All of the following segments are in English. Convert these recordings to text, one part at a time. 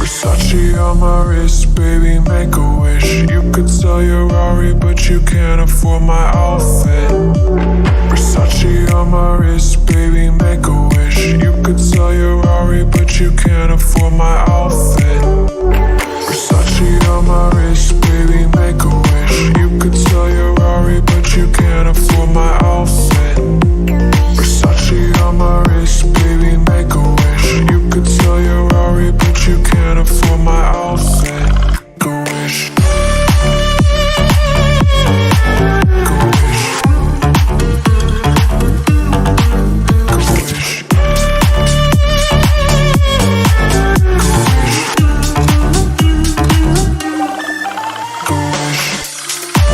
Versace on my wrist, baby, make a wish. You could sell your Rari, but you can't afford my outfit. Versace on my wrist, baby, make a wish. You could sell your Rari, but you can't afford my outfit. Versace on my wrist, baby, make a wish. You could sell your Rari, but you can't afford my outfit. Versace on my wrist, baby, make a wish. You could sell your Rari, but you can't afford my outfit. Go wish. Go wish. Go wish. Go wish.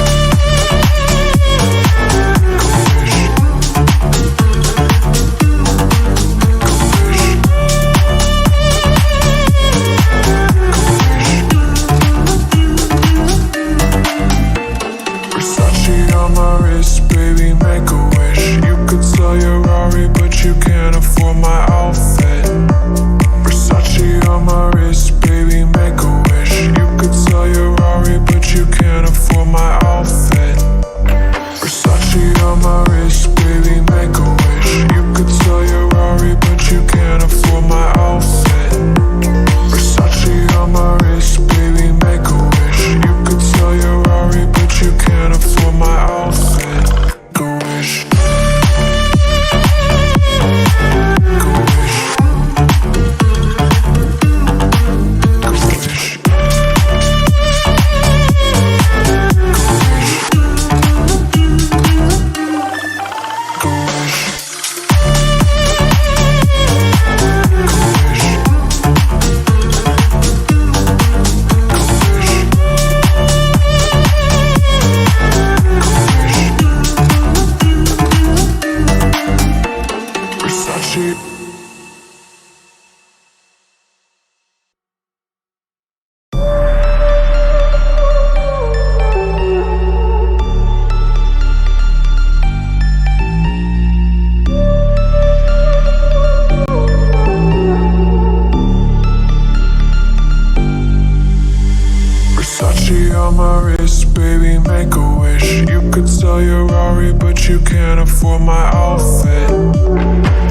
but you can't afford my outfit.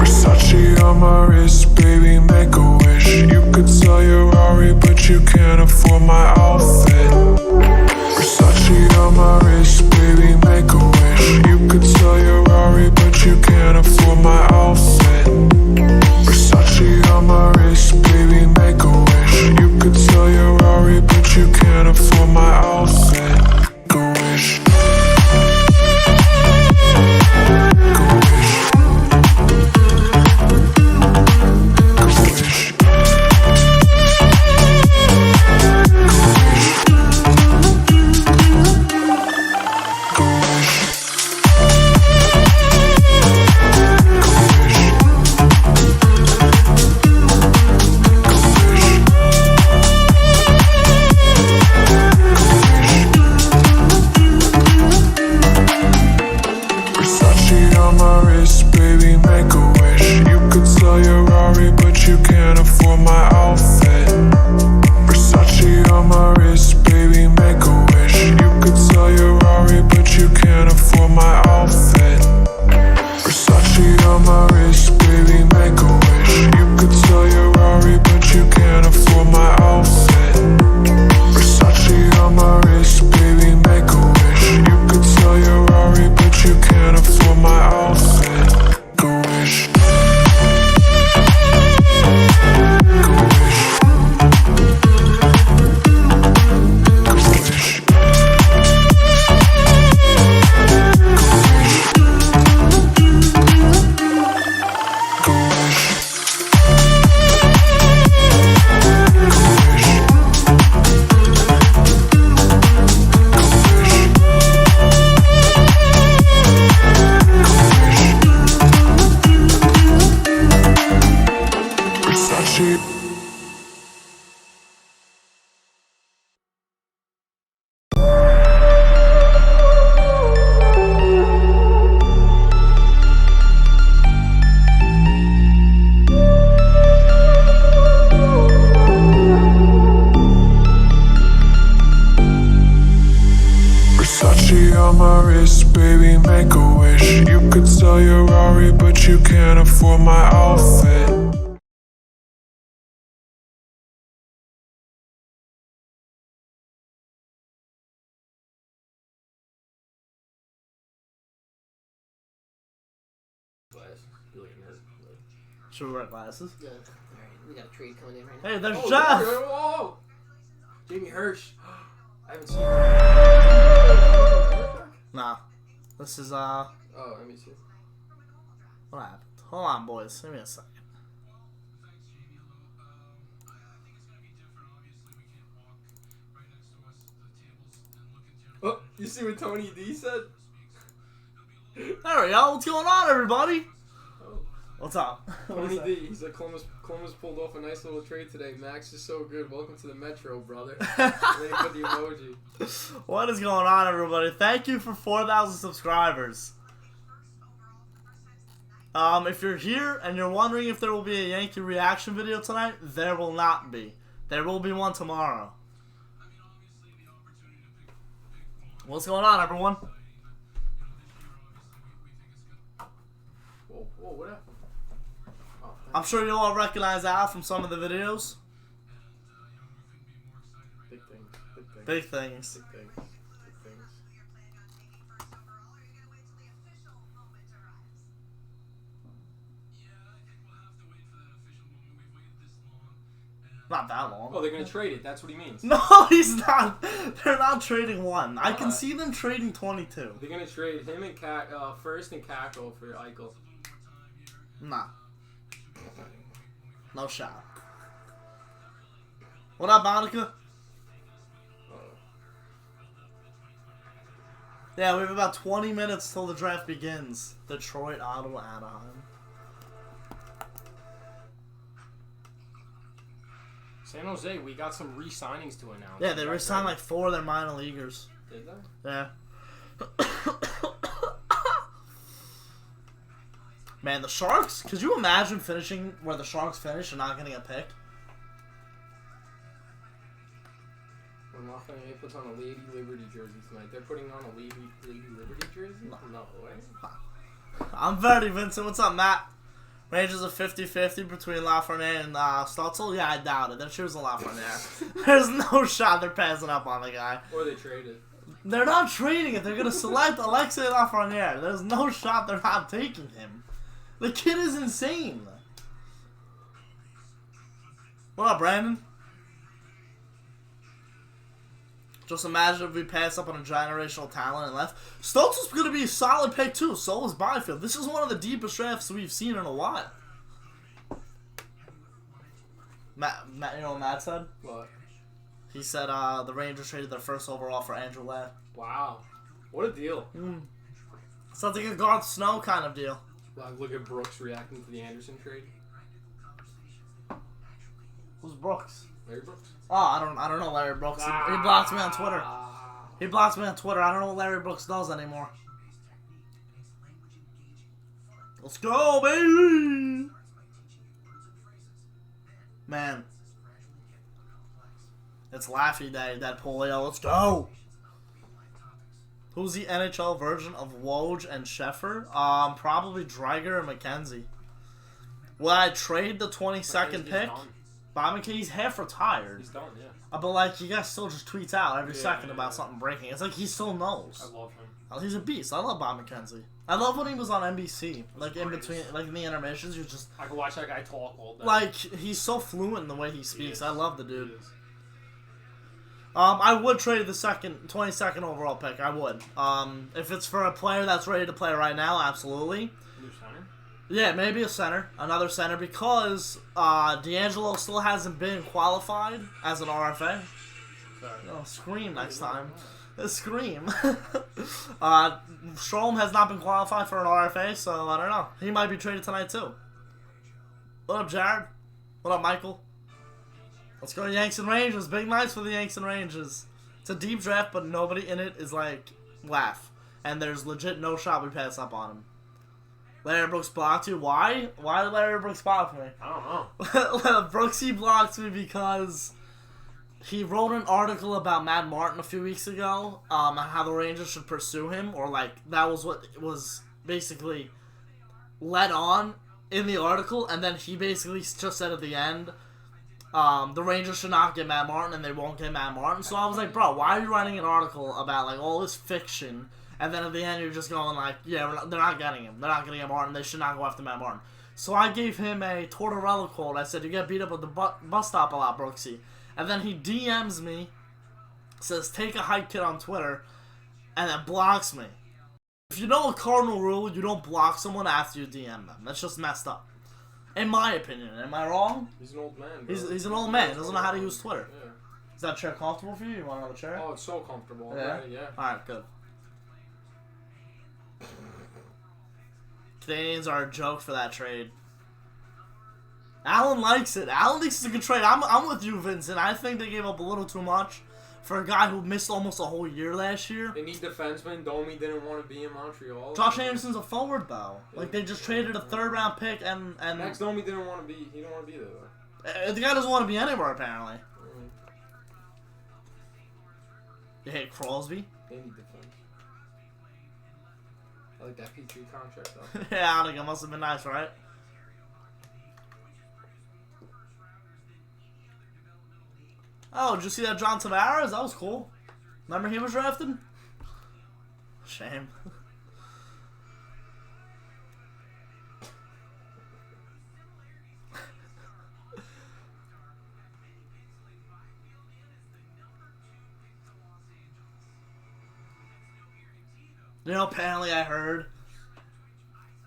Versace on my wrist, baby, make a wish. You could sell your Rari, but you can't afford my outfit. Versace on my wrist, baby, make a wish. You could sell your Rari, but you can't afford my outfit. Versace on my wrist, baby, make a wish. You could sell your Rari, but you can't afford my outfit. Make a wish. On my wrist, baby, make a wish. You could sell your Rari, but you can't afford my outfit. Should we wear glasses? Yeah. Alright, we got a trade coming in right now. Hey, there's Jeff! Whoa! Jamie Hirsch. I haven't seen him. Nah. This is, Oh, let me see. What happened? Hold on, boys. Give me a second. Oh, you see what Tony D said? There we go. What's going on, everybody? Oh. What's up? Tony D, he's like, Columbus pulled off a nice little trade today. Max is so good. Welcome to the Metro, brother. And then he put the emoji. What is going on, everybody? Thank you for 4,000 subscribers. If you're here and you're wondering if there will be a Yankee reaction video tonight, there will not be. There will be one tomorrow. What's going on, everyone? Whoa, what happened? Oh, I'm sure you all recognize Al from some of the videos. Big things. Big things. Big things. Not that long. Oh, they're gonna trade it. That's what he means. No, he's not. They're not trading one. I can see them trading 22. They're gonna trade him and First and Cackle for Eichel. Nah. No shot. What up, Monica? Yeah, we have about 20 minutes till the draft begins. Detroit, Ottawa, Anaheim. San Jose, we got some re-signings to announce. Yeah, they re-signed like 4 of their minor leaguers. Did they? Yeah. Man, the Sharks, could you imagine finishing where the Sharks finished and not getting a pick? When nothing. He puts on a Lady Liberty jersey tonight. They're putting on a Lady Liberty jersey? No way. I'm very Vincent. What's up, Matt? Rangers are 50-50 between Lafreniere and Stutzel? Yeah, I doubt it. They're choosing Lafreniere. There's no shot they're passing up on the guy. Or they traded. They're not trading it. They're going to select Alexei Lafreniere. There's no shot they're not taking him. The kid is insane. What up, Brandon? Just imagine if we pass up on a generational talent and left. Stokes is going to be a solid pick, too. So is Byfield. This is one of the deepest drafts we've seen in a while. Matt, you know what Matt said? What? He said the Rangers traded their first overall for Andrew Ladd. Wow. What a deal. Sounds like a Garth Snow kind of deal. Like, look at Brooks reacting to the Anderson trade. Who's Brooks? Larry Brooks. Oh, I don't know Larry Brooks. He blocks me on Twitter. He blocks me on Twitter. I don't know what Larry Brooks does anymore. Let's go, baby! Man. It's Laffy Day, Deadpool. Yo, let's go! Who's the NHL version of Woj and Sheffer? Probably Dreiger and McKenzie. Will I trade the 22nd pick? Bob McKenzie's half retired. He's done, yeah. But like, you guys still just tweets out every second about something breaking. It's like he still knows. I love him. He's a beast. I love Bob McKenzie. I love when he was on NBC. Like in between, like in the intermissions, he was just. I can watch that guy talk all day. Like he's so fluent in the way he speaks. I love the dude. I would trade the 22nd overall pick. I would. If it's for a player that's ready to play right now, absolutely. New center? Yeah, maybe a center, another center, because D'Angelo still hasn't been qualified as an RFA. Sorry. Oh, scream next time. Scream. Strome has not been qualified for an RFA, so I don't know. He might be traded tonight too. What up, Jared? What up, Michael? Let's go Yanks and Rangers. Big nights for the Yanks and Rangers. It's a deep draft, but nobody in it is like laugh. And there's legit no shot we pass up on him. Larry Brooks blocked you. Why? Why did Larry Brooks block me? I don't know. Brooksy blocked me because he wrote an article about Matt Martin a few weeks ago, on how the Rangers should pursue him, or like that was what was basically led on in the article, and then he basically just said at the end, the Rangers should not get Matt Martin, and they won't get Matt Martin. So I was like, bro, why are you writing an article about like all this fiction? And then at the end, you're just going like, yeah, they're not getting him. They're not getting Matt Martin. They should not go after Matt Martin. So I gave him a Tortorella quote. I said, you get beat up at the bus stop a lot, Brooksy. And then he DMs me, says, take a hike kid on Twitter, and then blocks me. If you know a cardinal rule, you don't block someone after you DM them. That's just messed up. In my opinion. Am I wrong? He's an old man, bro. He's an old man. He doesn't know how to use Twitter. Yeah. Is that chair comfortable for you? You want another chair? Oh, it's so comfortable. Yeah? Already, yeah. Alright, good. Canadians are a joke for that trade. Alan likes it. Alan thinks it's a good trade. I'm with you, Vincent. I think they gave up a little too much for a guy who missed almost a whole year last year. They need defensemen. Domi didn't want to be in Montreal. Josh Anderson's a forward, though. Like, they just traded a third-round pick and... Max Domi didn't want to be... He didn't want to be there, though. The guy doesn't want to be anywhere, apparently. You hate Crosby? They need defense. I like that P3 contract, though. Yeah, I think it must have been nice, right? Oh, did you see that John Tavares? That was cool. Remember he was drafted? Shame. You know, apparently I heard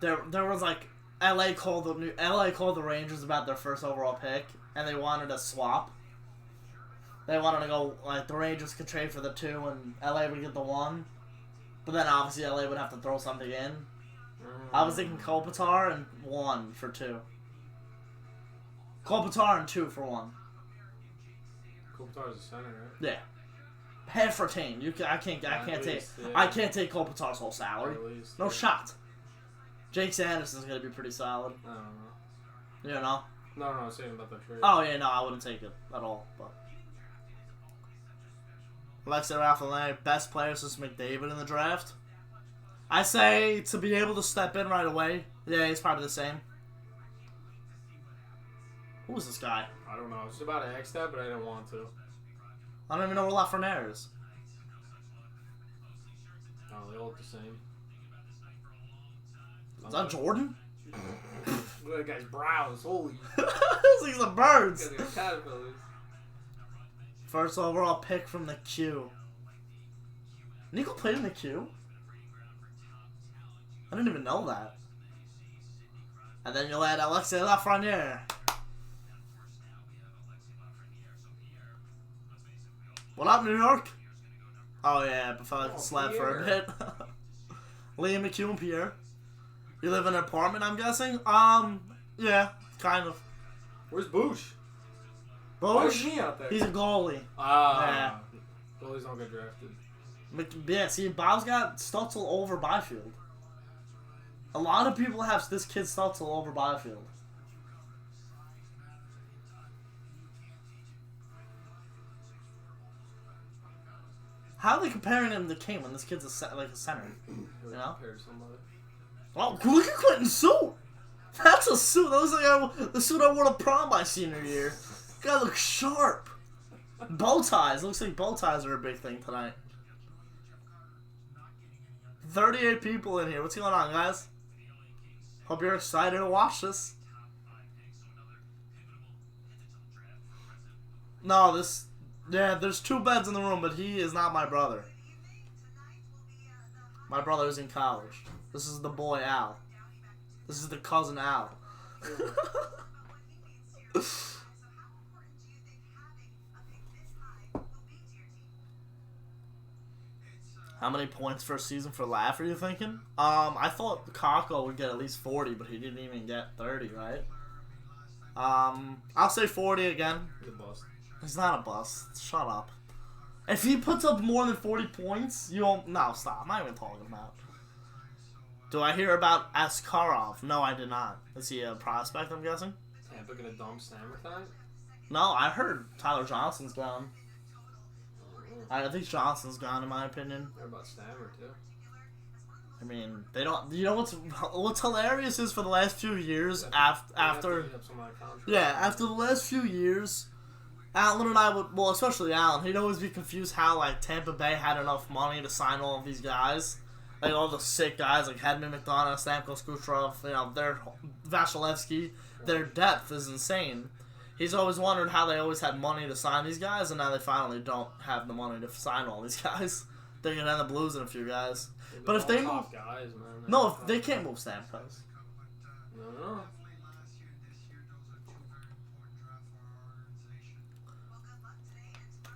there was like LA called the Rangers about their first overall pick, and they wanted a swap. They wanted to go like the Rangers could trade for the 2 and LA would get the 1, but then obviously LA would have to throw something in. I was thinking Kopitar and 1 for 2. Kopitar and 2 for 1. Kopitar's a center, right? Yeah. Half retained. I can't take Kopitar's whole salary. Least, no shot. Jake Sanderson's gonna be pretty solid. I don't know. You know? No, I'm saying about that trade. Oh yeah, no, I wouldn't take it at all. But Alexei Lafreniere, best player since McDavid in the draft. I say to be able to step in right away. Yeah, he's probably the same. Who is this guy? I don't know. I was just about to X that, but I didn't want to. I don't even know where Lafreniere is. Oh, they all look the same. Is that Jordan? Look at that guy's brows. Holy. He's the birds. Look at the caterpillars. First overall pick from the Q. Nico played in the Q? I didn't even know that. And then you'll add Alexei Lafreniere. What up, New York? Oh yeah, before I can slap for a bit. Liam McHugh and Pierre. You live in an apartment, I'm guessing? Yeah, kind of. Where's Boosh? Why is Bosch? he out there? He's a goalie. Ah. Goalies don't get drafted. Yeah, see, Bob's got Stutzel over Byfield. A lot of people have this kid Stutzel over Byfield. How are they comparing him to Kane when this kid's like a center? You know? Compared to somebody. Oh, look at Clinton's suit! That's a suit. That looks like the suit I wore to prom my senior year. Guy looks sharp. Bow ties. Looks like bow ties are a big thing tonight. 38 people in here. What's going on, guys? Hope you're excited to watch this. No, this... Yeah, there's 2 beds in the room, but he is not my brother. My brother is in college. This is the boy Al. This is the cousin Al. How many points for a season for Laff are you thinking? I thought Kako would get at least 40, but he didn't even get 30, right? I'll say 40 again. He's a bust. He's not a bust. Shut up. If he puts up more than 40 points, you won't... No, stop. I'm not even talking about. Do I hear about Askarov? No, I did not. Is he a prospect, I'm guessing? Tampa gonna dump Stammer time? No, I heard Tyler Johnson's gone. I think Johnson's gone, in my opinion. I heard about Stammer, too. I mean, they don't... You know what's hilarious is for the last few years, after the last few years, Alan and I would... Well, especially Alan, he'd always be confused how, like, Tampa Bay had enough money to sign all of these guys. Like, all the sick guys, like Hedman, McDonough, Stamkos, Kucherov, you know, Vasilevsky, their depth is insane. He's always wondered how they always had money to sign these guys, and now they finally don't have the money to sign all these guys. They're going to end up losing a few guys. But if they move... Guys, man. No, if they can't move Stamkos. No.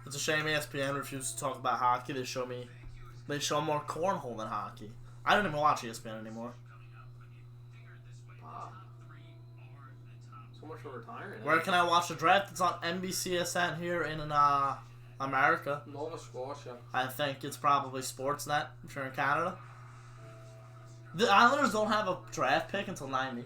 It's a shame ESPN refused to talk about hockey. They show more cornhole than hockey. I don't even watch ESPN anymore. Wow. So much for retiring. Where can I watch the draft? It's on NBCSN here in America. Nova Scotia. I think it's probably Sportsnet if you're in Canada. The Islanders don't have a draft pick until 90.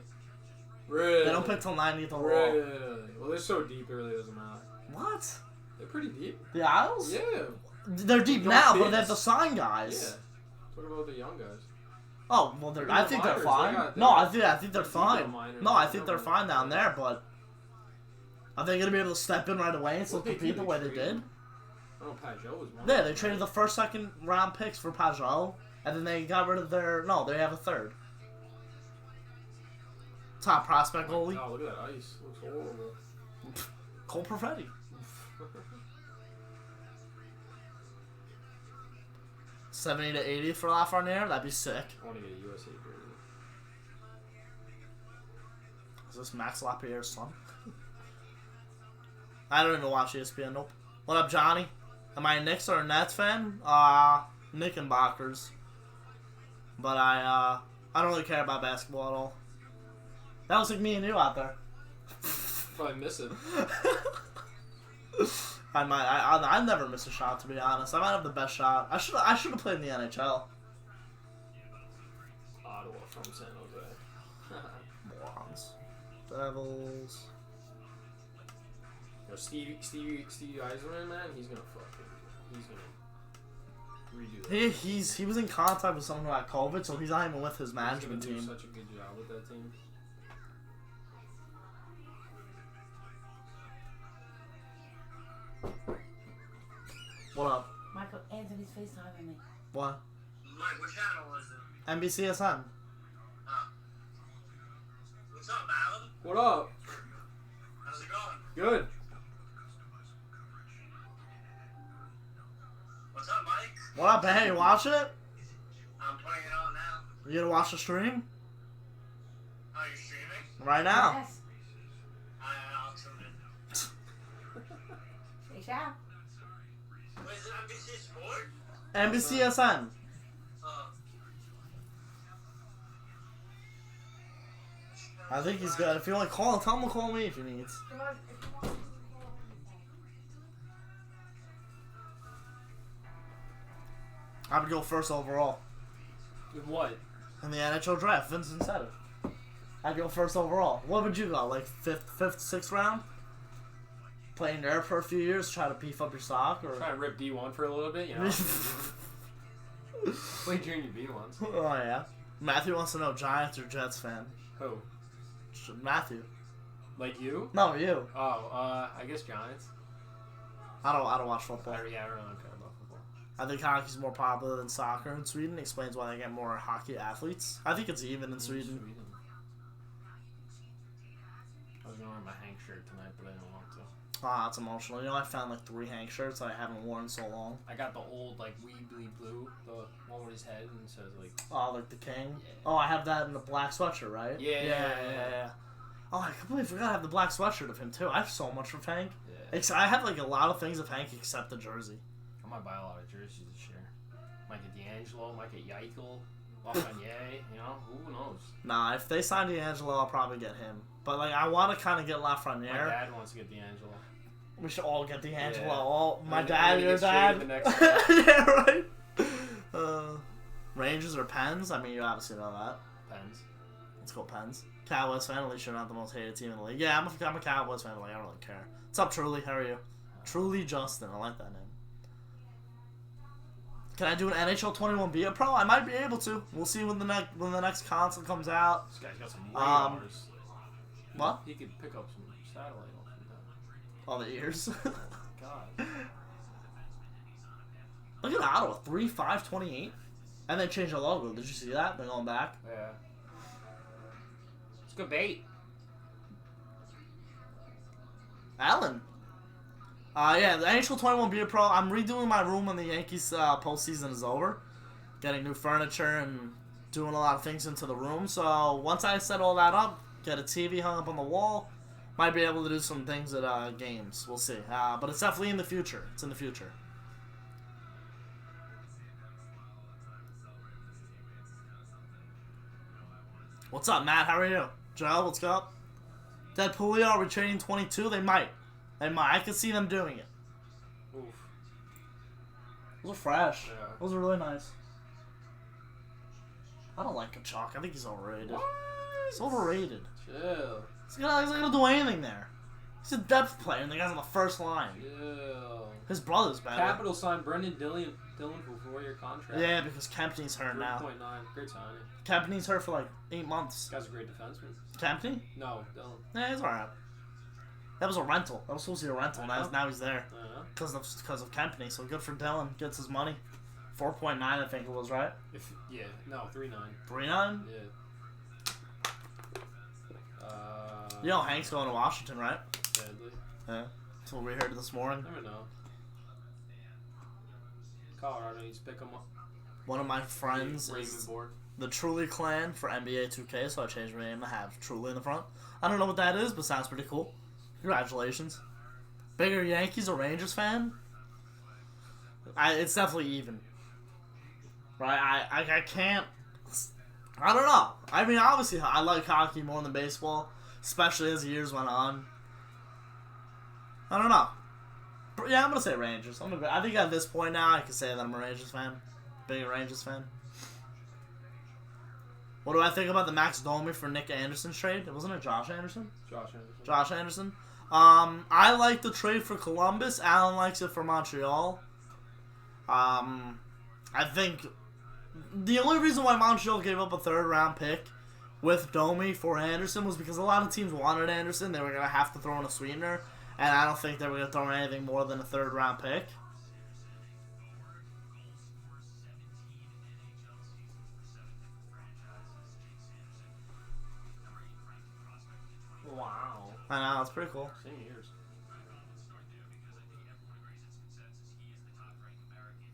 Really? They don't pick till 90th overall. Really? Well, they're so deep, it really doesn't matter. What? They're pretty deep. The Isles? Yeah. They're deep Young now, kids. but they have to sign guys. Yeah. What about the young guys? Oh, well, I think they're fine. I think they're fine. No, I think they're fine down there, but are they going to be able to step in right away and still compete the way they did? Oh, Pajot was one. Yeah, they traded the first, second round picks for Pajot, and then they got rid of their... No, they have a third. Top prospect goalie. Oh, look at that ice. Looks horrible. Cole Perfetti. 70 to 80 for Lafreniere? That'd be sick. I want to get a USA jersey. Is this Max Lapierre's son? I don't even watch ESPN, nope. What up, Johnny? Am I a Knicks or a Nets fan? Knickerbockers. But I don't really care about basketball at all. That was like me and you out there. Probably miss it. I never miss a shot, to be honest. I might have the best shot. I should have played in the NHL. Ottawa from San Jose. Morons. Devils. Yo, Stevie Eiserman, man, he's gonna. redo that. He was in contact with someone who had COVID, so he's not even with his management He's gonna team. do such a good job with that team. What up? Michael Anthony's FaceTiming me. What? Mike, what channel was it? NBCSN. What's up, Alan? What up? How's it going? Good. What's up, Mike? What up, hey? You watch it? I'm putting it on now. You gonna watch the stream? Are you streaming? Right now. Yes. I'll tune in. They shall. Wait, is it NBC Sport? NBCSN. I think he's good. If you want to call him, tell him to call me if he needs. I would go first overall With what? in the NHL draft. Vincent said it. I'd go first overall. What would you go? Like fifth, sixth round? Playing there for a few years, try to beef up your stock, or Trying to rip D1 for a little bit, you know? Play junior B once. Oh yeah. Matthew wants to know Giants or Jets fan. Who? Matthew. Like you? No, you. Oh, I guess Giants. I don't watch football. I don't care about football. I think hockey's more popular than soccer in Sweden. Explains why they get more hockey athletes. I think it's even in Sweden. I was gonna wear my Hank shirt tonight, but I don't want to. Ah, it's emotional. You know, I found like 3 Hank shirts I haven't worn in so long. I got the old, like, Weebly Blue, the one with his head, and it says, like... Oh, like the King? Yeah. Oh, I have that in the black sweatshirt, right? Yeah. Oh, I completely forgot I have the black sweatshirt of him, too. I have so much from Hank. Yeah. I have like a lot of things of Hank except the jersey. I might buy a lot of jerseys this year. Might get D'Angelo, might get Yeichel, Lafreniere, you know? Who knows? Nah, if they sign D'Angelo, I'll probably get him. But like, I want to kind of get My Lafreniere. dad wants to get D'Angelo. We should all get D'Angelo. Yeah. All my And dad, then your get straight to dad. the next Yeah, right. Rangers or Pens? I mean, you obviously know that. Pens. Let's go Pens. Cowboys fan. At least you're not the most hated team in the league. Yeah, I'm a Cowboys fan. Like, I don't really care. What's up, Truly? How are you? Truly Justin. I like that name. Can I do an NHL 21 be a pro? I might be able to. We'll see when the next console comes out. This guy's got some radars. What? He could pick up some satellite off from that. All the ears. God. Look at Ottawa, 3-5-28. And they changed the logo. Did you see that? They're going back. Yeah. It's good bait. Allen. Yeah, the NHL 21 Be a Pro. I'm redoing my room when the Yankees postseason is over. Getting new furniture and doing a lot of things into the room. So once I set all that up, get a TV hung up on the wall, might be able to do some things at games. We'll see. But it's definitely in the future. It's in the future. What's up, Matt? How are you? Joe, what's up? Deadpoolio, are we trading 22? They might. I could see them doing it. Oof. Those are fresh. Yeah. Those are really nice. I don't like Kachuk. I think he's overrated. What? He's overrated. Chill. He's not gonna do anything there. He's a depth player, and the guy's on the first line. Chill. His brother's better. Capital signed Brendan Dillon for a 4-year contract. Yeah, because Kempney's hurt now. 3.9. Great signing. Kempney's hurt for like 8 months. This guy's a great defenseman. Kempney? No, Dillon. Yeah, he's alright. That was a rental. That was supposed to be a rental. I know. Now he's there I don't know. because of Kempney. So good for Dylan. Gets his money. 4.9, I think it was, right? No, 3.9. 3.9. Yeah. You know Hank's going to Washington, right? Sadly. Yeah. That's what we heard this morning. Never know. Colorado needs to pick him up. One of my friends Raven is board. the Truly clan for NBA 2K, so I changed my name to have Truly in the front. I don't know what that is, but sounds pretty cool. Congratulations. Bigger Yankees or Rangers fan? It's definitely even. Right? I can't. I don't know. I mean, obviously, I like hockey more than baseball, especially as the years went on. I don't know. But yeah, I'm gonna say Rangers. I think at this point now, I can say that I'm a Rangers fan. Bigger Rangers fan. What do I think about the Max Domi for Nick Anderson trade? Wasn't it Josh Anderson? Josh Anderson. Josh Anderson. I like the trade for Columbus. Alan likes it for Montreal. I I think the only reason why Montreal gave up a third-round pick with Domi for Anderson was because a lot of teams wanted Anderson. They were going to have to throw in a sweetener, and I don't think they were going to throw in anything more than a third-round pick. Wow. I know, it's pretty cool. Same years.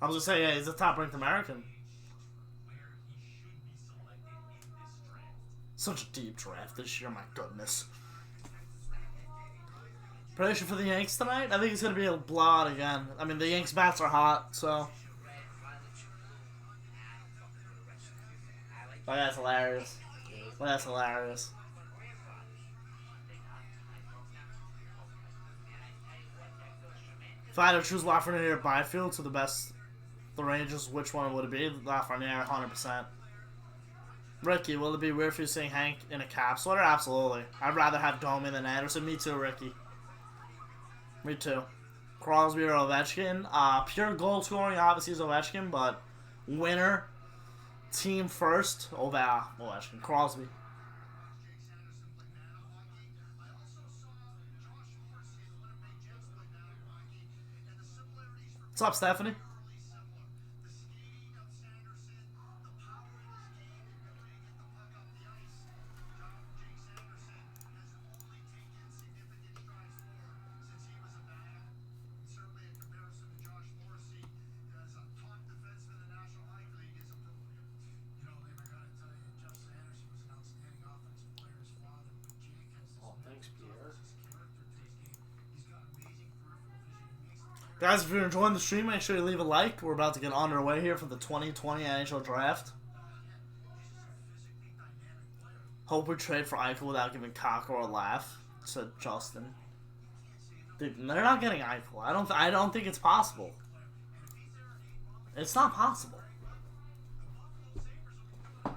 I was going to say, yeah, he's a top-ranked American. Such a deep draft this year, my goodness. Prediction for the Yanks tonight? I think it's going to be a blowout again. I mean, the Yanks bats are hot, so. Oh, that's hilarious. Oh, that's hilarious. If I had to choose Lafreniere or Byfield to the Rangers, which one would it be? Lafreniere, 100%. Ricky, will it be weird for you seeing Hank in a cap sweater? Absolutely. I'd rather have Domi than Anderson. Me too, Ricky. Me too. Crosby or Ovechkin. Pure goal scoring, obviously, is Ovechkin, but winner, team first, Ovechkin. Crosby. What's up, Stephanie? Guys, if you're enjoying the stream, make sure you leave a like. We're about to get underway here for the 2020 NHL Draft. Hope we trade for Eichel without giving Cocker a laugh, said Justin. Dude, they're not getting Eichel. I don't think it's possible. It's not possible. What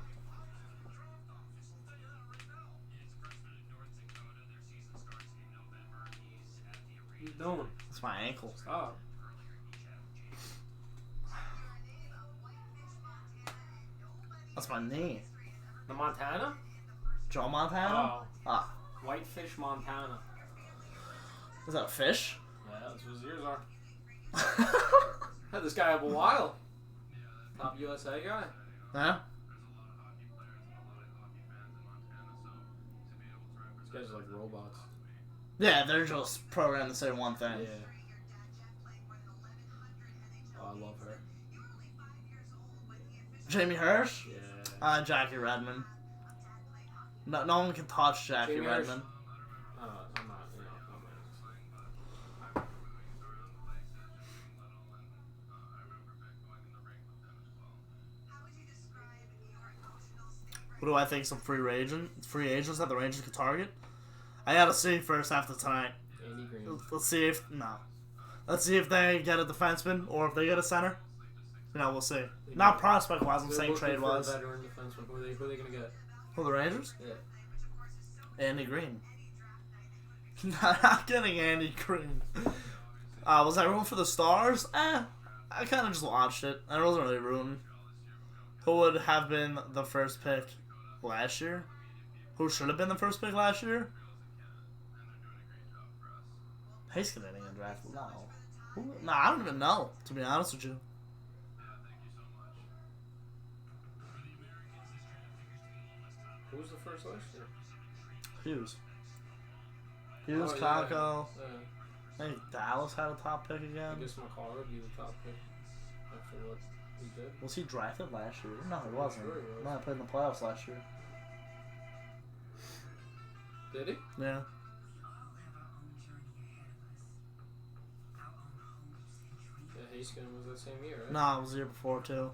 are you doing? It's my ankle. Stop. That's my knee. The Montana? Joe Montana? Oh. Whitefish, Montana. Is that a fish? Yeah, that's what his ears are. Had this guy up a while. Top USA guy. Yeah? These guys are like robots. Yeah, they're just programmed to say one thing. Yeah. Oh, I love her. Jamie Hirsch? Yeah. Jackie Redmond. No one can touch Jackie Jamie Hirsch. Redmond. I'm not, What do I think some free agents that the Rangers could target? I gotta see first after tonight. Andy Green. Let's see if they get a defenseman or if they get a center. You know, we'll see. Not prospect wise, I'm saying trade wise. Veteran defenseman. Who are they gonna get? Who, the Rangers? Yeah. Andy Green. Not getting Andy Green. Was I rooting for the Stars? I kind of just watched it. I wasn't really rooting. Who would have been the first pick last year? Who should have been the first pick last year? Heiskanen didn't get drafted. No, I don't even know, to be honest with you. Who was the first last year? Hughes, Oh, Kako. Yeah. I think Dallas had a top pick I again. guess McCall would be the top pick after what he did. Was he drafted last year? No, he wasn't. Sure he was. No, I played in the playoffs last year. Did he? Yeah. Yeah, Heiskanen was that same year, right? No, it was the year before too.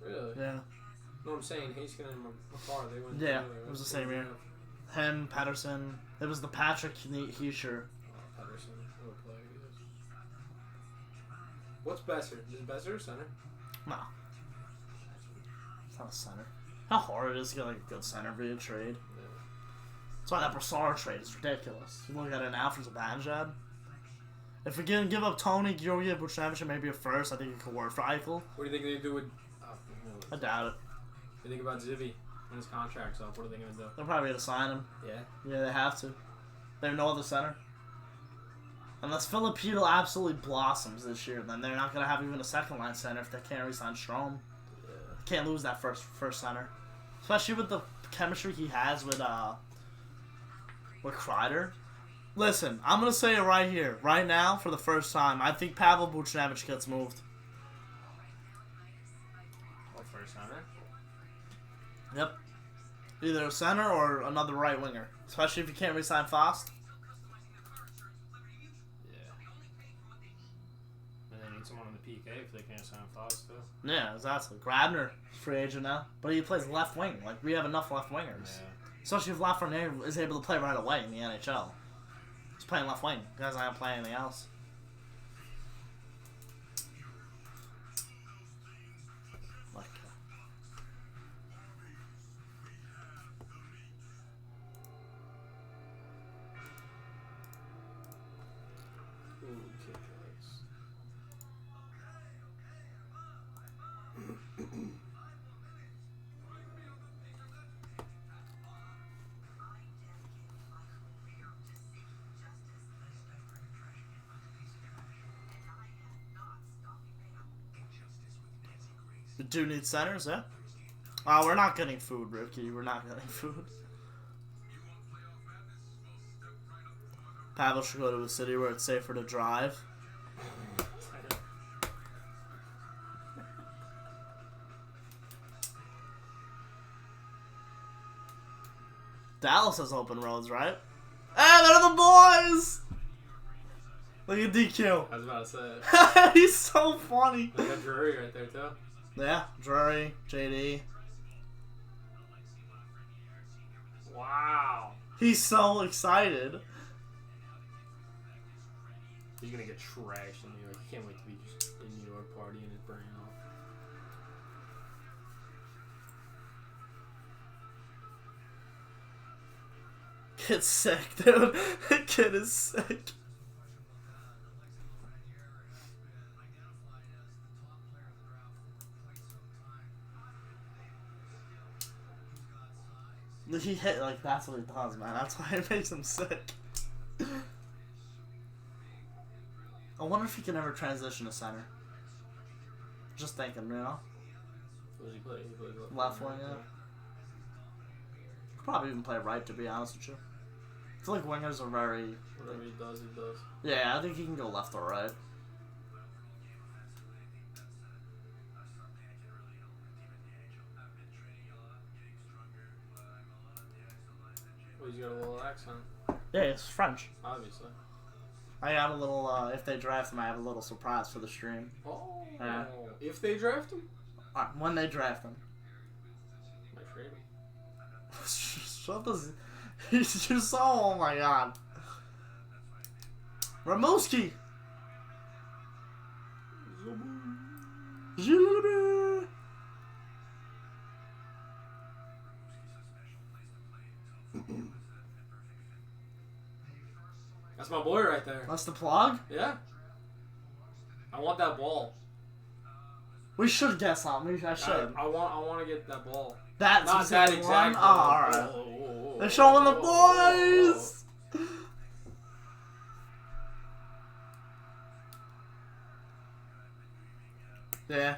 Really? Yeah. No, I'm saying Heiskanen and McCall, they went Yeah, together. it was the same year. Him, Patterson. It was the Patrick Heischer. Patterson. What a player he is. What's Besser? Is Besser a center? No. It's not a center. How hard it is to get like a good center via trade. Yeah. That's why that Brassard trade is ridiculous. You look at it now for Zibanejad. If we give up Tony, Georgiev, Buchnevich, and maybe a first, I think it could work for Eichel. What do you think they do with I doubt it. What do you think about Zibby when his contract's up? What are they gonna do? They're probably gonna sign him. Yeah. Yeah, they have to. They have no other center. Unless Filipino absolutely blossoms this year, then they're not gonna have even a second line center if they can't re-sign Strome. Yeah. Can't lose that first center, especially with the chemistry he has with Kreider. Listen, I'm gonna say it right here, right now, for the first time. I think Pavel Buchnevich gets moved. What, for a center? Yep. Either a center or another right winger, especially if you can't re-sign Fost. Someone on the PK if they can't sign Fox too. Yeah, exactly. Grabner, free agent now, but he plays left wing. Like, we have enough left wingers. Yeah. Especially if Lafreniere is able to play right away in the NHL. He's playing left wing. He doesn't have to play anything else. Like, Ooh, kick legs. we do need centers, yeah? We're not getting food, Ricky. We're not getting food. Pavel should go to a city where it's safer to drive. Dallas has open roads, right? Hey, they're the boys! Look at DQ. I was about to say it. He's so funny. They got Drury right there too. Yeah, Drury, JD. Wow. He's so excited. He's gonna get trashed in New York. He can't wait to be just in New York partying his brain off. Kid's sick, dude. Kid is sick. He hit, like, that's what he does, man. That's why it makes him sick. I wonder if he can ever transition to center. Just thinking, you know? What does he play? He plays Left wing, yeah. Could probably even play right, to be honest with you. I feel like wingers are very... Whatever he does, he does. Yeah, I think he can go left or right. Well, he's got a little accent, Yeah, it's French. obviously. I got a little, if they draft him, I have a little surprise for the stream. Oh. Yeah. If they draft him, When they draft him. might trade him. Shut this. He's just so, oh my god. Ramuski! Julubi! That's my boy right there. That's the plug? Yeah. I want that ball. We should get something. I should. I want to get that ball. That's Not that one? exact Oh, ball. alright. Whoa. They're showing the boys! Yeah.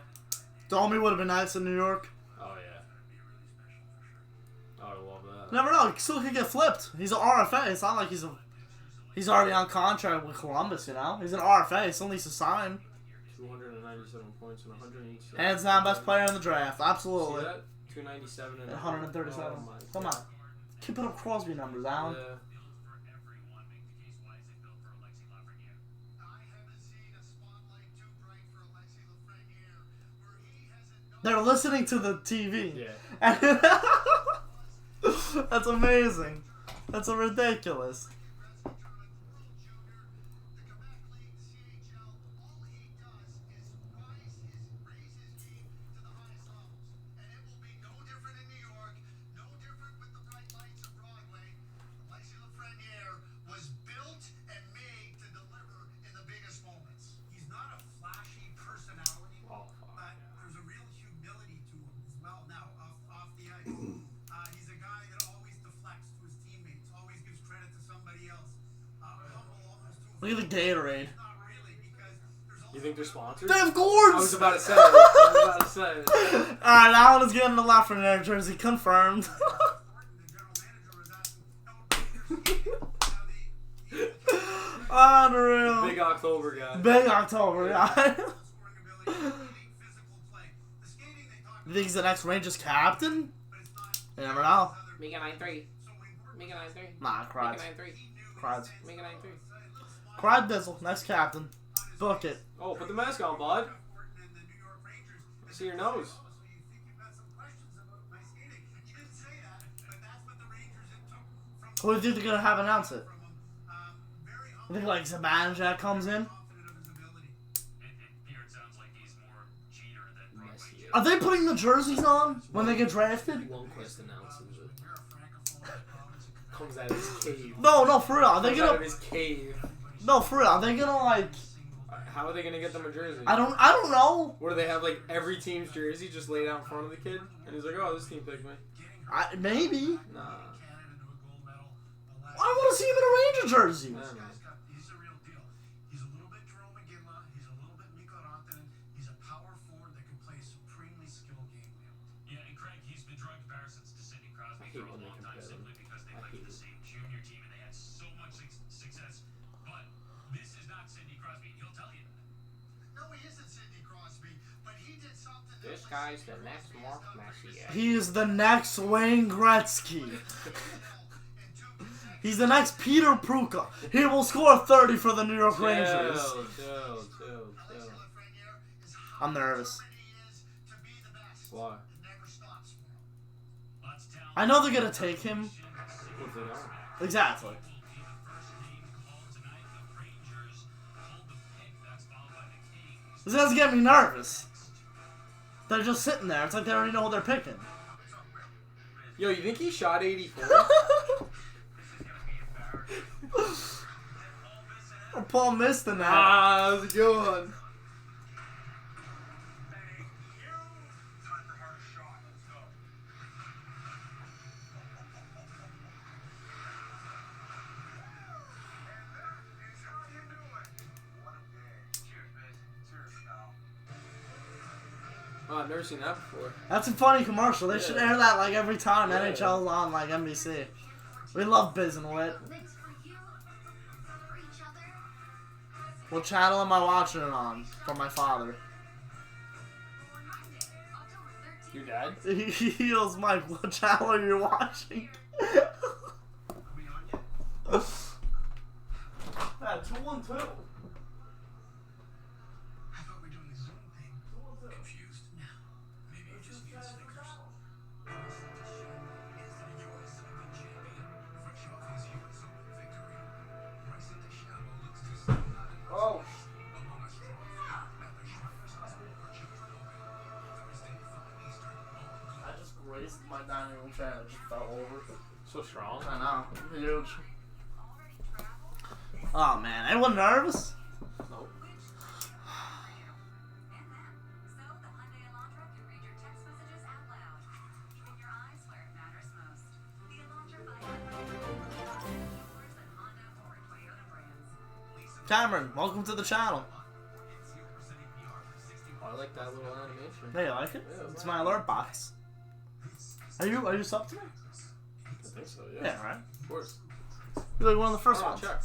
Domi would have been nice in New York. Oh yeah. I would love that. Never know. He still could get flipped. He's an RFA. It's not like he's already on contract with Columbus, you know? He's an RFA. He still needs to sign. 297 points and 187. Hands down, best player in the draft. See Absolutely. that? 297 and 137. Oh my Come God. on. Keep it up Crosby numbers, Alan. Yeah. They're listening to the TV. Yeah. That's amazing. That's ridiculous. Oh, fuck. Look at the Gatorade. You think they're sponsored? They have I was gourds! about to say. Alright, that one is getting the Lafreniere jersey confirmed. Unreal. Big October guy. Big October guy. You think he's the next Rangers captain? You never know. Make it 9-3. Make it 9-3. Nah, cried. Make it 9-3. Cried. Make it 9-3. Cried Dizzle, next captain. Book it. Oh, put the mask on, bud. I see your nose. Who do you think they're gonna have announce it? You think like Zibanejad comes in? Are they putting the jerseys on when they get drafted? Lundqvist announces it. Comes out of his cave. No, for real. Are they Comes out gonna? of his cave. No, for real. Are they gonna like? How are they gonna get them a jersey? I don't know. What do they have, like every team's jersey just laid out in front of the kid? And he's like, oh, this team picked me. Maybe. Nah. I want to see him in a Ranger jersey. I don't know. He's a real deal. He's a little bit Jerome McGinley. He's a little bit Mikko Rantanen. He's a power forward that can play a supremely skilled game. Yeah, and Craig, he's been drawing comparisons to Sidney Crosby I hate for a when they long time compare them. simply because they I played hate for the it. same junior team and they had so much success. But this is not Sidney Crosby, and he'll tell you that. No, he isn't Sidney Crosby, but he did something. This guy's the next Mark Messier. He is the next Wayne Gretzky. He's the next Peter Pruka. He will score 30 for the New York Rangers. Chill. I'm nervous. Why? Let's tell I know they're gonna take him. What they are? Exactly. the first name called tonight. The Rangers hold the pick. That's followed by the Kings. This guy's getting me nervous. They're just sitting there. It's like they already know who they're picking. Yo, you think he shot 84? Paul missed in that. Ah, that was a good one. Oh, I've never seen that before. That's a funny commercial. They should Yeah. air that like every time Yeah. NHL is on like NBC. We love Biz and Wit. What channel am I watching it on? For my father. Your dad? He goes, Mike, what channel are you watching? Yeah, 2-1-2. I thought we were doing the Zoom thing. Confused? No. Maybe you just need Snickers. Oh. I just raised my dining room chair and it just fell over. So strong. I know. Huge. Oh man, anyone nervous? Nope. Cameron, welcome to the channel. I like that little animation. Hey, you like it? Yeah, It's my alert box. Are you sub to me? I think so, yeah. Yeah, right. Of course. You're like one of the first Oh, ones. check.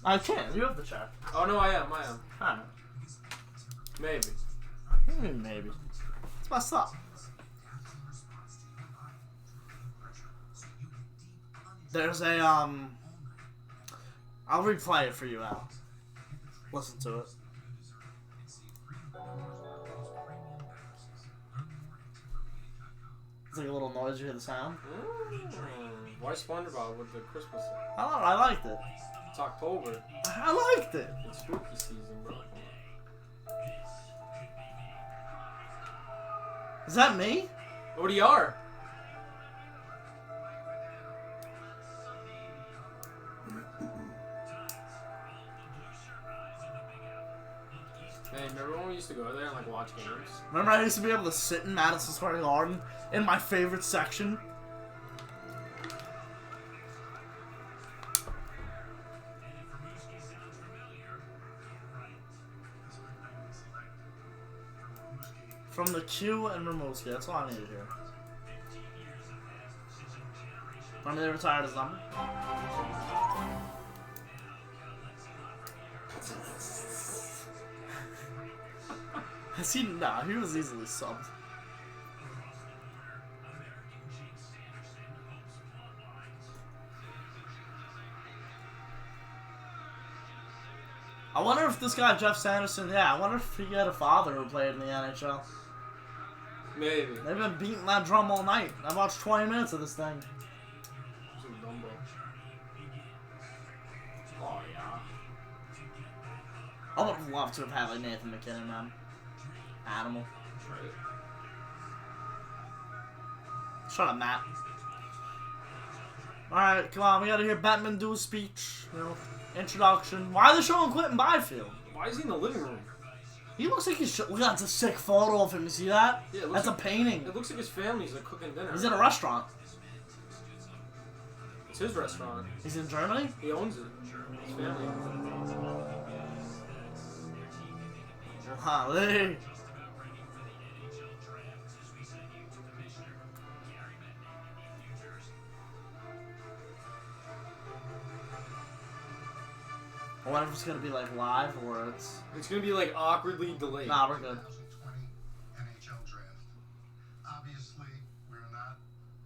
I can. You have the check. Oh, no, I am. I don't know. Maybe. Maybe. It's my stuff. There's a I'll replay it for you, Al. Listen to it. It's like a little noise. You hear the sound. Why SpongeBob with the Christmas? I don't know. I liked it. It's October. I liked it. It's spooky season, bro. Is that me? ODR. Man, remember when we used to go there and like watch games? Remember, I used to be able to sit in Madison Square Garden in my favorite section. From the Q and Ramoski. That's all I needed here. Remember they retired his number? Has he? Nah, he was easily subbed. I wonder if this guy, Jeff Sanderson, I wonder if he had a father who played in the NHL. Maybe. They've been beating that drum all night. I watched 20 minutes of this thing. Some Dumbo. Oh, yeah. I would have loved to have had like Nathan McKinnon, man. Animal. Right. Shut up, Matt. Alright, come on, we gotta hear Batman do a speech. You know, introduction. Why are they showing Quentin Byfield? Why is he in the living room? He looks like he's. Look, that's a sick photo of him. You see that? Yeah, it looks That's a like- painting. It looks like his family's like cooking dinner. He's in a restaurant. It's his restaurant. He's in Germany? He owns it. His family owns it. Holy. I wonder if it's gonna be like live or it's. It's gonna be like awkwardly delayed. Nah, we're good. 2020 NHL draft. Obviously, we're not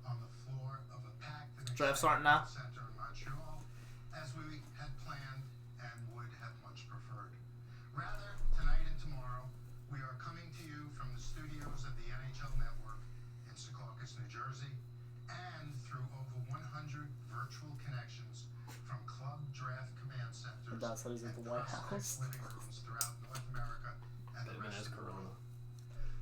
on the floor of a packed and Draft exciting starting now? center in Montreal, as we had planned and would have much preferred. Rather, tonight and tomorrow, we are coming to you from the studios of the NHL Network in Secaucus, New Jersey, and through over 100 virtual connections from club draft command centers That's how he's at the and White prospect House. living rooms throughout North America and the Batman rest has of the corona. world.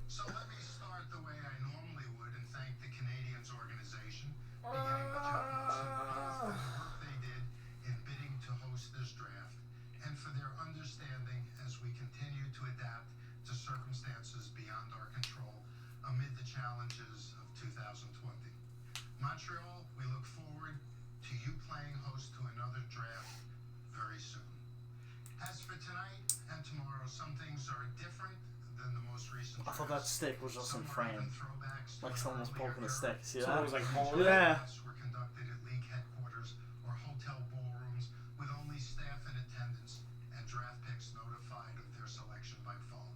So let me start the way I normally would and thank the Canadiens organization, beginning with John Wilson, for the work they did in bidding to host this draft, and for their understanding as we continue to adapt to circumstances beyond our control amid the challenges of 2020. Montreal, we look forward to you playing host to another draft very soon. As for tonight and tomorrow, some things are different than the most recent I thought that drafts. stick was just in Some are frame. even throwbacks to Like an someone was earlier poking a era. stick. See Someone that? was like hauling it. Yeah. Drafts were conducted at league headquarters or hotel ballrooms with only staff in attendance and draft picks notified of their selection by phone.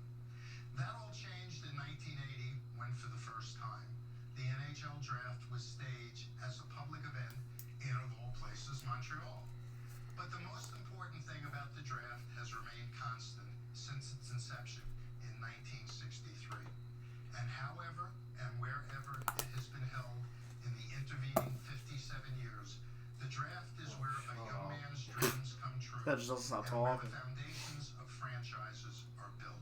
That all changed in 1980 when, for the first time, the NHL draft was staged as a public event in, of all places, Montreal. But the most important thing about the draft has remained constant since its inception in 1963. And however and wherever it has been held in the intervening 57 years, the draft is where a young man's dreams come true That just doesn't stop and where talking. the foundations of franchises are built.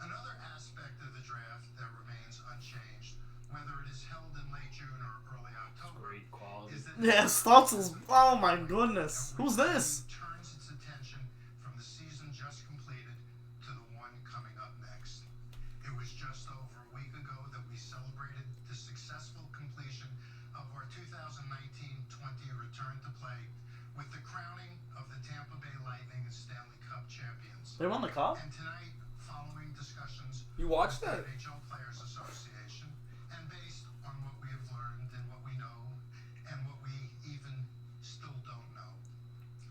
Another aspect of the draft that remains unchanged, whether it is held in late June or early October, Great quality. is that Yeah, Stutzel's. Oh my goodness. Who's this? turns its attention from the season just completed to the one coming up next. It was just over a week ago that we celebrated the successful completion of our 2019-20 return to play with the crowning of the Tampa Bay Lightning as Stanley Cup champions. They won the cup? And tonight, following discussions You watched with that? the NHL Players Association, and based on what we have learned and what we know, and what we even still don't know,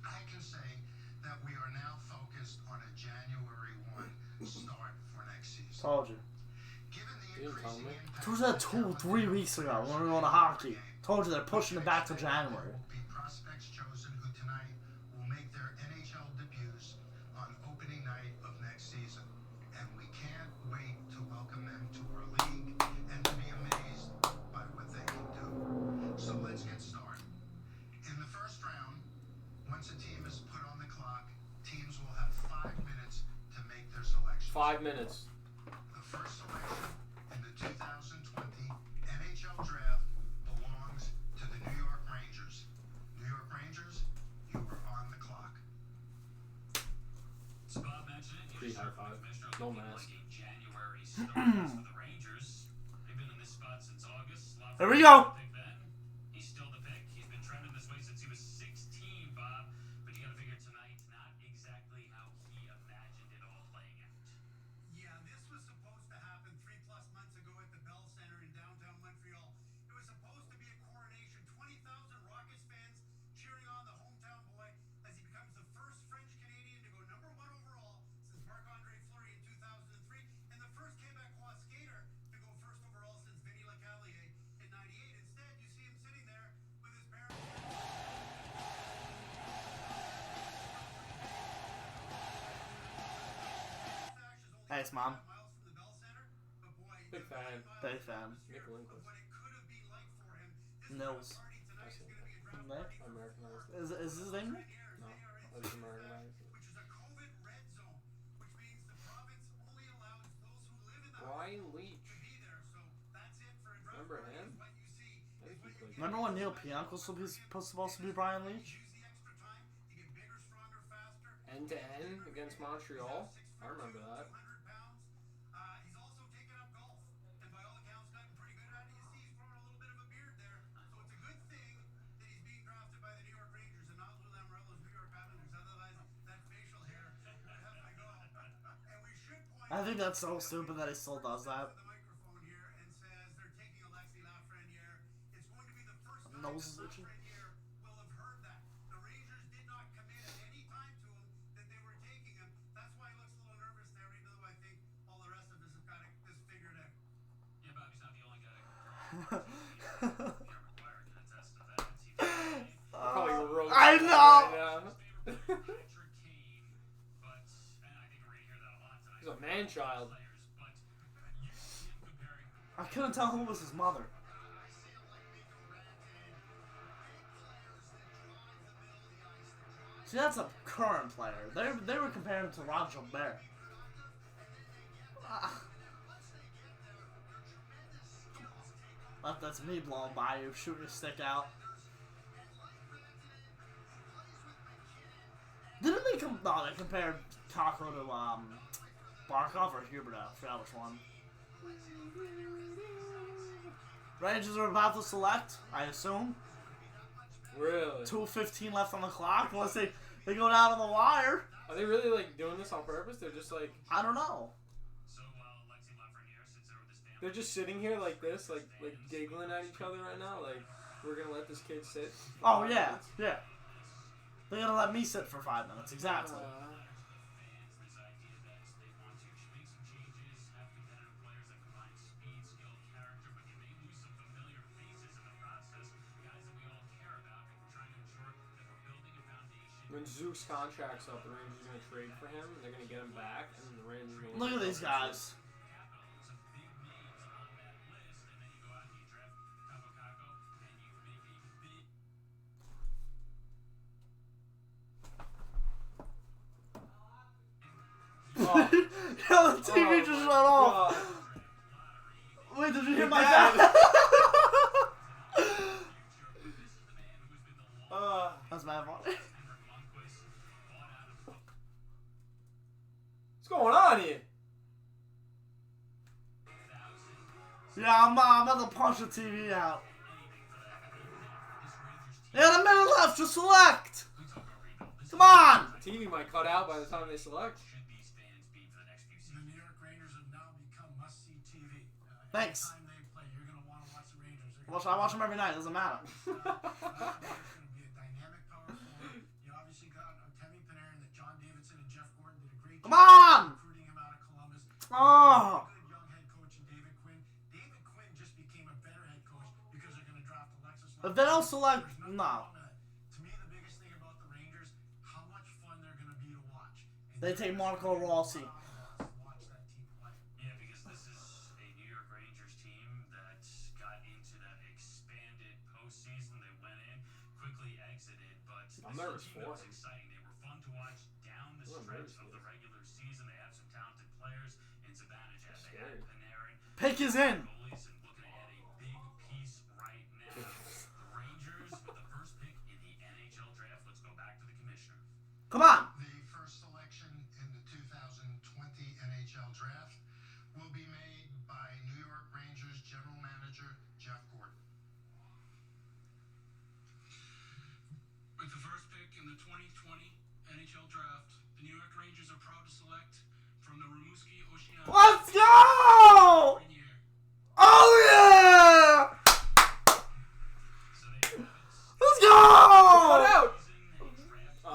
I can say that we are now focused on a January 1 start for next season. Told you. Given the You didn't tell increasing me. impact Told you that 2-3 weeks ago when we were going to hockey. Told you they're pushing it back to January. will be prospects chosen who tonight will make their NHL debuts on opening night of next season. And we can't wait to welcome them to our league and to be amazed by what they can do. So let's get started. In the first round, once a team is put on the clock, teams will have 5 minutes to make their selections. 5 minutes. The first selection in the 2020 NHL draft belongs to the New York Rangers. New York Rangers, you are on the clock. So Bob mentioned it. Pretty high five. No Looking mask. like a January start for the Rangers. They've been in this spot since August. Here we go. Pick then. He's still the pick. He's been trending this way since he was 16, Bob. But you got to figure tonight's not exactly how he imagined it all playing out. Yeah, this was supposed to happen 3 Thanks, Mom. miles from the Bell Center, but boy, Big fan. Big fan. Nick Lindquist. what it could have been like for him. This Nils. party tonight is going to be a draft Nick? party for Americanized. Is his name Nick? No, that is Americanized. which is a COVID red zone, which means the province only allows those who live in the Ryan house Leach. to be there. So that's it for a draft Remember party. him? Is what you see. I think he played. Remember when Neil Pionk was supposed to be Brian Leach? Use the extra time to get bigger, stronger, faster. End to end against Montreal. I remember that. 200 pounds. He's also taken up golf, and by all accounts, gotten pretty good at it. You see, he's growing a little bit of a beard there, so it's a good thing that he's being drafted by the New York Rangers and not Lou Lamoriello's New York Islanders. Otherwise, that facial hair would have to go. And we should point I think that's so stupid that he still does that. the microphone here and says they're taking Alexis Lafreniere. It's going to be the first time Nose is that itchy. Lafreniere will have heard that. The Rangers did not commit at any time to him that they were taking him. That's why he looks a little nervous there, even though I think all the rest of us have got this figured out. Yeah, Bobby's not the only guy. Pierre McGuire can attest to that. He Probably wrote I that know. right now. Patrick Kane, but and I think we're gonna hear that a lot tonight. He's a man child. Players, but you see him comparing I couldn't tell who was his mother. I see him like Nico Rantanen. Big players that drive the middle of the ice, that drive See, that's a current player. They were comparing him to Ron Gilbert. Ah, once they get there, they're tremendous skills. Take on that's me blowing by you, shooting your stick out. and like Rantanen, he plays with McKinnon. Didn't they they compared Taco to Barkov or Hubert? I forgot which one. Rangers are about to select, I assume. Really? 2:15 left on the clock, unless they go down on the wire. Are they really like doing this on purpose? They're just like I don't know. so Alexis Lafreniere sits there with his damn. they're just sitting here like this, like giggling at each other right now. Like we're gonna let this kid sit. for Oh 5 yeah, minutes? yeah. They're gonna let me sit for 5 minutes, exactly. Fans, this idea that they want to make some changes, have competitive players that combine speed, skill, character, but they may lose some familiar faces in the process, guys that we all care about, and we're trying to ensure that we're building a foundation. When Zook's contract's up, the Rangers are gonna trade for him. They're gonna get him back, and the Rangers are gonna Look at these guys. Capital, some big names on that list, and then you go out and you draft Capo Caco, and you make a big. Oh, Yo, the TV just shut off. God. Wait, did you hear It my did. dad? That's my fault. What's going on here? Yeah, I'm about to punch the TV out. Yeah, a minute left to select. Come on. The TV might cut out by the time they select. Should these fans be for the next few The seasons? New York Rangers have now become must-see TV. Thanks. Anytime they play, you're going to want to watch the Rangers. I watch them every night. It doesn't matter. It's going to be a dynamic power forward. You obviously got Temi Panarin, that John Davidson and Jeff Gordon did a great Come job on. recruiting him out of Columbus. Oh. Good young head coach in David Quinn. David Quinn just became a better head coach because they're going to draft Alexis. If they don't select, There's nothing no. wrong with that. To me, the biggest thing about the Rangers, how much fun they're going to be to watch. And They take Marco Rossi. Watch that team play. Yeah, because this is a New York Rangers team that got into that expanded postseason. They went in, quickly exited, but this I'm is a nervous team for that was him. exciting. They were fun to watch down the I'm stretch nervous of for the regular season. They have some talented players in Zibanejad. They had Scary. Panarin. Pick is in. Goalies, and looking to add a big piece right now. The Rangers with the first pick in the NHL draft. Let's go back to the commissioner. Come on. The first selection in the 2020 NHL draft will be made by New York Rangers general manager Jeff Gordon. With the first pick in the 2020 NHL draft, the New York Rangers are proud to select from the Rimouski Oceanic Let's go. Oh yeah. So they have it. Let's Cut go. out.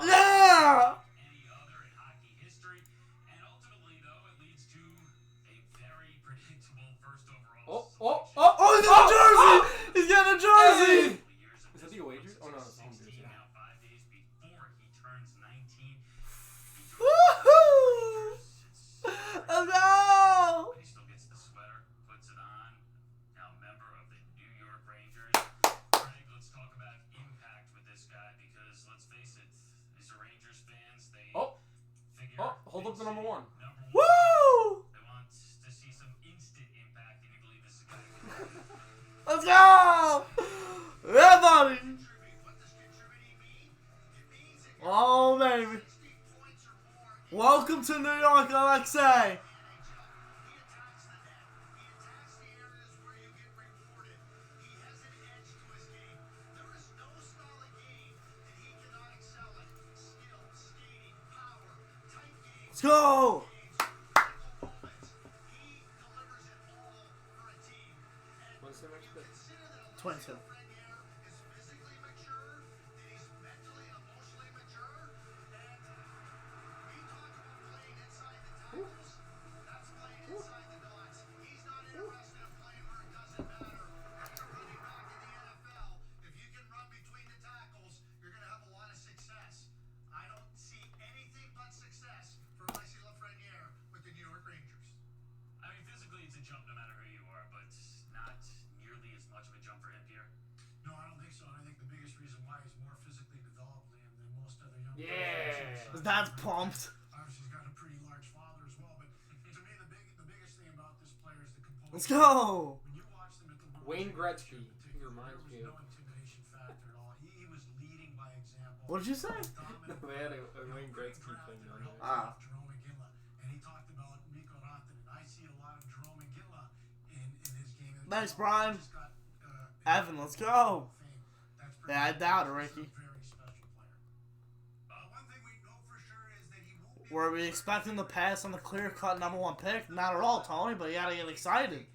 Yeah. Any other in hockey history, and ultimately, though, it leads to a very predictable first overall. Oh, Oh, he's got a jersey. He's getting a jersey. Is that the Wagers? Oh no, it's home jersey. Now 5 days before he turns 19. Woohoo. Let's go. to Rangers fans, they Oh, figure hold up the number one. Woo! They want to see some instant impact, and you believe this is a guy who can do it. Let's go! Yeah, buddy! What does contributing mean? It means if Oh, baby. 60 points or more in Welcome to New York, Alexei. the NHL, he attacks the net. He attacks the areas where you get rewarded. He has an edge to his game. There is no style of game that he cannot excel at. Skill, skating, power, tight games. Let's go! Critical moments. He delivers it all for a team. And What's the next pick? consider that 22. Lafreniere is physically mature, that he's mentally and emotionally mature, and we talk about playing inside the tackles. That's playing inside the dots. He's not interested in playing where it doesn't matter. If you're running back in the NFL, if you can run between the tackles, you're going to have a lot of success. I don't see anything but success for Alexis Lafreniere with the New York Rangers. I mean, physically, it's a jump no matter who you are, but not nearly as much of a jump for him here. No, I don't think so. And I think the biggest reason why he's more physically developed than most other young Yeah. His dad's pumped. Obviously, he's got a pretty large father as well. But to me, the biggest thing about this player is the composure. Let's go! When you watch them at the World Wayne Championship Gretzky. in He particular, reminds there me was of. no intimidation factor at all. He was leading by example. What did you say? Dominant. They had a Wayne Gretzky thing on there. Ah. Jerome Iginla, and he talked about Mikko Rantanen. I see a lot of Jerome Iginla in his game. Nice, Brian. Just got, Evan, let's go. fame. That's pretty Yeah, I cool. doubt it, He's Ricky. a very special player. One thing we know for sure is that he won't be Were we expecting the pass on the clear-cut #1 pick? Not at all, Tony, but you gotta get excited.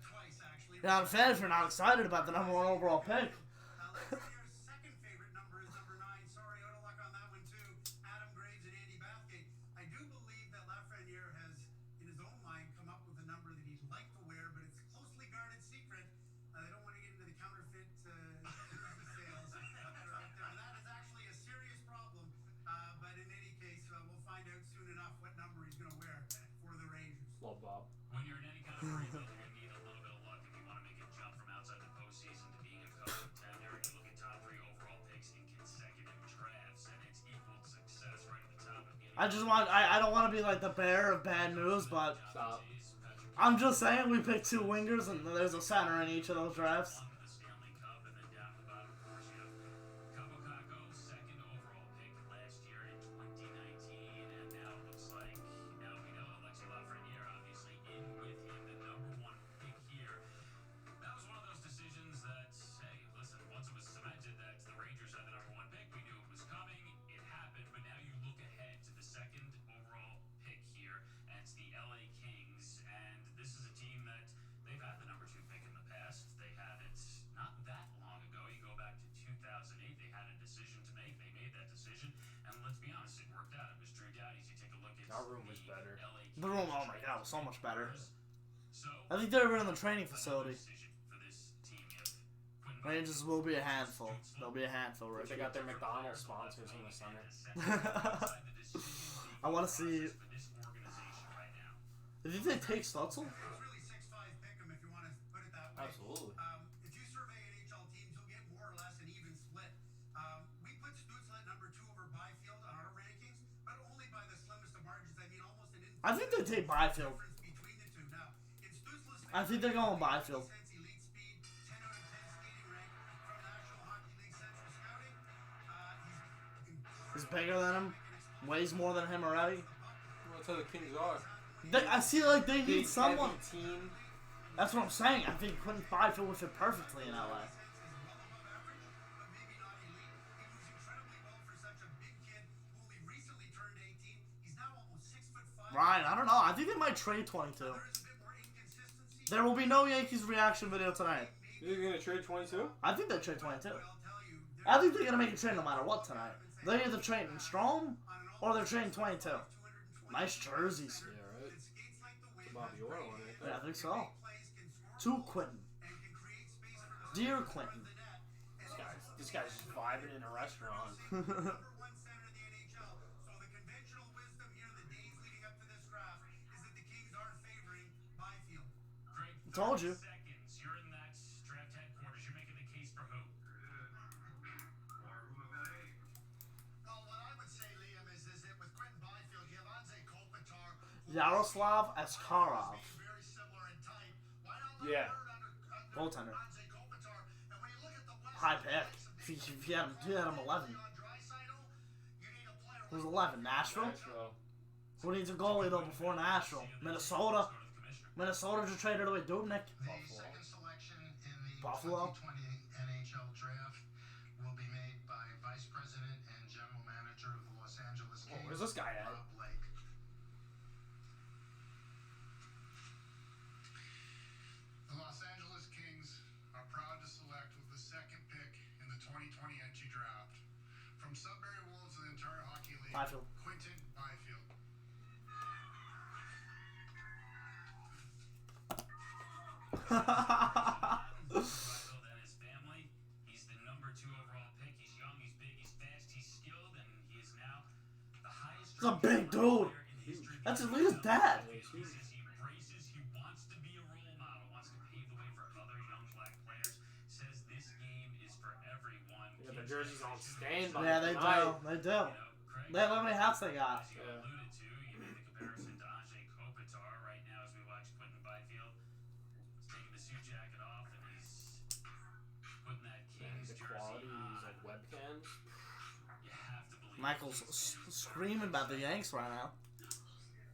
twice actually. You're not a fan if you're not excited about the #1 overall pick. Lafreniere's second favorite number is number 9. Sorry, out of luck on that one too. Adam Graves and Andy Bathgate. I do believe that Lafreniere has, in his own mind, come up with a number that he'd like to wear, but it's a closely guarded secret. They don't want to get into the counterfeit jersey sales that are out there. And that is actually a serious problem. But in any case, we'll find out soon enough what number he's going to wear for the Rangers. Love Bob. When you're in any kind of rebuild, you're going to need a little bit of luck if you want to make a jump from outside the postseason to being a cup contender. You look at top 3 overall picks in consecutive drafts, and it's equal success right at the top of any. I don't want to be like the bearer of bad news, but Stop. I'm just saying we picked 2 wingers and there's a center in each of those drafts. Won the Stanley Cup, and then down at the bottom, of course, you have Kaapo Kakko, second overall pick last year in 2019, and now it looks like now we know Alexis Lafreniere obviously in with him, the #1 pick here. That was one of those decisions that, hey, listen, once it was cemented that the Rangers had the #1 pick, we knew it was coming, it happened, but now you look ahead to the second overall pick here, and it's the LA Kings, and this is a team that they've had the #2 pick in the past. They had it not that long ago. You go back to 2008, they had a decision to make. They made that decision, and let's be honest, it worked out. It was Drew Doughty's. You take a look at Our room was the better. LA Kings The room, oh my god, was so much better. So, I think they're in the training facility. decision for this team. You have Quinn Rangers will be a handful. They'll be a handful, They Ricky. got their McDonald's sponsors in the center. I want to see. for this organization right now. Do you think they take Stutzel? It's really 6'5" pick 'em if you want to put it that way. Absolutely. If you survey NHL teams, you'll get more or less an even split. We put Stützle at number 2 over Byfield on our rankings, but only by the slimmest of margins. I mean, almost an I think they take Byfield. difference between the two. Now, in Stützle's I think they're going Byfield. sense, elite speed, 10 out of 10 skating rank from National Hockey League Central Scouting. He's bigger than him. Weighs more than him already. Well, that's how the Kings are. I see like they need Big, someone. heavy team. That's what I'm saying. I think Quentin Byfield would fit perfectly in LA. Ryan, I don't know. I think they might trade 22. There will be no Yankees reaction video tonight. You're gonna trade 22? I think they trade 22. I think they're gonna make a trade no matter what tonight. They're either trading Strom or they're trading 22. Nice jerseys. Yeah, right. It's a Bobby Orr one, right there. Yeah, I think so. To Quentin. Dear Quentin. This guy's just vibing in a restaurant. Told you. Seconds. You're in that draft headquarters. You're making the case for who? Well, what I would say Yaroslav Askarov. Very similar in type. Why not let Yeah. him learn under Goaltender. Anze Kopitar? And when you look at the West, High pick. Alex, If you had him 11. on Draisaitl, you need a player Who's like 11? Nashville? Nashville. Who needs a goalie though before Nashville? Minnesota. Minnesota just traded away Dubnik. the second selection in the Buffalo. 2020 NHL draft will be made by Vice President and General Manager of the Los Angeles Kings, Where's this guy at? Rob Blake. The Los Angeles Kings are proud to select with the second pick in the 2020 NG draft from Sudbury Wolves of the Ontario Hockey League, Byfield. Quinton Byfield. Byfield and his family. He's the number 2 overall pick. He's young, he's big, he's fast, he's skilled, and he is now the highest. He's a big dude. That's at least his dad. He says he embraces, he wants to be a role model, wants to pave the way for other young black players. Says this game is for everyone. Yeah, the jerseys on standby. Yeah, they do. tonight. They do. Craig, They how many hats they got? as you alluded to, you made the comparison to Anze Kopitar right now as we watch Quinton Byfield. He's taking the suit jacket off and he's putting that Kings The jersey quality, on. these like webcams. You have to believe Michael's screaming about the Yanks right now.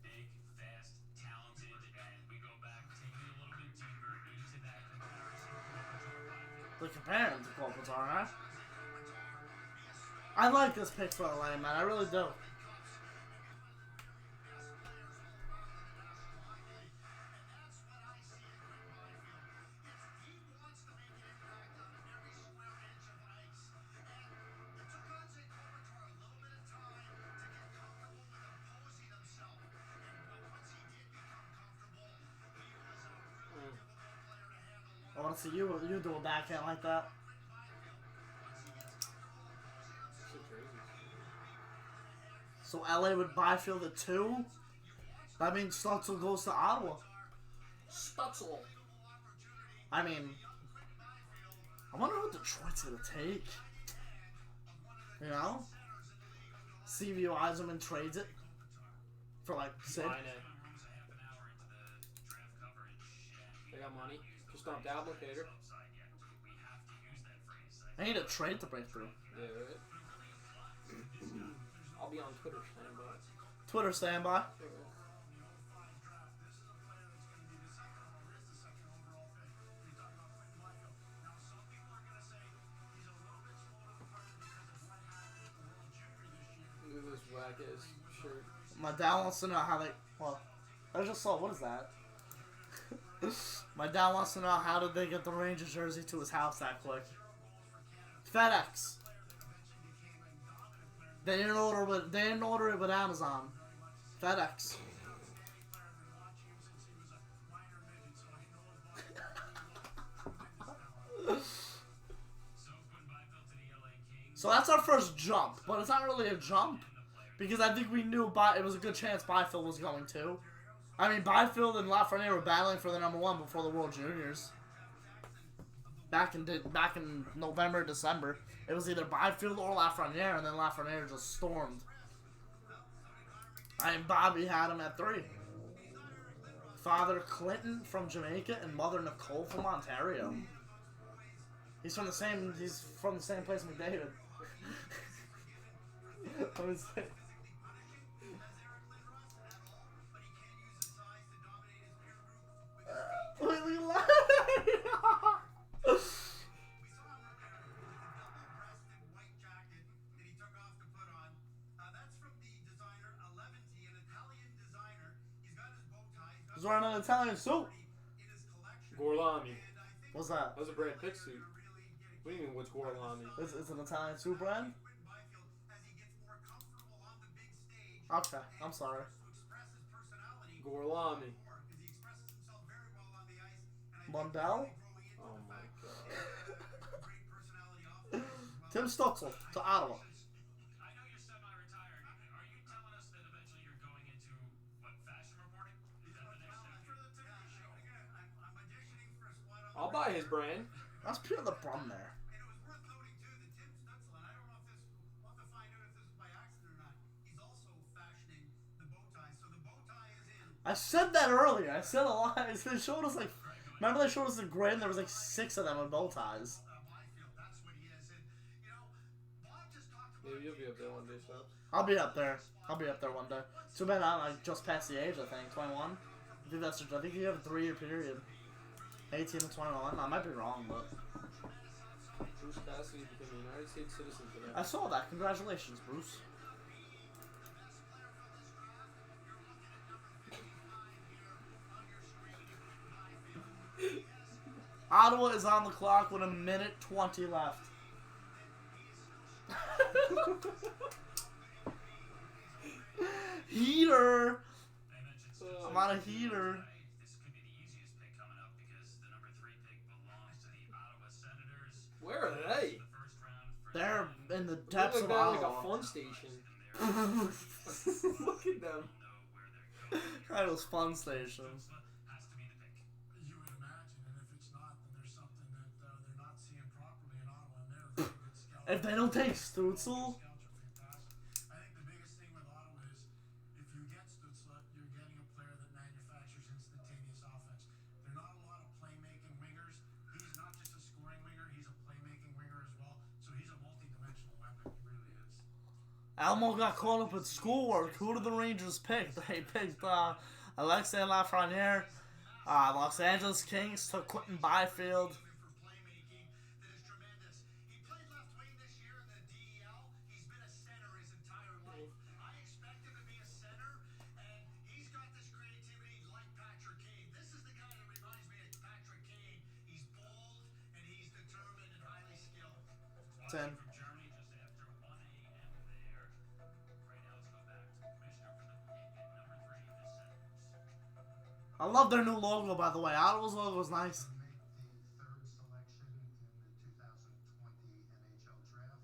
big, fast, talented, and we go back, taking it a little bit deeper into that comparison. They're comparing him to Kopitar, huh? I like this pick for LA, man. I really do. I want to see you do a backhand like that. So crazy. So LA would Byfield at 2. That means Stutzel goes to Ottawa. Stutzel. I mean, I wonder what Detroit's gonna take. You know? CV Eiserman trades it for like Sid. Line it. They got money. Just not the applicator. I need a trade to break through. Yeah, right. I'll be on Twitter standby. Twitter standby. Look at this whack ass shirt. My dad wants to know how they. Well, I just saw. What is that? My dad wants to know how did they get the Rangers jersey to his house that quick. FedEx. They didn't order it with Amazon. FedEx. So that's our first jump, but it's not really a jump because I think we knew it was a good chance Byfield was going to. I mean, Byfield and Lafreniere were battling for the number 1 before the World Juniors. Back in November, December, it was either Byfield or Lafreniere, and then Lafreniere just stormed. I mean, Bobby had him at 3. Father Clinton from Jamaica and mother Nicole from Ontario. He's from the same place McDavid. Let me see. He's wearing an Italian suit. Gorlami. What's that? That was a Brad Pitt suit. What do you mean, what's Gorlami? It's an Italian suit brand? Okay, I'm sorry. Gorlami. Mundell? Oh my god. Tim Stutzel to Ottawa. I know you're semi-retired. Are you telling us that eventually you're going into what, fashion reporting? Is that the next step? I'll buy his brand. That's Peter the Brum there. And it was worth noting too that Tim Stutzel, and I don't know if this, we'll have to find out if this is by accident or not. He's also fashioning the bow tie. So the bow tie is in I said that earlier. I said a lot. They showed us like, remember they showed us the grid and there was like 6 of them with bow ties. Byfield, that's what he is. And, you know, Bob just talked about Maybe you'll be up there one day, so. I'll be up there. I'll be up there one day. Too bad I'm like just past the age. I think 21. I think you have a 3-year period. 18 to 21. I might be wrong, but Bruce Cassidy became a United States citizen today. I saw that. Congratulations, Bruce. Ottawa is on the clock with 1:20 left. Heater. I'm on a heater. This could be the easiest pick coming up because the number 3 pick belongs to the Ottawa Senators. Where are they? The first round for They're in the They look depths like of they're like a Ottawa. fun station. they're Look at them. know where they're going. That was fun station. Has to be the pick. You would imagine, and if it's not, then there's something that they're not seeing properly in Ottawa, and they're very good scouts. If they don't take Stutzel, Scouts are fantastic. I think the biggest thing with Ottawa is if you get Stützle, you're getting a player that manufactures instantaneous offense. There are not a lot of playmaking wingers. He's not just a scoring winger, he's a playmaking winger as well. So he's a multi-dimensional weapon. He really is. Elmo got caught up with schoolwork. Who did the Rangers pick? They picked Alexei Lafreniere. Los Angeles Kings took Quentin Byfield. For playmaking that is tremendous. He played left wing this year in the DEL. He's been a center his entire life. I expect him to be a center, and he's got this creativity like Patrick Kane. This is the guy that reminds me of Patrick Kane. He's bold and he's determined and highly skilled. 10. From Germany just after 1 a.m. there. Right now, let's go back to the commissioner for the pick at number 3, the Senators. I love their new logo, by the way. Ottawa's logo is nice. To make the third selection in the 2020 NHL draft,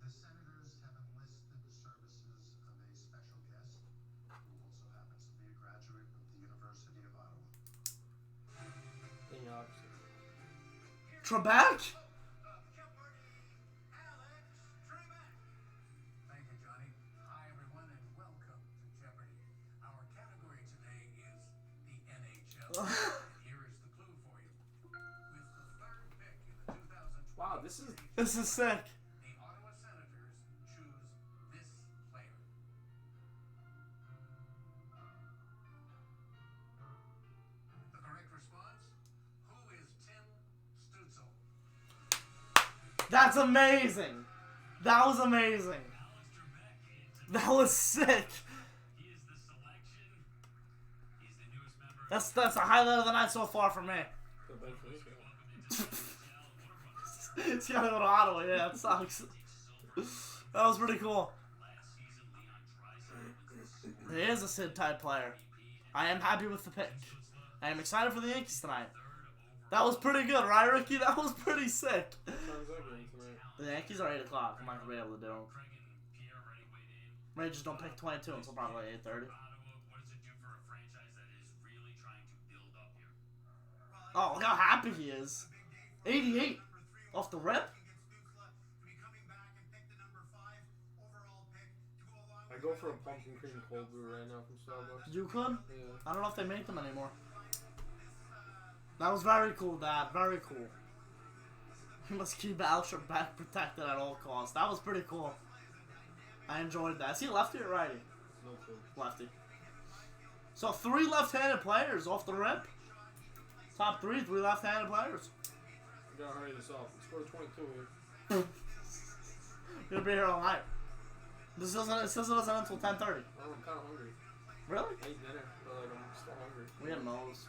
the Senators have enlisted the services of a special guest who also happens to be a graduate of the University of Ottawa. Thing opposite. Trebek? Thank you, Johnny. Hi, everyone, and welcome to Jeopardy! Our category today is the NHL. Here is the clue for you. With the third pick in the 2020 Wow, this is This is sick. the Ottawa Senators choose this player. The correct response? Who is Tim Stützle? That's amazing. That was amazing. That was sick. He is the selection. He's the newest member. That's a highlight of the night so far for me. the bench for this guy. He's gotta go to Ottawa. Yeah, it sucks. That was pretty cool. Last season, Leon Draisaitl was the He is a Sid type player. I am happy with the pick. I am excited for the Yankees tonight. That was pretty good, right, Ricky? That was pretty sick. What time's that game tonight? The Yankees are 8 o'clock. I'm not gonna be able to do them. Craig and Pierre already weighed in. Rangers don't pick 22 until probably 8:30. Ottawa, what does it do for a franchise that is really trying to build up here? Oh, look how happy he is. 88 off the rip. I go for a pumpkin cream cold brew right now from Starbucks. You could? Yeah. I don't know if they make them anymore. That was very cool, Dad. Very cool. You must keep Alshire back protected at all costs. That was pretty cool. I enjoyed that. Is he lefty or righty? No clue. Lefty. So 3 left-handed players off the rip. Top 3 left-handed players. We gotta hurry this up. Let's go to 22 here. You're gonna be here all night. This doesn't until 10:30. Oh, I'm kind of hungry. Really? I ate dinner, but like, I'm still hungry. We had Moe's.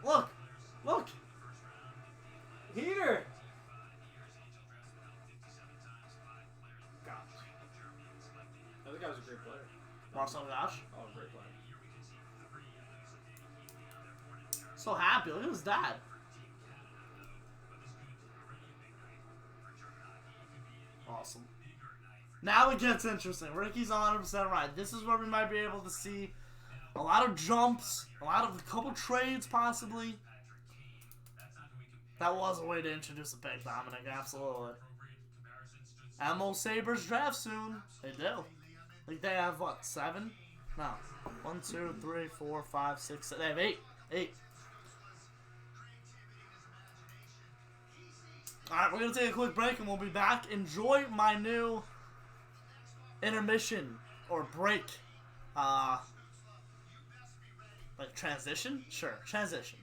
Look! Look! Heater! Gosh. The other guy was a great player. Marcel Gosh. Oh, great player. So happy. Look at his dad. Awesome. Now it gets interesting. Ricky's 100% right. This is where we might be able to see a lot of jumps, a couple trades possibly. That was a way to introduce a pick, Dominic. Absolutely. Mo Sabres draft soon. They do. Like they have what, 7? No. 1, 2, 3, 4, 5, 6, 7. They have 8. 8. Alright, we're gonna take a quick break and we'll be back. Enjoy my new intermission or break. Like transition? Sure, transition.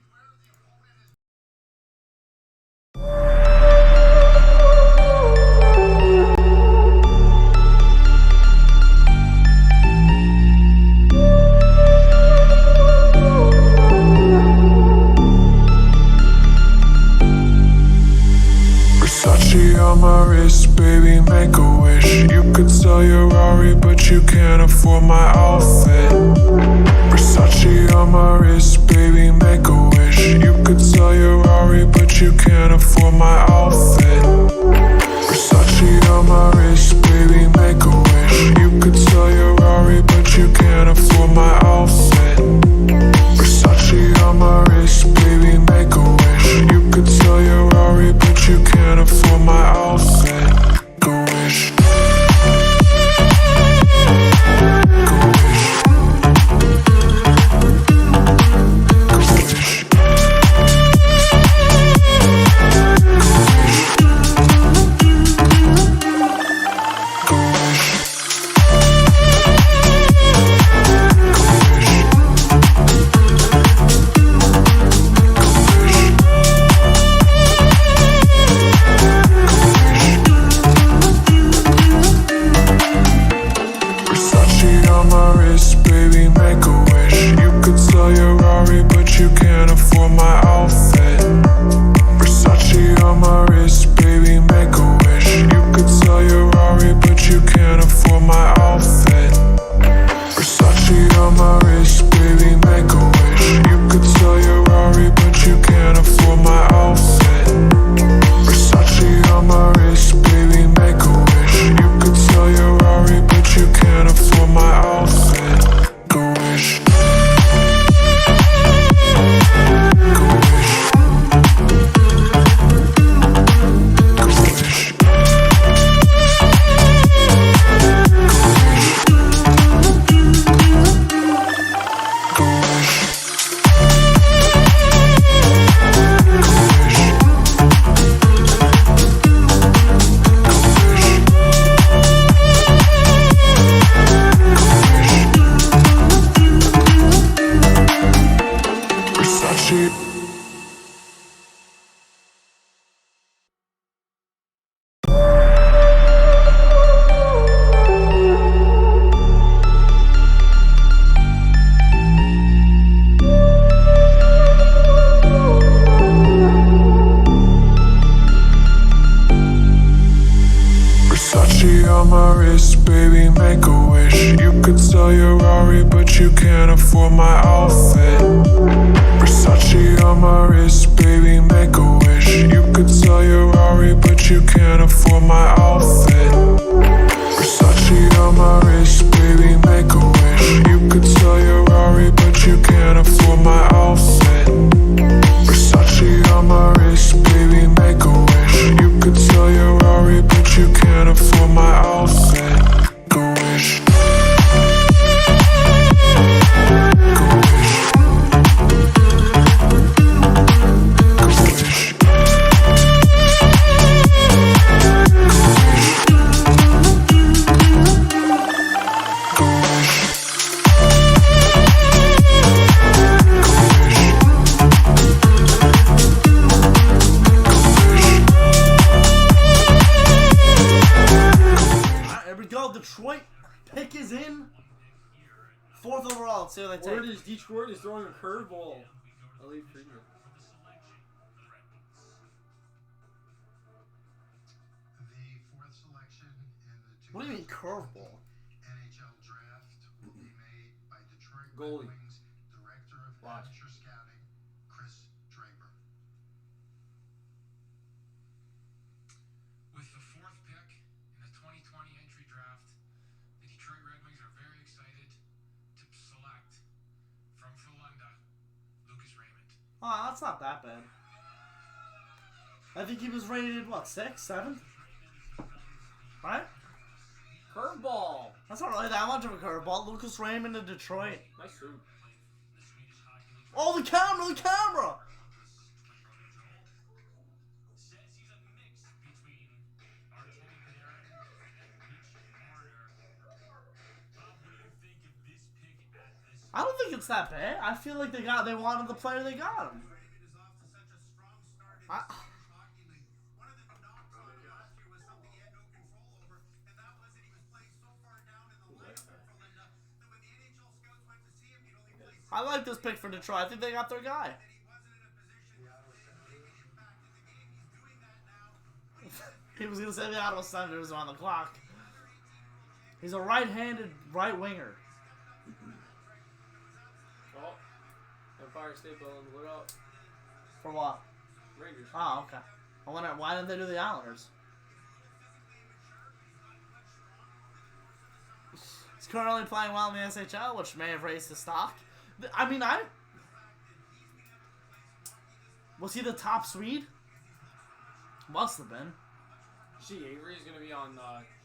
Versace on my wrist, baby, make a wish. You could sell your Rari, but you can't afford my outfit. Versace on my wrist, baby, make a wish. You could sell your Rari, but you can't afford my outfit. Versace on my wrist, baby, make a wish. You could sell your Rari, but you can't afford my outfit. Versace on my wrist, baby, make a wish. You could sell your Rari, but you can't afford my outfit. Make a wish. Versace on my wrist, baby, make a wish. You could sell your Rari, but you can't afford my outfit. Versace on my wrist, baby, make a wish. You could sell your Rari, but you can't afford my outfit. Versace on my wrist, baby, make a wish. You could sell your Rari, but you can't afford my outfit. Versace on my wrist, baby, make a wish. You could sell your Rari, but you can't afford my outfit. Make a wish. Make a wish. Make a wish. Make a wish. Versace. Versace on my wrist, baby, make a wish. You could sell your Rari, but you can't afford my outfit. Versace on my wrist, baby, make a wish. You could sell your Rari, but you can't afford my outfit. Versace on my wrist, baby, make a wish. You could sell your Rari, but you can't afford my outfit. Versace on my wrist, baby, make a wish. You could sell your Rari, but you can't afford my outfit. Make a wish. Make a wish. Make a wish. Alright, here we go. Detroit pick is in. 4th overall. Let's see what they Word take. is Detroit is throwing a curveball. Elite Freeman. The fourth selection in the What do you mean curveball? NHL draft will be made by Detroit Goalie. Red Wings Director of Watch. Amateur Scouting, Chris Draper. With the fourth pick in the 2020 entry draft, the Detroit Red Wings are very excited to select from Frölunda, Lucas Raymond. Oh, that's not that bad. I think he was rated, what, 6th, 7th? Right? Curveball. That's not really that much of a curveball. Lucas Raymond to Detroit. Nice suit. Oh, the camera, the camera! Says he's a mix between Artemi Panarin and Mitch Marner. Bob, what do you think of this pick at this? I don't think it's that bad. I feel like they wanted the player, they got him. Raymond is off to such a strong start in I- the Swedish Hockey League. One of the knocks on him last year was something he had no control over, and that was that he was playing so far down in the lineup for Linda that when the NHL scouts went to see him, he'd only play I like this pick for Detroit. I think they got their guy. that he wasn't in a position to make an impact in the game. He's doing that now. He was going to say the Ottawa Senators are on the clock. He's a right-handed right winger. Oh, Empire State Building, look out. For what? Rangers. Oh, okay. I wonder why didn't they do the Islanders? He's currently playing well in the SHL, which may have raised his stock. I mean, was he the top Swede? Must have been. See, Avery's gonna be on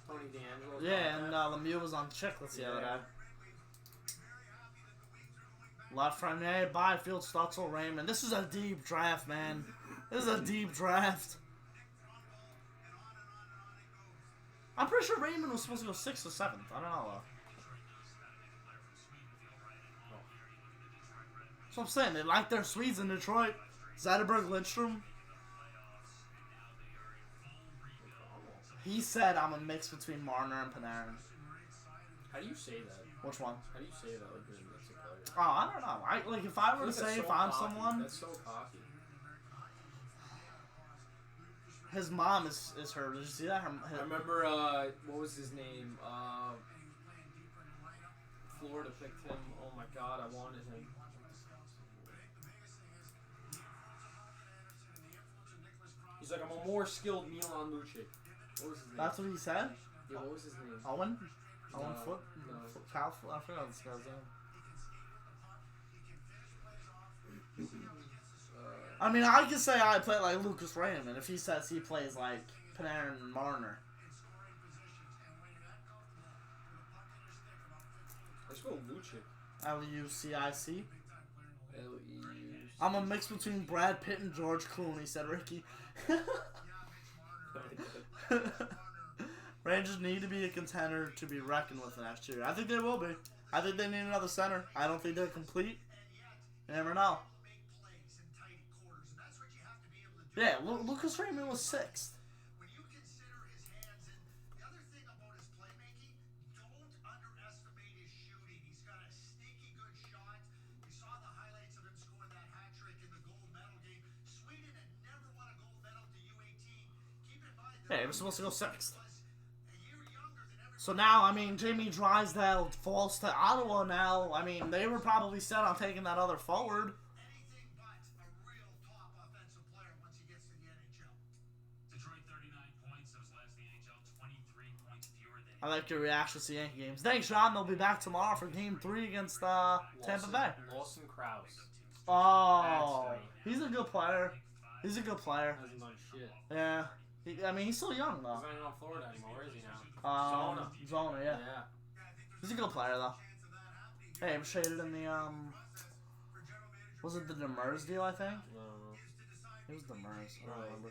Tony D'Angelo's Yeah, and podcast. Lemieux was on Chicklets the other Yeah. day. Lafreniere, Byfield, Stutzel, Raymond. This is a deep draft, man. This is a deep draft. I'm pretty sure Raymond was supposed to go 6th or 7th. I don't know though. That's what I'm saying. They like their Swedes in Detroit. Zetterberg, Lindstrom. He said I'm a mix between Marner and Panarin. How do you say that? Which one? How do you say that? Like you're a mix of players. Oh, I don't know. Like if I were to That's say so if I'm cocky. someone, That's so cocky. his mom is her. Did you see that? I remember, what was his name? Florida picked him. Oh my god, I wanted him. He's like, I'm a more skilled Milan Lucic. What was his name? That's what he said. Yeah, what was his name? Owen. Owen No, Foot. no. Cal Foot. I forgot this guy's name. I mean, I could say I play like Lucas Raymond if he says he plays like Panarin and Marner. Let's go Lucic. Lucic. L-E-U. I'm a mix between Brad Pitt and George Clooney, said Ricky. Rangers need to be a contender to be reckoned with next year. I think they will be. I think they need another center. I don't think they're complete. You never know. Yeah, Lucas Raymond was 6th. When you consider his hands, and the other thing about his playmaking, don't underestimate his shooting. He's got a sneaky good shot. We saw the highlights of him scoring that hat trick in the gold medal game. Sweden had never won a gold medal to U18. Keep in mind that Yeah, he was supposed to go 6th. was a year younger than everyone. So now, I mean, Jamie Drysdale falls to Ottawa now. I mean, they were probably set on taking that other forward. Anything but a real top offensive player once he gets to the NHL. Detroit 39 points, those last in the NHL, 23 points fewer than I like your reactions to Yankee games. Thanks, Sean. They'll be back tomorrow for Game 3 against Tampa Bay. Lawson Krause. Oh, he's a good player. He's a good player. Hasn't done shit. Yeah. I mean, he's still young, though. He's not even on Florida anymore. Where is he now? Zona, yeah. Yeah. He's a good player, though. Hey, I'm traded in the, was it the Demers deal, I think? No. It was Demers. I don't remember.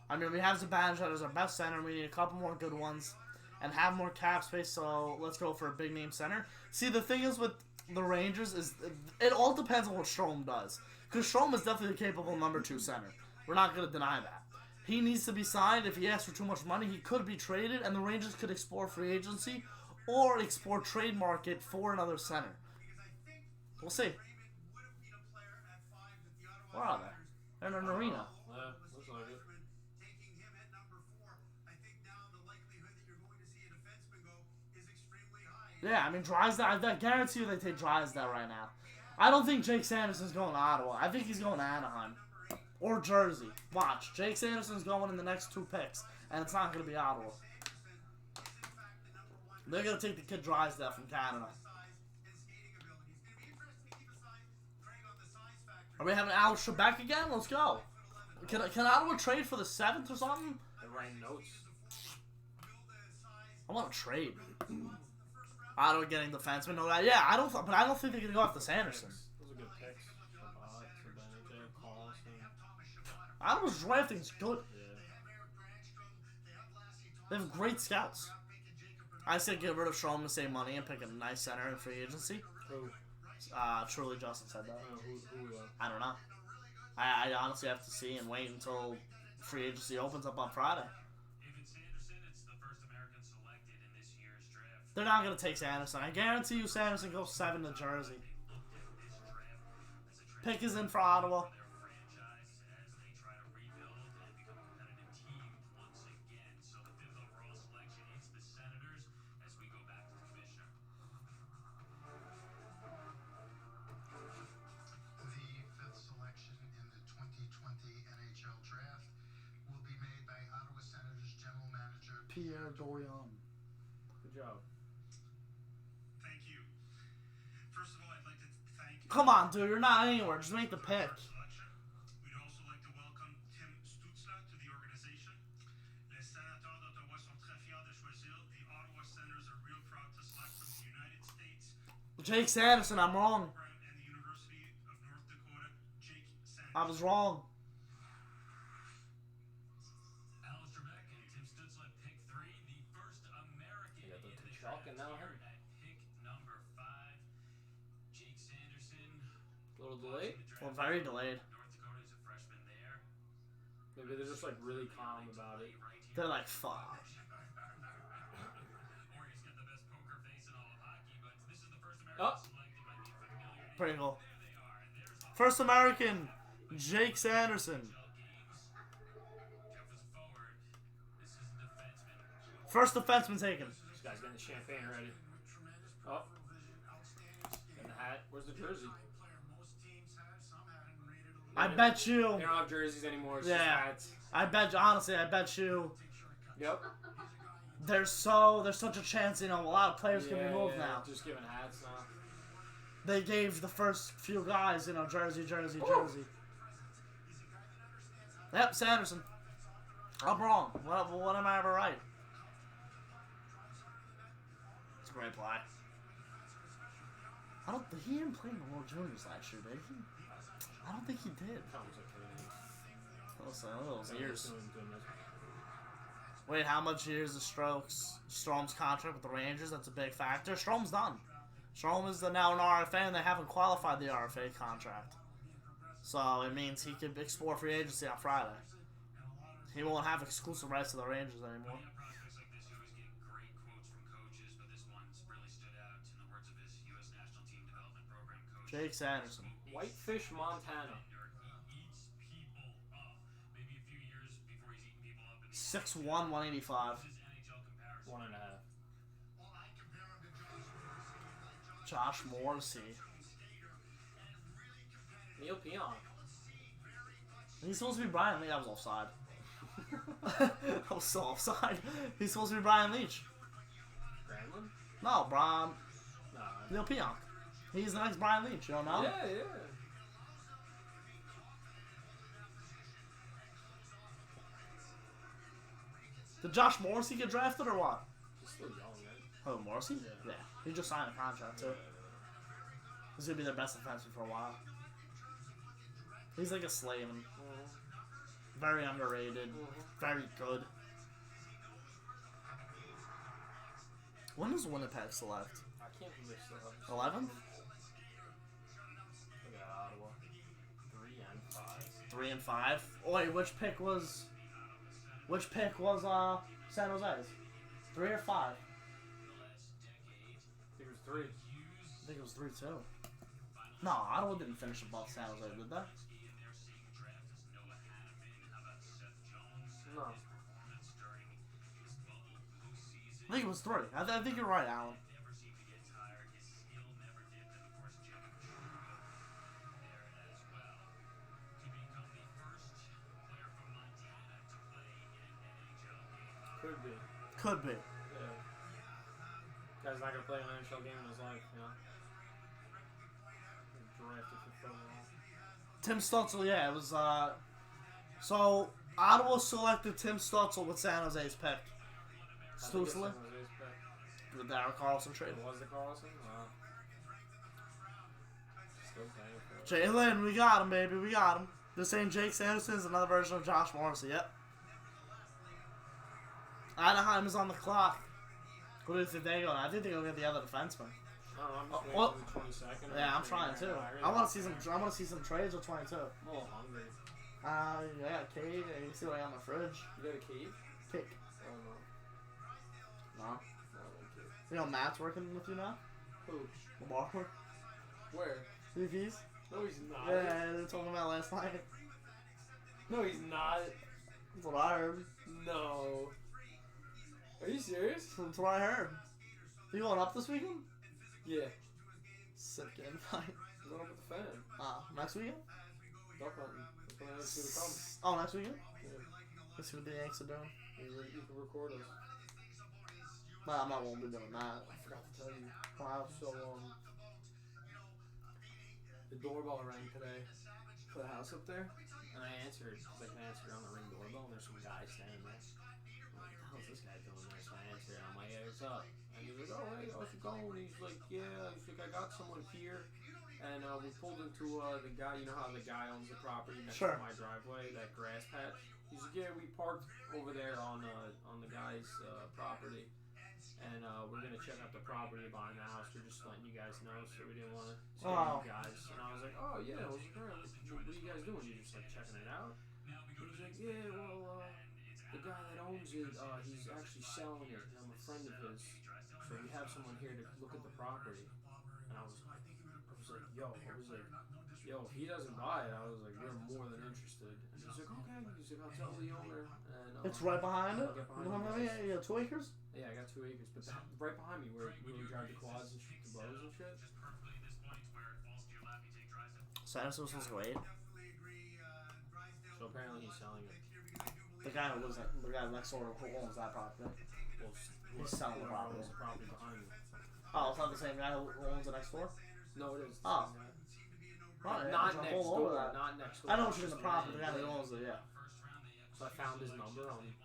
I mean, we have Zibanejad as our best center. We need a couple more good ones and have more cap space, so let's go for a big-name center. See, the thing is with the Rangers is it all depends on what Strome does. Because Strome is definitely a capable number 2 center. We're not going to deny that. He needs to be signed. If he asks for too much money, he could be traded, and the Rangers could explore free agency or explore trade market for another center. We'll see. Where are they? They're in an arena. Yeah, looks like it. Taking him at number 4, I think now the likelihood that you're going to see a defenseman go is extremely high. Yeah, I mean, Drysdale, I guarantee you they take Drysdale right now. I don't think Jake Sanderson's going to Ottawa. I think he's going to Anaheim. Or Jersey. Watch. Jake Sanderson's going in the next 2 picks, and it's not going to be Ottawa. They're going to take the kid Drysdale from Canada. Are we having Alex Trebek again? Let's go. Can Ottawa trade for the 7th or something? They're writing notes. I want to trade. Ottawa getting defenseman. No, yeah, I don't. But I don't think they're gonna go after Sanderson. Those are good picks. Shabbat, Zibanejad, Carlson. Ottawa's drafting's good. Yeah. They have great scouts. I said get rid of Strom and save money and pick a nice center in free agency. Who? Truly Justin said that. Who I don't know. I honestly have to see and wait until free agency opens up on Friday. If it's Sanderson, it's the first American selected in this year's draft. They're not going to take Sanderson. I guarantee you Sanderson goes 7 to Jersey. Pick is in for Ottawa. Their franchise as they try to rebuild and become a competitive team once again. So the fifth overall selection is the Senators as we go back to the commissioner. The fifth selection in the 2020 NHL draft will be made by Ottawa Senators General Manager Pierre Dorion. Good job. Thank you. First of all, I'd like to thank. Come on, dude. You're not anywhere. Just make the pick. Selection. We'd also like to welcome Tim Stutzla to the organization. Les sénateurs d'Ottawa sont très fiers de choisir. The Ottawa Senators are real proud to select from the United States Jake Sanderson, I'm wrong. and the University of North Dakota, Jake Sanders. I was wrong. Alex Trebek and Tim Stutzla pick 3, the first American Yeah, the in the T'Challa draft now here him. at pick number 5. Jake Sanderson. A little delayed. Well, very delayed. North Dakota is a freshman there. Maybe they're just like really calm about it. Right here. They're like, fuck. Or he's got the best poker face in all of hockey, but this is the first American Oh. selected by the familiar name. Pretty cool. There they are, and there's the First American, Jake Sanderson. NHL games. Jeff is forward. This is a defenseman. First defenseman taken. This guy's getting the champagne ready. Oh. And the hat. Where's the jersey? I bet you. They don't have jerseys anymore. It's Yeah. just hats. I bet honestly, I bet you. Yep. There's such a chance, a lot of players can be moved now. Just giving hats now. They gave the first few guys, jersey. Yep, Sanderson. I'm wrong. What am I ever right? It's a great play. He didn't play in the World Juniors last year, did he? I don't think he did. Those years. Wait, how much years is Strom's contract with the Rangers? That's a big factor. Strom's done. Strom is now an RFA, and they haven't qualified the RFA contract. So it means he could explore free agency on Friday. He won't have exclusive rights to the Rangers anymore. When you have prospects like this, you always get great quotes from coaches, but this one's really stood out in the words of his U.S. National Team Development Program coach. Jake Sanderson. Whitefish, Montana. He eats people up. Maybe a few years before he's eating people up. 6'1", 185. His NHL comparison. 1.5. Josh Morrissey. Neil Pionk. He's supposed to be Brian Leach. I was offside. I was so offside. He's supposed to be Brian Leach. Granlund? No, Brian. No. Neil Pionk. He's the next Brian Leach. You don't know? Yeah. Did Josh Morrissey get drafted or what? He's still young, right? Oh, Morrissey? Yeah. He just signed a contract too. He's gonna be their best defenseman for a while. He's like a Slavin. Very underrated. Very good. When does Winnipeg select? I can't believe they still have this. 11th? Look at Ottawa. 3 and 5. 3 and 5. Wait, which pick was San Jose's? 3 or 5? I think it was 3. I think it was 3 too. No, Ottawa didn't finish above San Jose, did they? No. I think it was 3. I think you're right, Alan. Never seemed to get tired. His skill never dipped, and of course, Jacob there as well. To become the first player from Montana to play in an NHL game. Could be. Could be. Yeah. Guy's not gonna play an NHL game in his life, Drafted for overall. Tim Stutzel, yeah, it was, so, Ottawa selected Tim Stutzel with San Jose's pick. Stutzler? The Darren Carlson trade. It was the Carlson? Wow. Still paying for it. Jalen, we got him, baby. We got him. This ain't Jake Sanderson's another version of Josh Morrissey. Yep. Anaheim is on the clock. What do you think they go? I think they go get the other defenseman. I don't know, I'm just waiting well- for the 22nd. Yeah, I'm trying too. I want to see some. I want to see some trades with 22. I'm a little hungry. Yeah, cake. You can see what I got in my fridge. You got a cave? Cake. Oh, no. No. No, I don't care. You know Matt's working with you now. Who? Lamar. Where? CVs. No, he's not. Yeah, they were talking about last night. No, he's not. That's what I heard. No. Are you serious? That's what I heard. You going up this weekend? Yeah. Sick invite. I'm going up with the fan. Next weekend? Duck hunting. That's when I asked you to come. Oh, next weekend? Yeah. Let's see what the Yanks are doing. You can record us. Nah, I'm not won't be doing that. I forgot to tell you. Wow. So, the doorbell rang today for the house up there, and I answered because I can answer on the ring doorbell, and there's some guy standing there. I'm like, how's this guy doing there? So I answered, and I'm like, hey, what's up? And he's like, oh, hey, how's it going? He's like, yeah. He's like, I got someone here, and we pulled into the guy. You know how the guy owns the property next Sure. to my driveway, that grass patch. He's like, yeah, we parked over there on the guy's property. And we're gonna check out the property behind the house. We're just letting you guys know, so we didn't want to scare Oh. you guys. And I was like, oh yeah. I was like, all right, what are you guys doing? You just like checking it out? And he's like, yeah, well, the guy that owns it, he's actually selling it, and I'm a friend of his. So we have someone here to look at the property. And I was like, yo, if he doesn't buy it, I was like, we're more than interested. And he's like, okay. He's like, I'll tell the owner. And It's right behind it. I'll get behind You know how you many? guys. You got 2 acres? Yeah, I got 2 acres, but right behind me where we drive the quads and shoot the bows and shit. Sanderson was supposed to go 8. So apparently he's selling it. The guy who lives the guy next door who owns that property. Well, He's selling the whoever property. owns the property behind me. Oh, it's not the same guy who owns it next door? No, it is. Oh. Right, Not jump next all over door. that. Not next door. I know what you're in Just the property, the guy land. that owns it, yeah. So I found his number online.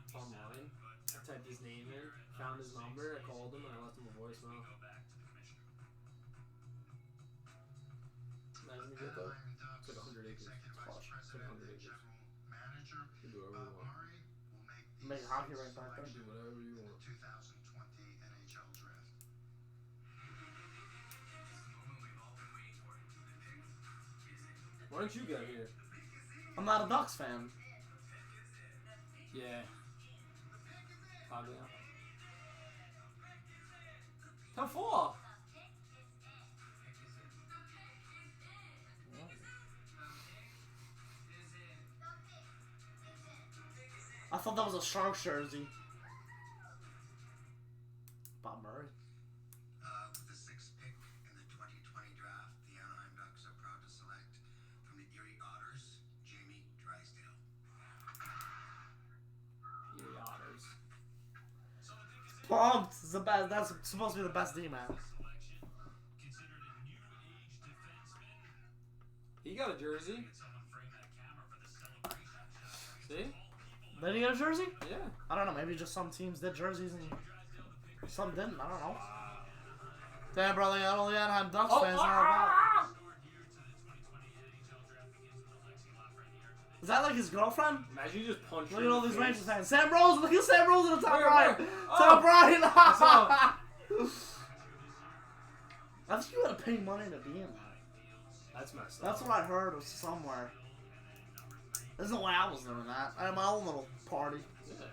I typed his name in, found his number, I called him, and I left him a voicemail. Imagine we get that. It's like 100 acres. It's plush. It's like 100 acres. You can do whatever you want. Make a hockey rink back You there. can do whatever you want. 2020 NHL draft. Why don't you get here? I'm not a Ducks fan. Yeah. Probably not. 10-4! I thought that was a Sharks jersey. Bob Murray. With the 6th pick in the 2020 draft, the Anaheim Ducks are proud to select from the Erie Otters, Jamie Drysdale. Erie Otters. Pumped! It's the best. That's supposed to be the best D-man. He got a jersey. See? Did he get a jersey? Yeah. I don't know. Maybe just some teams did jerseys and some didn't. I don't know. Damn, brother, got all the Anaheim Ducks fans are about. Is that like his girlfriend? Imagine you just punch Look her at in all the these face. Rangers fans. Sam Rose, look at Sam Rose in the top Where, right. where? Top right. Oh. I think you gotta pay money to be in that. That's messed up. That's what I heard was somewhere. There's no way I was doing that. I had my own little party. Yeah.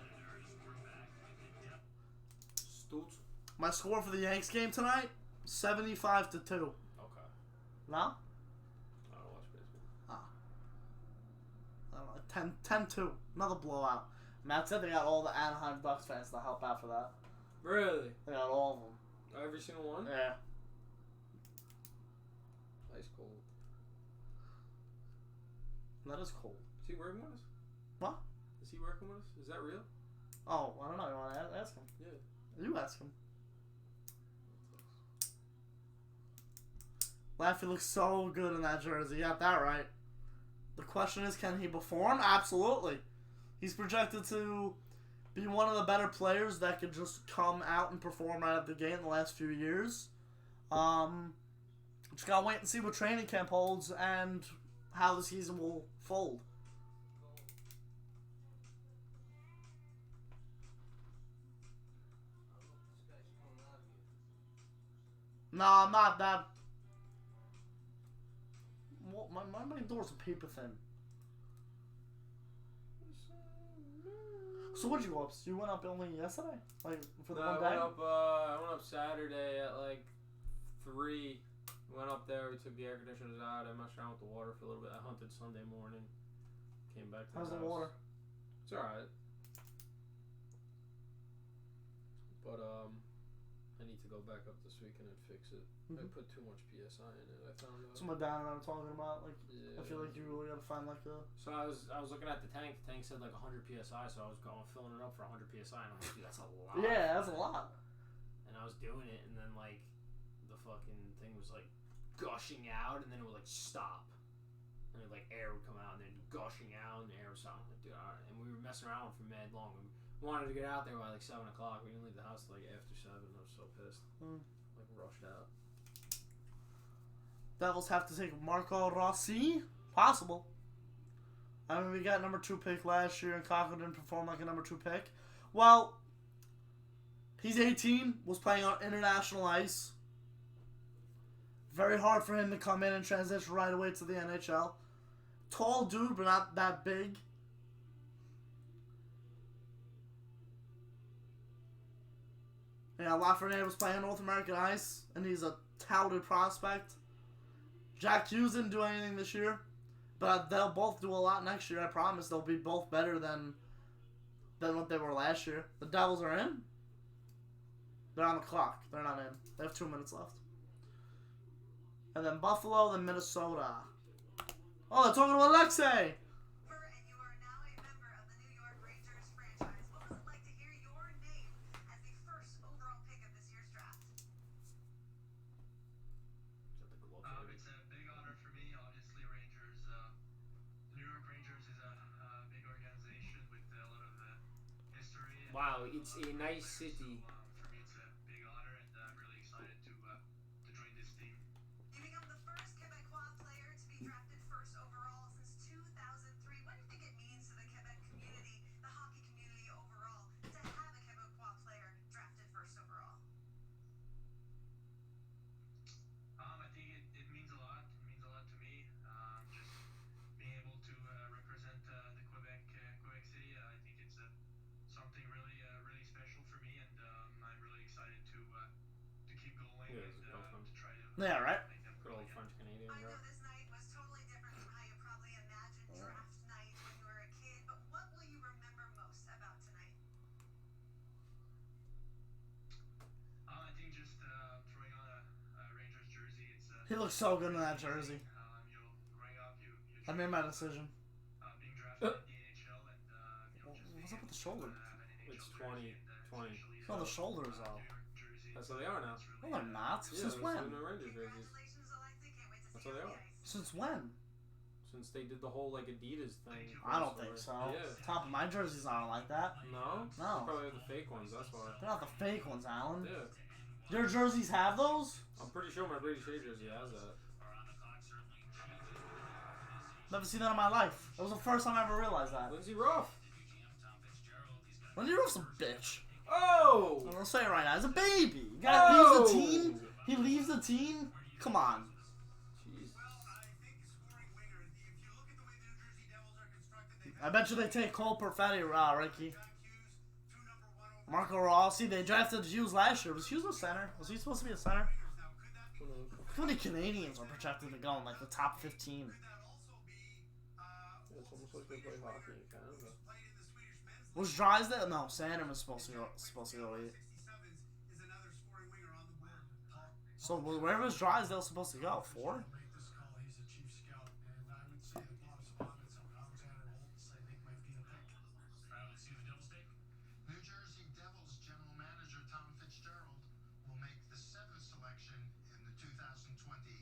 Stoots. My score for the Yanks game tonight, 75-2. Okay. No? I don't watch baseball. I don't know, 10-2. Another blowout. Matt said they got all the Anaheim Ducks fans to help out for that. Really? They got all of them. Every single one? Yeah. Ice cold. That is cool. Is he working with us? What? Is he working with us? Is that real? Oh, I don't know. You want to ask him? Yeah. You ask him. Laffy looks so good in that jersey. You got that right. The question is, can he perform? Absolutely. He's projected to be one of the better players that could just come out and perform right out of the gate in the last few years. Just gotta wait and see what training camp holds and how the season will fold. No, I'm not that. Well, my doors are paper thin. So what'd you go up? You went up only yesterday, like for the one day. I went up Saturday at like 3. Went up there. We took the air conditioners out. I messed around with the water for a little bit. I hunted Sunday morning. Came back to How's the the house. water? It's alright. But I need to go back up this weekend and fix it. I put too much PSI in it. I found out. That's what my dad and I were talking about. Like, Yeah. I feel like you really gotta find like a. So I was looking at the tank. The tank said like 100 PSI. So I was filling it up for 100 PSI, and I'm like, dude, that's a lot. Yeah, that's a lot. And I was doing it, and then like the fucking thing was like gushing out, and then it would like stop, and then like air would come out, and then gushing out, and the air was stopping. Like, dude, all right. And we were messing around for mad long. We wanted to get out there by like 7 o'clock. We didn't leave the house till like after 7. I was so pissed. Like rushed out. Devils have to take Marco Rossi. Possible. I mean, we got number 2 pick last year, and Cochran didn't perform like a number 2 pick. Well, he's 18, was playing on international ice. Very hard for him to come in and transition right away to the NHL. Tall dude, but not that big. Yeah, Lafreniere was playing North American ice, and he's a touted prospect. Jack Hughes didn't do anything this year, but they'll both do a lot next year. I promise they'll be both better than what they were last year. The Devils are in. They're on the clock. They're not in. They have 2 minutes left. And then Buffalo, then Minnesota. Oh, they're talking to Alexei. And you are now a member of the New York Rangers franchise. What was it like to hear your name as the first overall pick of this year's draft? It's a big honor for me. Obviously, Rangers. The New York Rangers is a big organization with a lot of history. Wow, it's a nice city. For me, it's a big honor, and I'm really excited to join this team. You become the first Quebecois player to be drafted first overall since 2003. What do you think it means to the Quebec community, the hockey community overall, to have a Quebecois player drafted first overall? I think it means a lot. It means a lot to me. Just being able to represent the Quebec city. I think it's something really special for me, and I'm really excited to keep going Yeah, and it's a tough one. to try to Yeah, right. make them Good old French Canadian I know girl. this night was totally different from how you probably imagined draft night when you were a kid, but what will you remember most about tonight? I think just throwing on a Rangers jersey. It's He looks so good in that jersey. growing up, you I made my decision. being drafted in the NHL, and just What's up with the shoulder? It's 2020. Oh, the shoulders though. That's what they are now. No, they're not. Yeah, Since those when? are the Rangers jerseys. Congratulations, Alexei. Can't wait to That's see what you they on are. the ice. Since when? Since they did the whole like Adidas thing. I don't think so. Yeah. Top of my jerseys aren't like that. No? No. They probably have the fake ones, that's why. They're not the fake ones, Alan. Yeah. Your jerseys have those? I'm pretty sure my Brady Shea jersey has that. Never seen that in my life. It was the first time I ever realized that. Lindsey Ruff. Lindsey Ruff's a bitch. Oh! I'm gonna say it right now. He's a baby. He leaves Oh! the team. He leaves the team. Come on. Jeez. I bet you they take Cole Perfetti, Ricky. Marco Rossi. They drafted Hughes last year. Was Hughes a center? Was he supposed to be a center? How many Canadians are projected to go in like the top 15? It's almost like they play hockey in Canada. Was Drysdale? No, Sandin was supposed to go 8. So where was Drysdale supposed to go? 4? New Jersey Devils general manager Tom Fitzgerald will make the 7th selection in the 2020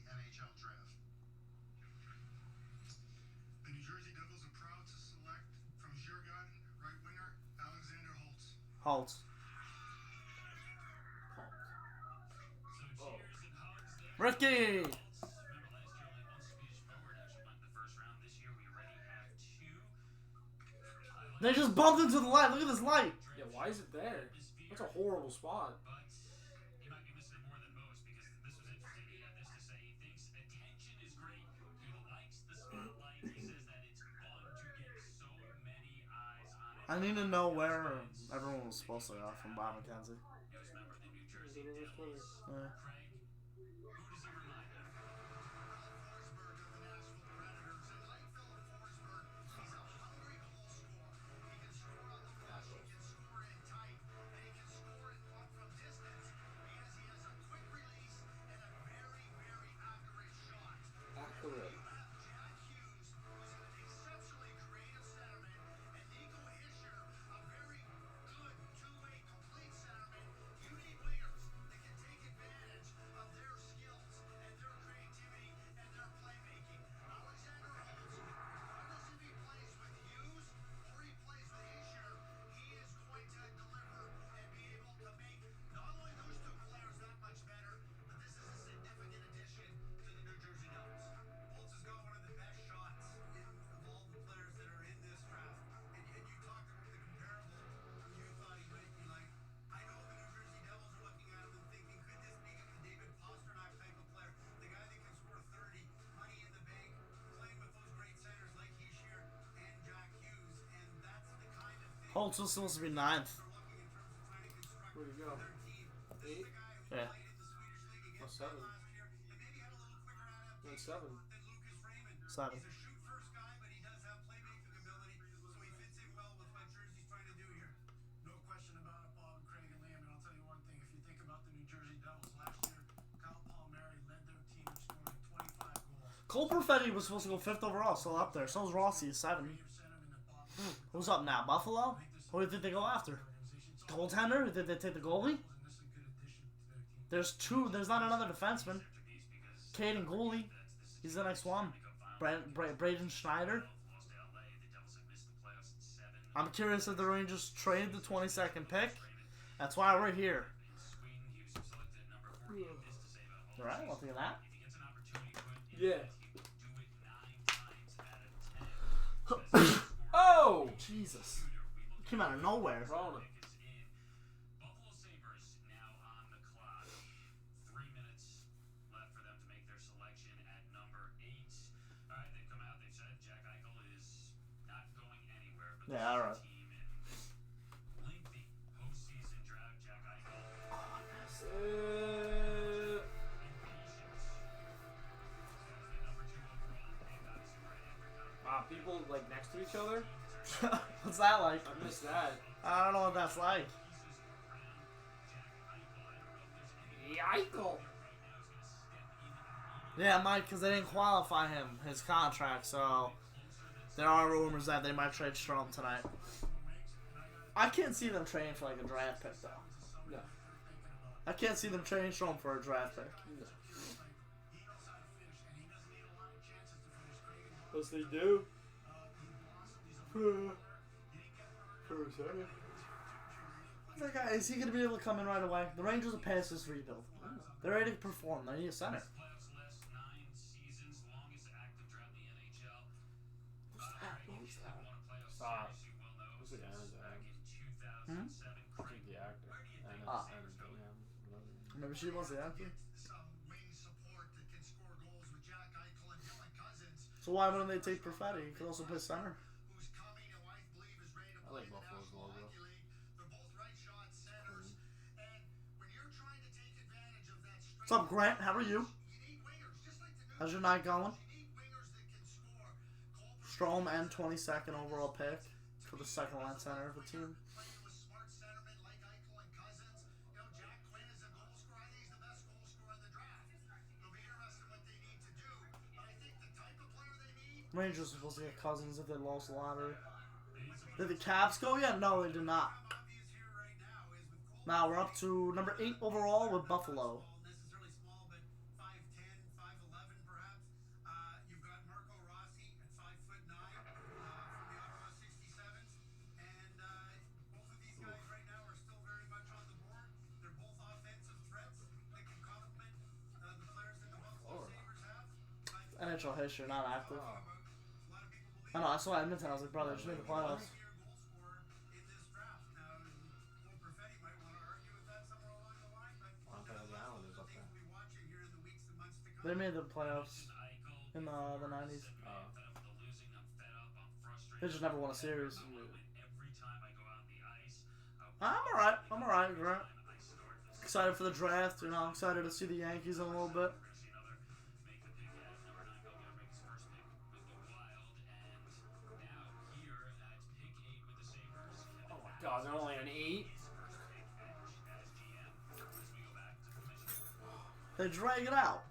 NHL draft. The New Jersey Devils are proud to select from Djurgården right winger Alexander Holtz. Holtz. Punk. So cheers and hugs there. Ricky! Remember last year only one Swedish forward actually went in the first round. This year we already have two. They just bumped into the light. Look at this light. Yeah, why is it there? That's a horrible spot. But he might be missing it more than most because this was interesting. He had this to say. He thinks attention is great. He likes the spotlight. He says that it's fun to get so many eyes on it. I need to know where everyone was supposed to go from Bob McKenzie. Newest member of the New Jersey Is it on his Devils. Yeah. Craig, who does he remind of? Forsberg of the Nashville Predators. And like Philip Forsberg, he's a hungry goal scorer. He can score on the flush, he can score in tight, and he can score in from distance because he has a quick release and a very, very accurate shot. Accurate. You have Jack Hughes, who's an exceptionally creative centerman, and Nico Hischier, a very good two-way complete centerman. You need wingers that can take advantage of their skills and their creativity and their playmaking. Alexander Holtz, regardless if he plays with Hughes or he plays with Hischier, he is going to deliver and be able to make not only those two players that much better, but this is a significant addition to the New Jersey Devils. Holtz has got one of the best shots of all the players that are in this draft. And you talked about the comparable when you thought he might be like, I know the New Jersey Devils are looking at him and thinking, could this be a David Pastrnak type of player? The guy that can score 30, money in the bank, playing with those great centers like Hischier and Jack Hughes. And that's the kind of thing Holtz was supposed to be ninth. they're looking in terms of trying to construct Where'd he go? their team. This is 8? a guy who Yeah. played in the Swedish league against Oh, 7. them last year and maybe had a little quicker Went adaptation 7. than Lucas Raymond. 7. He's a shoot first guy, but he does have playmaking ability, so he fits in well with what Jersey's trying to do here. No question about it, Bob and Craig and Liam. And I'll tell you one thing: if you think about the New Jersey Devils last year, Kyle Palmieri led their team in scoring 25 goals. Cole Perfetti was supposed to go 5th overall, still up there. So is Rossi, 7. Your centerman that Bob Who's up now? Buffalo? Who do you think they go after? organization. Goaltender? Did they take the goalie? And this is a good addition to their team. There's two. There's not another defenseman. Caden Gooley. He's the next one. Braden Schneider. Lost to LA. The Devils have missed the playoffs in 7. I'm curious if the Rangers trade the 22nd pick. That's why we're here. Sweden, Hughes selected at number 48. This to say about Holtz. Alright, I'll think of that. If he gets an opportunity, he would. Yeah. He would do it 9 times out of 10. Oh! Jesus. Came out of nowhere. Rona. Is in. Buffalo Sabres now on the clock. 3 minutes left for them to make their selection at number 8. All right, they've come out. They've said Jack Eichel is not going anywhere. But Yeah, all right. this team in lengthy postseason draft. Jack Eichel. Impatience. The number 2 overall pick, obviously right after Connor. Wow, people like next to each other? What's that like? I missed that. I don't know what that's like. Eichel. Yeah, Mike, because they didn't qualify him, his contract, so there are rumors that they might trade Strom tonight. I can't see them trading for like a draft pick, though. No. I can't see them trading Strom for a draft pick. No. Yes, they do. For a second. That guy, is he going to be able to come in right away? The Rangers are past this rebuild. They're ready to perform. They need a center. Playoffs last 9 seasons, longest active drought in the NHL. Who's that? Won a playoff Stop. series, you well know, Who's the guy since in back that? in 2007. Craig, The actor. Ah. Whatever. Maybe she was the actor. Some wing support that can score goals with Jack Eichel and Dylan Cousins, So why wouldn't they take Perfetti? He could also play center. who's coming, who I believe is ready to I play like in the Buffalo's National logo. Hockey League. They're both right shot centers. And when you're trying to take advantage of that strength, What's up, Grant? How are you? you need wingers, just like the New How's your Jersey night going? Devils. You need wingers that can score. Cole Strom and 22nd overall pick for the second line center of the team. playing with smart centermen like Eichel and Cousins. You know, Jack Quinn is a goal scorer. I think he's the best goal scorer in the draft. It'll be interesting what they need to do. But I think the type of player they need. Rangers were supposed to get Cousins if they lost the lottery. Did the Caps go yet? No, they did not. Obvious here right now is with Cole. Now we're up to number 8 overall with Buffalo. Necessarily small, but 5'10", 5'11", perhaps. You've got Marco Rossi at 5'9", from the Ottawa 67s, and both of these guys right now are NHL history, not active. Oh. I know, I saw Edmonton, I was like, bro, they just made the playoffs. Want to play with the Islanders up there? They made the playoffs in the 90s. Oh. They just never won a series. Yeah. I'm alright, Grant. Excited for the draft, you know, excited to see the Yankees in a little bit. Oh my God, they're only an 8. They drag it out.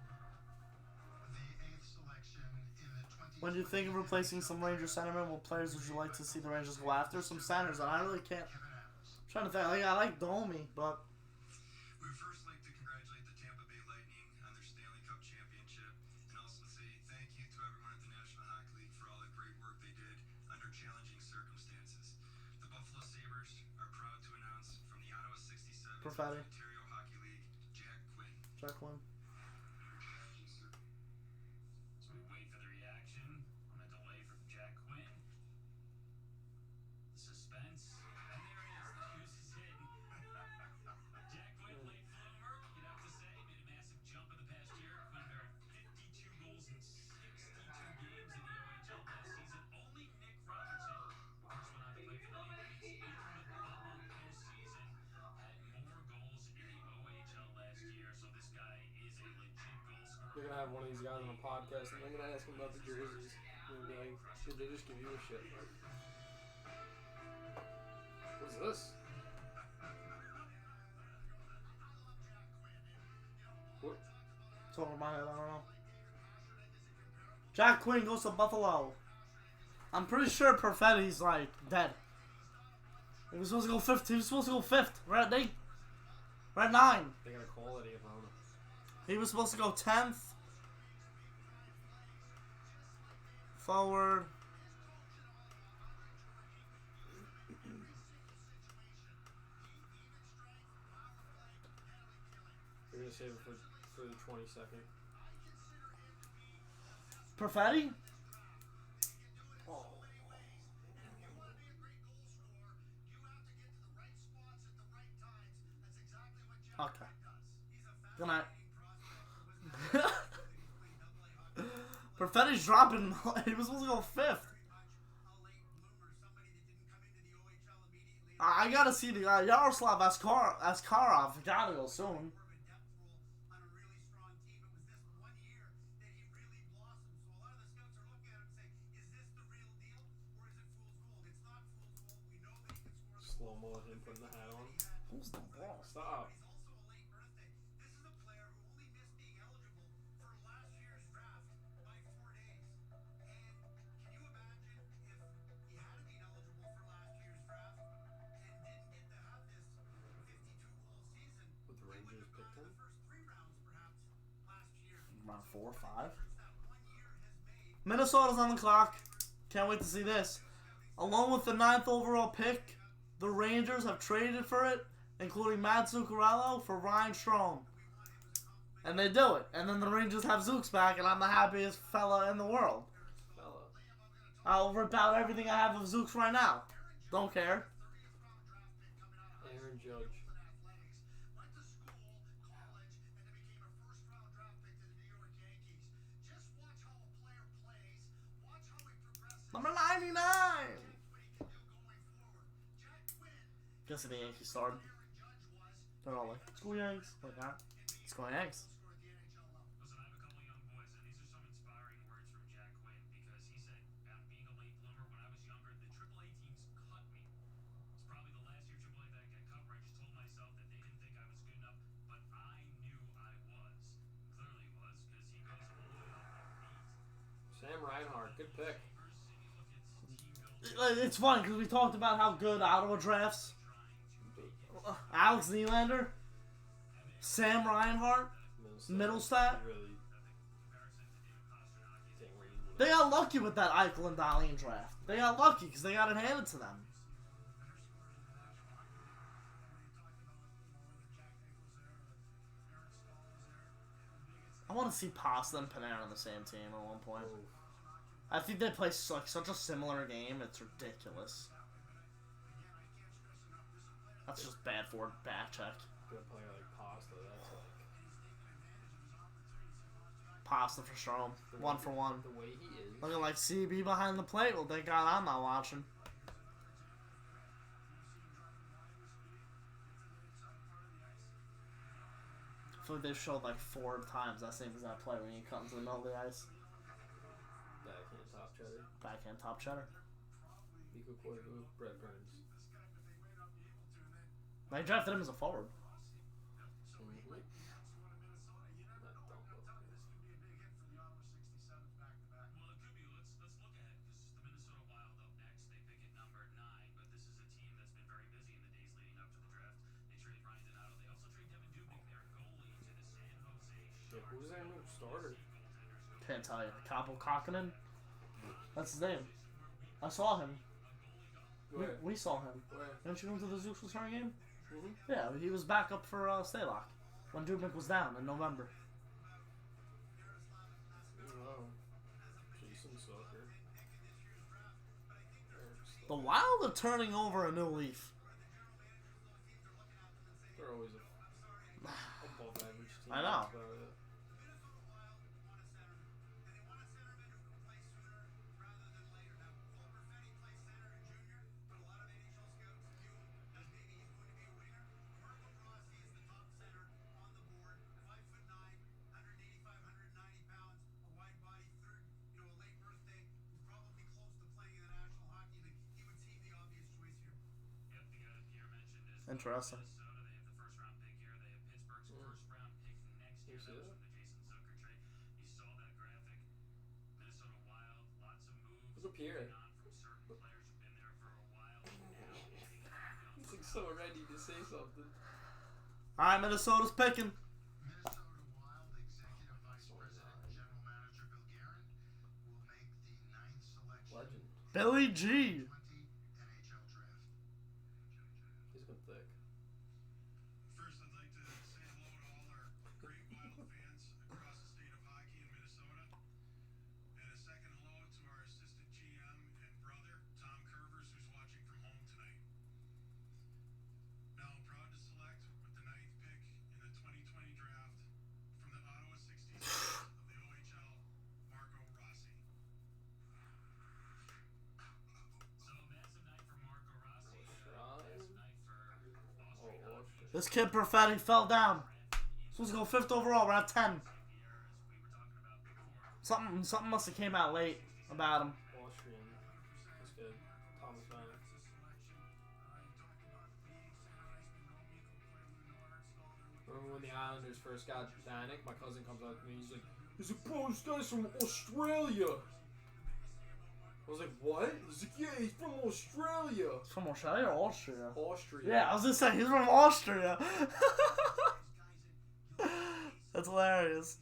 The 8th selection in the When you think of replacing some Ranger centermen, what players would you like to see the Rangers go after? Some centers, and I really can't. I'm trying to think. Like, I like Domi, but We would first like to congratulate the Tampa Bay Lightning on their Stanley Cup championship and also say thank you to everyone at the National Hockey League for all the great work they did under challenging circumstances. The Buffalo Sabres are proud to announce from the Ottawa 67 Perfetti. Ontario Hockey League, Jack Quinn. Jack Quinn. So we wait for the reaction on a delay from Jack Quinn. The suspense. And there it is. The news is hidden. Jack Quinn, late bloomer, you'd have to say, made a massive jump in the past year. Quinn barred 52 goals in 62 games in the OHL last season. Only Nick Robertson, who first went on to play for the Maple Leafs in the postseason, had more goals in the OHL last year. So this guy is a legit goal scorer. You're gonna have one of these guys on a podcast, and they're gonna ask him about the jerseys. And be like, "Did they just give you a shit?" What's this? What? It's over my head, I don't know. Jack Quinn goes to Buffalo. I'm pretty sure Perfetti's like dead. He was supposed to go 5th. He was supposed to go 5th. We're at 8. We're at 9. They got a quality opponent. He was supposed to go 10th. Forward. They're gonna save it for the 22nd. Perfetti? Oh. Okay. Good night. Perfetti's dropping. He was supposed to go 5th. I gotta see the Yaroslav Askarov. Gotta go soon. Slow mo of him putting the hat on. Who's the ball? Stop. Would the Rangers pick him? Around 4 or 5. Minnesota's on the clock. Can't wait to see this. Along with the 9th overall pick, the Rangers have traded for it, including Matt Zuccarello for Ryan Strome. And they do it. And then the Rangers have Zooks back, and I'm the happiest fella in the world. Fella. I'll rip out everything I have of Zooks right now. Don't care. Aaron Judge. Number 99! Guessing the Yankees started. They're all like, let's go Yanks. Like that. Let's go Yanks. Listen, I have a couple young boys, and these are some inspiring words from Jack Quinn because he said, "I'm being a late bloomer. When I was younger, the AAA teams cut me. It's probably the last year AAA that I got cut where I just told myself that they didn't think I was good enough, but I knew I was. Clearly was because he goes all the way off like beat. Sam Reinhart. Good pick. It's funny because we talked about how good Ottawa drafts. Alex Nylander, Sam Reinhart, Middlestat. Really didn't where you would. They got lucky with that Eichel and Dahlin draft. They got lucky because they got it handed to them. want to see Pasta and Panarin on the same team at one point. Oof. I think they play like such a similar game. It's ridiculous. That's just bad for back check. Good player like Pasta. That's like Pasta for Strom. One for one. the way he is. Looking like CB behind the plate. Well, thank God I'm not watching. I feel like they've showed like 4 times that same exact play when you cut into the middle of the ice. Backhand top cheddar. Backhand top cheddar. Equal quarter move. Brett Burns. They drafted him as a forward. Well, it could be. Let's look ahead because the Minnesota Wild up next. They pick at number 9, but this is a team that's been very busy in the days leading up to the draft. They trade Ryan Donato. They also trade Devin Dubnyk, their goalie, to the San Jose Sharks. Who's their new starter? Can't tell you. Kaapo Kakkonen? That's his name. I saw him. Where? We saw him. Where? Didn't you go to the Zeus return game? Mm-hmm. Yeah, he was back up for Stalock when Dubnyk was down in November. Wow. Jason Sucker. The Wild are turning over a new leaf. They're always above average team. I know. That's about it. Yep, the guy that Pierre mentioned is Interesting. Minnesota. They have the first round pick here. They have Pittsburgh's first round pick next year. You see That was that? from the Jason Zucker trade. You saw that graphic. Minnesota Wild, lots of moves. Look at Pierre. moving on from certain players who've been there for a while. Now taking a rebuild. He's like so ready to say something. Alright, Minnesota's picking. Minnesota Wild Executive Vice President and General Manager Bill Guerin will make the 9th selection Legend. Billy G. 20 NHL draft. He's been thick. First, I'd like to say hello to all our great Wild fans across the state of hockey in Minnesota. And a second hello to our assistant GM and brother, Tom Curvers, who's watching from home tonight. Now I'm proud to select with the 9th pick in the 2020 draft from the Ottawa 66 of the OHL, Marco Rossi. So massive night for Marco Rossi. Massive night for Austria. Oh, shit. This kid Perfetti fell down. Supposed to go 5th overall. We're at 10. Something must have came out late about him. Austrian. That's good. Thomas Vanek. Remember when the Islanders first got Vanek? My cousin comes up to me. He's like, bro, this guy's from Australia. I was like, what? He's like, yeah, he's from Australia. He's from Australia or Austria? Austria. Yeah, I was gonna say he's from Austria. That's hilarious.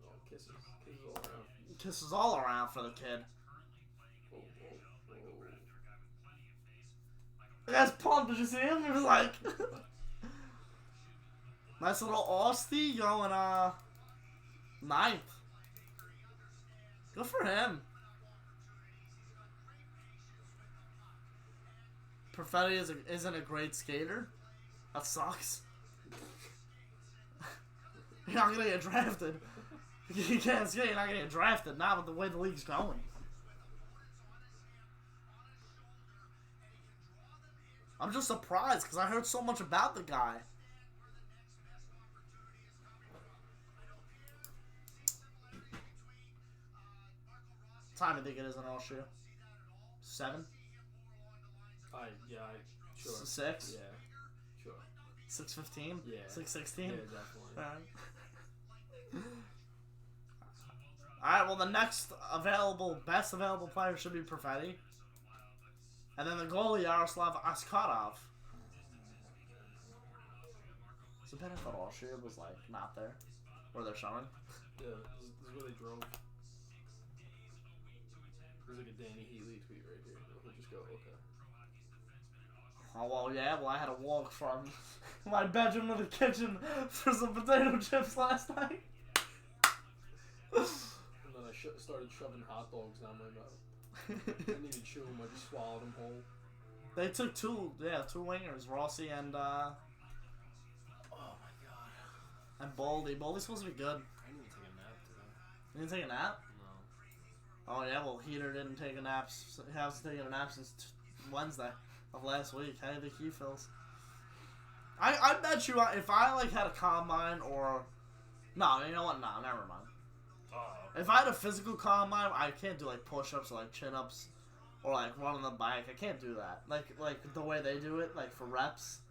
Oh, kisses. Kisses all around. Kisses all around for the kid. Oh, oh, oh. The guy's pumped. Did you see him? He was like, nice little Austie going 9th. Good for him. Perfetti isn't a great skater. That sucks. You're not gonna get drafted. You can't skate. You're not gonna get drafted. Not with the way the league's going. I'm just surprised because I heard so much about the guy. What time do you think it is in Austria? 7? Sure. 6? Yeah, sure. 6:15? Yeah. 6:16? Yeah, definitely. Alright, well the next best available player should be Perfetti. And then the goalie, Yaroslav Askarov. So bad I thought Austria was like not there. Where they're showing. Yeah, this is where they drove. There's like a Danny Healy tweet right here. He'll just go, okay. Oh, well, yeah, well, I had to walk from my bedroom to the kitchen for some potato chips last night. And then I started shoving hot dogs down my mouth. I didn't even chew them, I just swallowed them whole. They took two wingers, Rossi and Oh my god. Baldy. Baldy's supposed to be good. I didn't even take a nap today. You didn't take a nap? No. Oh, yeah, well, Heater didn't take a nap. He hasn't taken a nap since Wednesday of last week. How do you think he feels? I bet you if I, like, had a combine or... No, you know what? No, never mind. If I had a physical combine, I can't do, like, push-ups or, like, chin-ups or, like, running the bike. I can't do that. Like the way they do it, like, for reps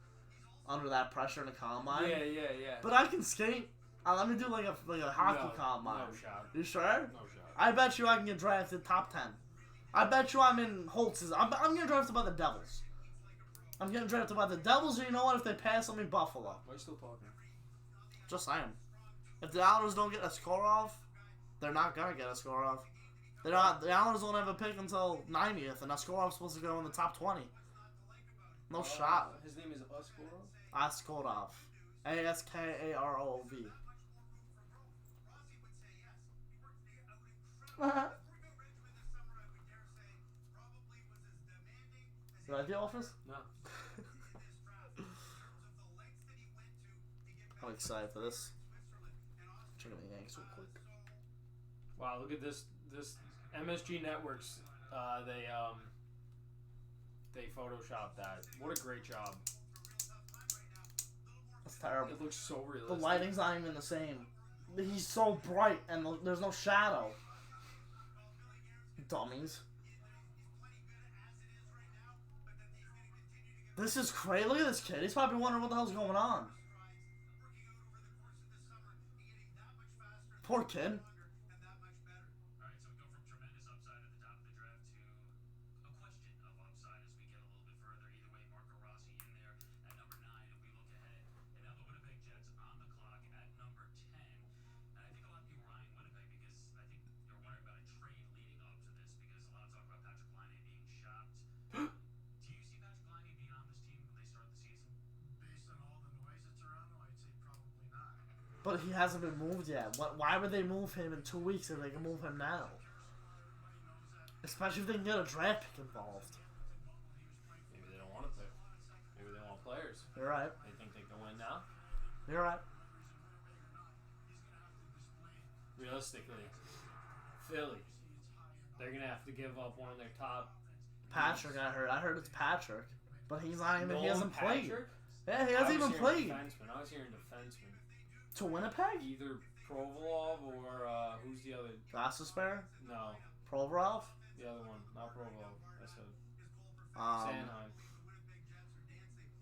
under that pressure in a combine. Yeah. But I can skate. Let me do, like a hockey combine. No shot. You sure? No shot. I bet you I can get drafted top 10. I bet you I'm in Holtz's. I'm getting drafted by the Devils. I'm getting drafted by the Devils, or you know what? If they pass on me, Buffalo. Why are you still talking? Just saying. If the Islanders don't get a score off, they're not gonna get a score off. They're not. The Islanders won't have a pick until 90th, and a score off's supposed to go in the top 20. No shot. His name is Askorov? Askarov. Askarov. Did I the office? No. I'm excited for this. Checking the Yanks real quick. Wow, look at this MSG Networks. They photoshopped that. What a great job. That's terrible. It looks so The realistic. lighting's not even the same. He's so bright and there's no shadow. Dummies. This is crazy. Look at this kid. He's probably wondering what the hell's going on. Poor kid. Alright, so we go from tremendous upside at the top of the draft to a question of upside as we get a little bit further. Either way, Marco Rossi in there at number 9, and we look ahead. And now the Winnipeg Jets on the clock at number 10. And I think a lot of people are eyeing Winnipeg because I think you're wondering about a trade leading up to this because a lot of talk about Patrick Laine being shopped. Do you see Patrick Laine being on this team when they start the season? Based on all the noise that's around him, I'd say probably not. But he hasn't been moved yet. Why would they move him in 2 weeks if they can move him now? Especially if they can get a draft pick involved. Maybe they don't want to pick. Maybe they want players. You're right. They think they can win now. You're right. Realistically, Philly, they're gonna have to give up one of their top. Patrick, I heard. I heard it's Patrick, but he's not even. He hasn't played. Patrick? Yeah, he I hasn't was even hearing played. Defenseman. I was hearing defenseman. To Winnipeg? Either Provolov or who's the other? Gostisbehere? No, Provorov? the other one, not Provolov. I said I Sanheim.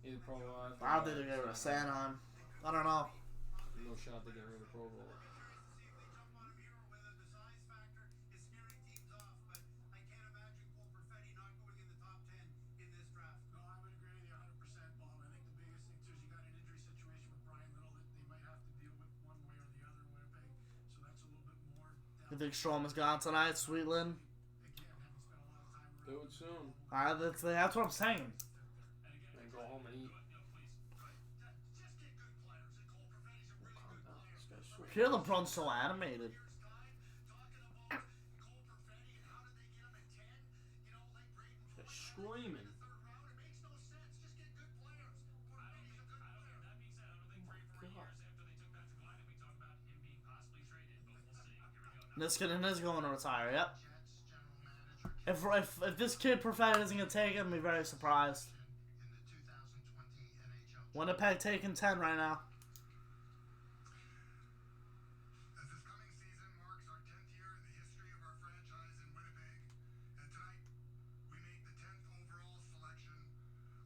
Either Provolov. don't think they're getting rid of Sanheim. I don't know. No shot to get rid of Provolov. No, I would agree with you 100%, Bob. I think the biggest thing, too, is you got an injury situation with Brian Little that they might have to deal with one way or the other in Winnipeg. So that's a little bit more down. You think Strom is gone tonight, Sweetland? Again, having spent a lot of time around. Do it soon. That's what I'm saying. And go home and eat. Calm down. This guy's so Here LeBron's so animated. They're screaming. That being said, I don't think 3 or 4 years after they took Patrick Laine, we talk about him being possibly traded, but we'll see. Here we go. This kid is going to retire, yep. If this kid Perfetti isn't going to take it, I'm going to be very surprised. In the 2020 NHL. Winnipeg taking 10 right now. As this coming season marks our 10th year in the history of our franchise in Winnipeg, and tonight we make the 10th overall selection,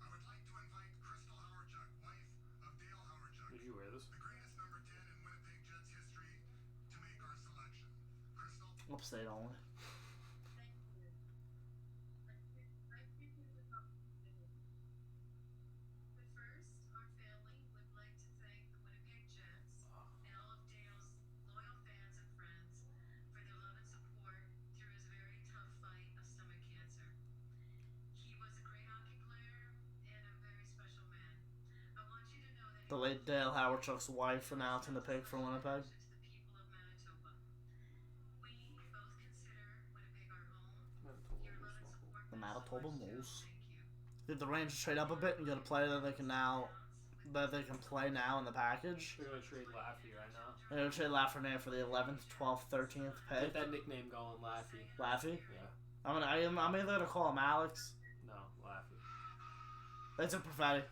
I would like to invite Crystal Howardchuk, wife of Dale Howardchuk, Did you wear this? the greatest number 10 in Winnipeg Jets history, to make our selection. Crystal? Upstate only. But first, our family would like to thank the Winnipeg Jets and all of Dale's loyal fans and friends for their love and support through his very tough fight of stomach cancer. He was a great hockey player, and I'm very The late Dale Howardchuk's wife announcing the pick for Winnipeg. The Manitoba Moose. Did the Rangers trade up a bit and get a player that they can play now in the package? They're gonna trade Laffy right now. They're gonna trade Lafreniere for the 11th, 12th, 13th pick. Get that nickname going, Laffy. Laffy? Yeah. I'm either gonna call him Alex. No, Laffy. They took Perfetti.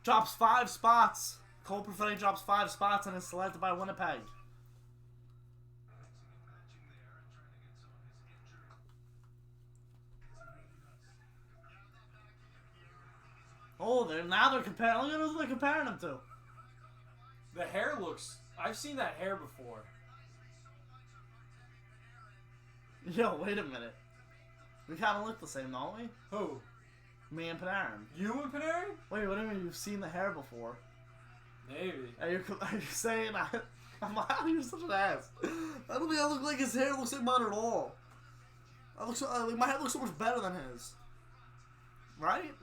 Drops 5 spots. Cole Perfetti drops 5 spots and is selected by Winnipeg. Oh, they're comparing. Look at who they're comparing him to. The hair looks... I've seen that hair before. Yo, wait a minute. We kind of look the same, don't we? Who? Me and Panarin. You and Panarin? Wait, what do you mean you've seen the hair before? Maybe. Are you saying you're such an ass? I don't think I look like his hair looks like mine at all. My hair looks so much better than his. Right?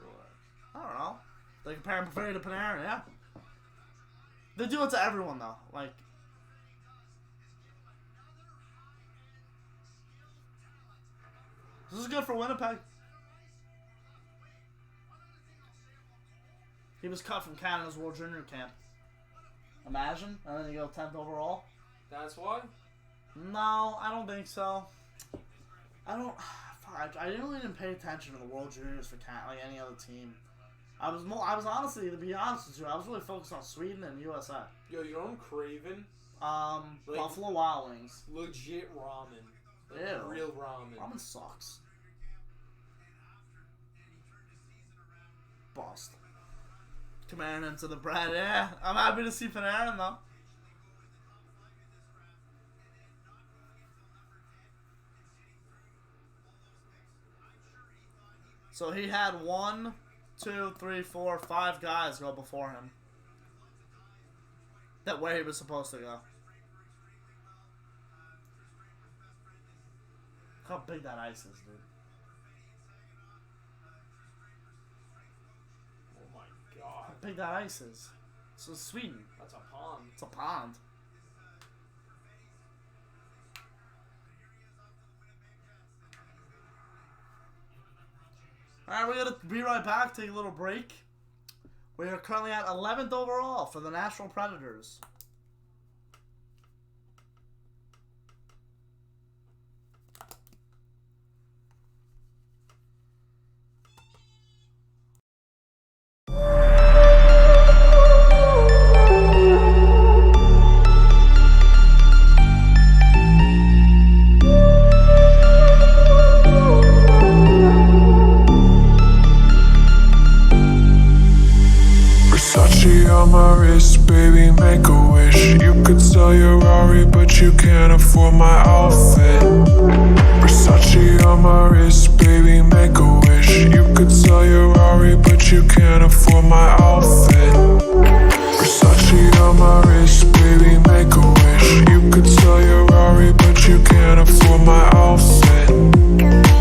I don't know. They compare Perfetti to Panarin, yeah. They do it to everyone though. Like, this is good for Winnipeg. He was cut from Canada's World Junior Camp. Imagine, and then you go 10th overall. That's why? No, I don't think so. I didn't really even pay attention to the World Juniors for like any other team. I was honestly, to be honest with you, I was really focused on Sweden and USA. Yo, you know what I'm craving? Like, Buffalo Wild Wings. Legit ramen. Like Ew. real ramen. Ramen sucks. Bust. Panarin into the bread, yeah. I'm happy to see Panarin though. So he had 1, 2, 3, 4, 5 guys go before him. That where he was supposed to go. Look how big that ice is, dude. Oh my god. How big that ice is. So Sweden. That's a pond. It's a pond. Alright, we're going to be right back, take a little break. We are currently at 11th overall for the Nashville Predators. Versace on my wrist, baby, make a wish. You could sell your Rari, but you can't afford my outfit. Versace on my wrist, baby, make a wish. You could sell your Rari, but you can't afford my outfit. Versace on my wrist, baby, make a wish. You could sell your Rari, but you can't afford my outfit.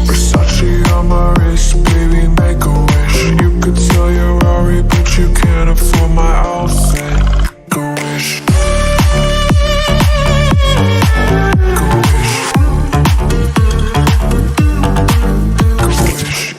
Versace on my wrist, baby, make a wish. You could sell your Rari, but you can't afford my outfit. Make a wish. Make a wish. Make a wish.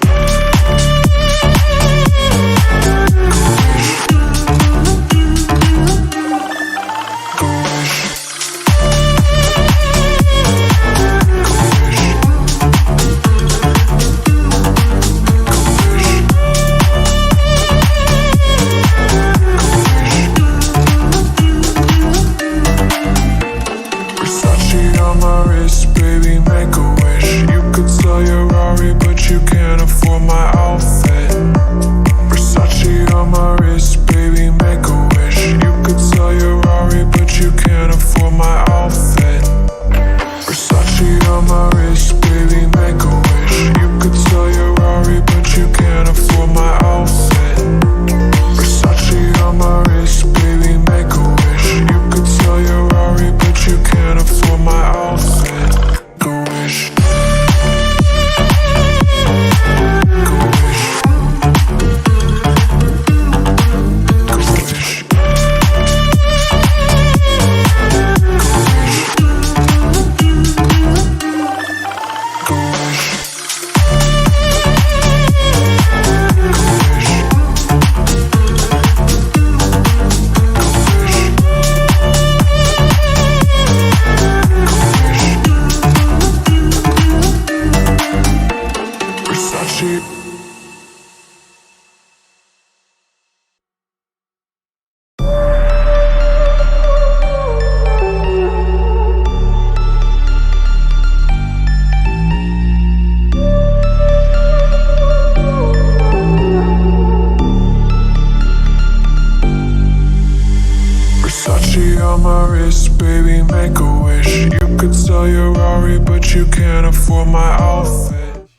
my wrist, baby, make a wish. You could sell your Rari, but you can't afford my outfit.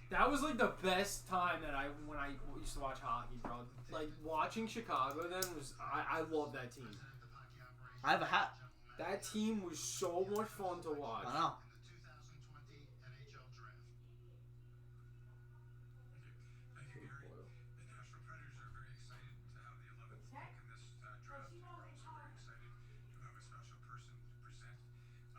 That was like the best time that when I used to watch hockey, bro. Like watching Chicago then was I love that team. I have a hat. That team was so much fun to watch. I know. The 2020 NHL Draft. Thank you, Gary. The Nashville Predators are very excited to have the 11th pick in this draft. We're also very excited to have a special person present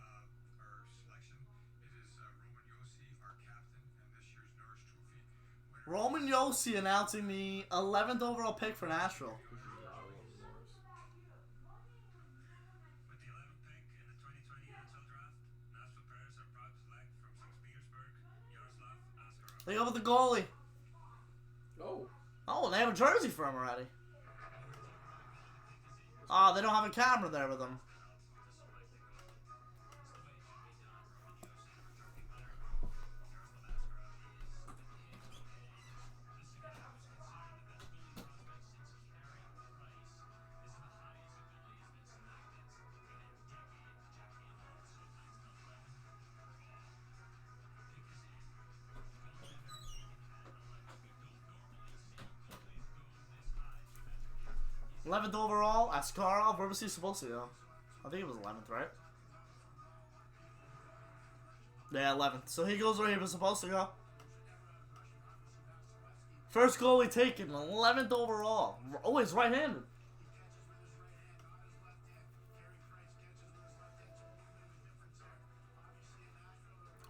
our selection. It is Roman Josi, our captain, and this year's Norris Trophy winner. Roman Josi announcing the 11th overall pick for Nashville. With the 11th pick in the 2020 NHL Draft, Nashville Predators are proud to select from St. Petersburg, Yaroslav Askarov. They go with the goalie. Oh. Oh, they have a jersey for him already. Oh, they don't have a camera there with them. Eleventh overall, Askarov. Where was he supposed to go? I think it was 11th, right? Yeah, 11th. So he goes where he was supposed to go. First goalie taken, 11th overall. Oh, he's right-handed.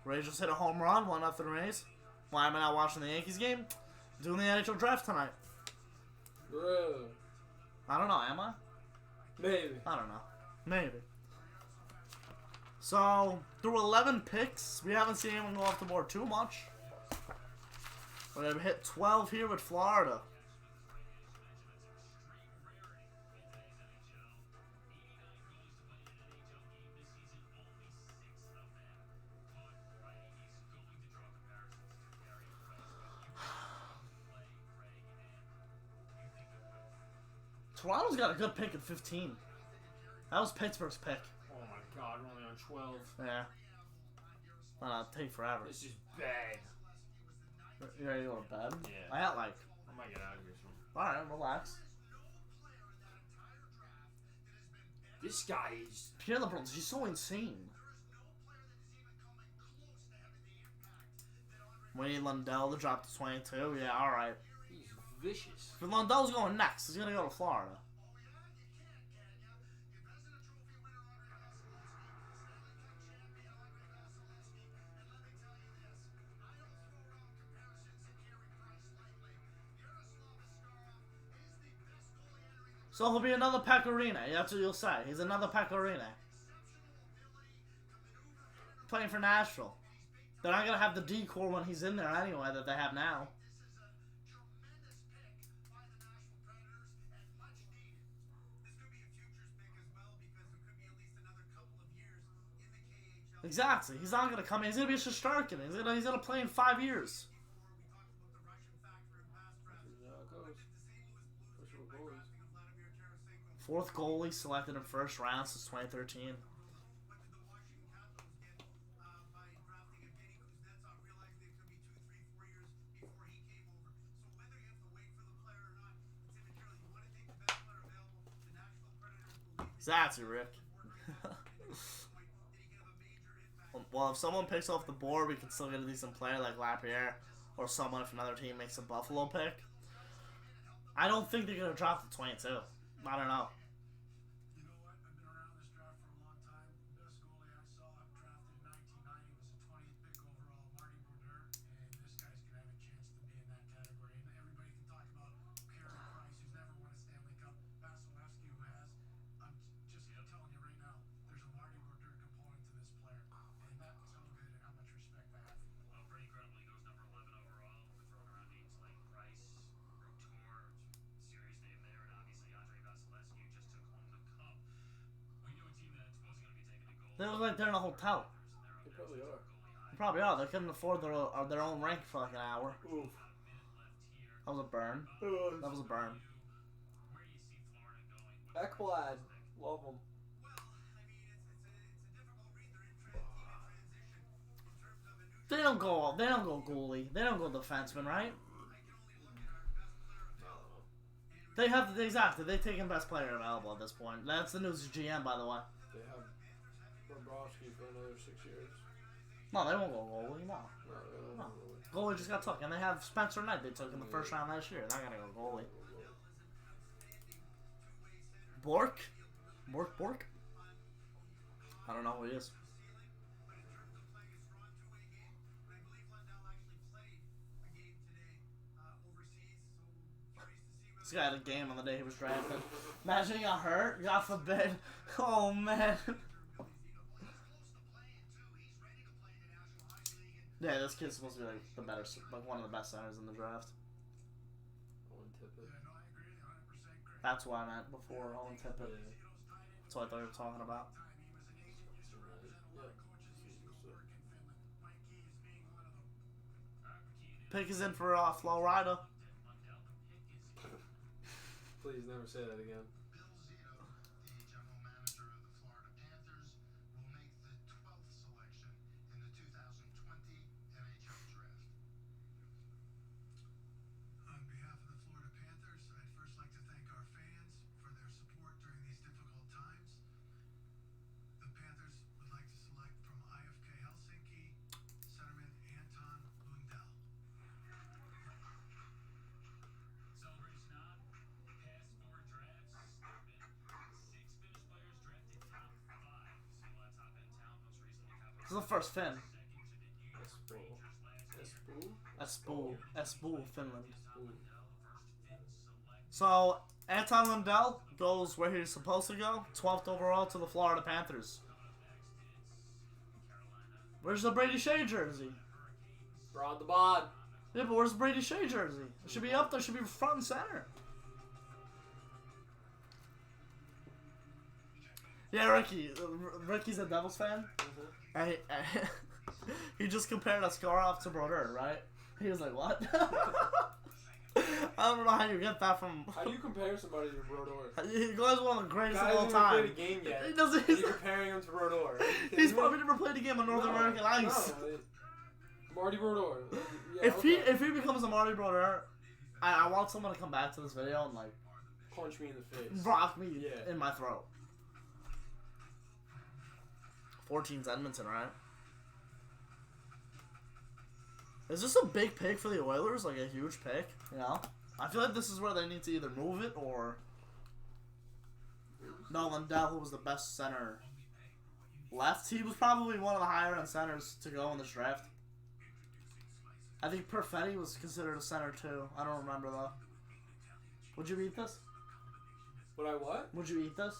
Rays just hit a home run, 1-0 Rays. Why am I not watching the Yankees game? Doing the NHL draft tonight. Bro. I don't know, am I? Maybe. I don't know. Maybe. So, through 11 picks, we haven't seen anyone go off the board too much. We're going to hit 12 here with Florida. Toronto's got a good pick at 15. That was Pittsburgh's pick. Oh my god, we're only on 12. Yeah. That'll take forever. This is bad. You ready to go to bed? Yeah. I got like... I might get out of here soon. Alright, relax. This guy is... Pierre LeBron's, he's so insane. Wayne Lundell to drop to 22. Yeah, alright. He's vicious. If Lundell's going next, he's gonna go to Florida. So he'll be another Pecorino. That's what you'll say. He's another Pecorino. Playing for Nashville. They're not going to have the decor when he's in there anyway that they have now. Exactly. He's not going to come in. He's going to be a Shesterkin. He's going to play in 5 years. Fourth goalie selected in first round since 2013. Exactly, Rick. Well, if someone picks off the board, we can still get a decent player like Lapierre, or someone if another team makes a Buffalo pick. I don't think they're gonna drop to 22. I don't know. You know what? I've been around this draft for a long time. The best goalie I saw drafted in 1990 was a 20th pick overall, Marty Brodeur, and this guy's gonna have a chance to be in that category. And everybody can talk about Carey Price, who's never won a Stanley Cup, Vasilevsky, who has. I'm just telling you right now, there's a Marty Brodeur component to this player, and that's how good and how much respect I have for him. Well, pretty incredible. He goes number 11 overall. We're throwing around names like Price, Rotor, serious name there, and obviously Andre Vasilevsky, who just took home the cup. We knew a team that wasn't going to be taking a goal. They look like they're in a hotel. They probably are. They probably are. They couldn't afford their own rink for like an hour. Oof. That was a burn. That was a burn. Where do you see Florida going with Ekblad Love them. Well, I mean, it's a difficult read. They're in transition in terms of a new. They don't go. They don't go goalie. They don't go defenseman, right? I can only look at our best player available. They have exactly. They've taken best player available at this point. That's the news GM, by the way. They have Bobrovsky for another 6 years. No, they won't go goalie. No, No, they don't No. really. goalie just got took, and they have Spencer Knight. They took in the first round last year. They're not gonna go goalie. Bork. I don't know who he is. But in terms of playing a strong two-way game, I believe Lundell actually played a game today overseas. So curious to see whether. This guy had a game on the day he was drafted. Imagine he got hurt. God forbid. Oh man. Well, he's close to playing too. He's ready to play in the National Hockey League. And Yeah, this kid's supposed to be like the better, like one of the best centers in the draft. Owen Tippett. No, I agree. 100% correct. That's what I meant before Owen Tippett. Yeah. That's what I thought you were talking about. He was an agent. Used to represent a lot of coaches. Used to go work in Finland. Mike Key is being one of them. Pick is in for Flo Rida. Please never say that again. Bill Zito, the general manager of the Florida Panthers, will make the 12th selection in the 2020 NHL draft. On behalf of the Florida Panthers, I'd first like to thank our fans for their support during these difficult times. The Panthers would like to select from IFK Helsinki, centerman Anton Lundell. Celebration on. Past 4 drafts, there have been 6 Finnish players drafted top 5. So top end talent most recently This is the first Finn. second to the New York Espoo. Rangers last year. Espoo? Espoo, Finland. Lundell, first Finn select. So Anton Lundell goes where he's supposed to go, 12th overall to the Florida Panthers. Next, it's Carolina Where's the Brady Shea jersey? Broad the bod. Yeah, but where's the Brady Shea jersey? It should be up there. It should be front and center. Yeah, Ricky's a Devils fan. And he just compared Askarov to Brodeur, right? He was like, what? I don't know how you get that from... How do you compare somebody to Brodeur? He goes one of the greatest Guy of all hasn't even played a time. game yet. He doesn't... And you're comparing him to Brodeur. He's probably never played a game on North American ice. No, Marty Brodeur. Yeah, If he becomes a Marty Brodeur, I want someone to come back to this video and like punch me in the face. rock me Yeah. in my throat. 14's Edmonton, right? Is this a big pick for the Oilers? Like a huge pick? You know? I feel like this is where they need to either move it or... No, Lundell, who was the best center left. He was probably one of the higher end centers to go in this draft. I think Perfetti was considered a center too. I don't remember though. Would you eat this? Would I what? Would you eat this?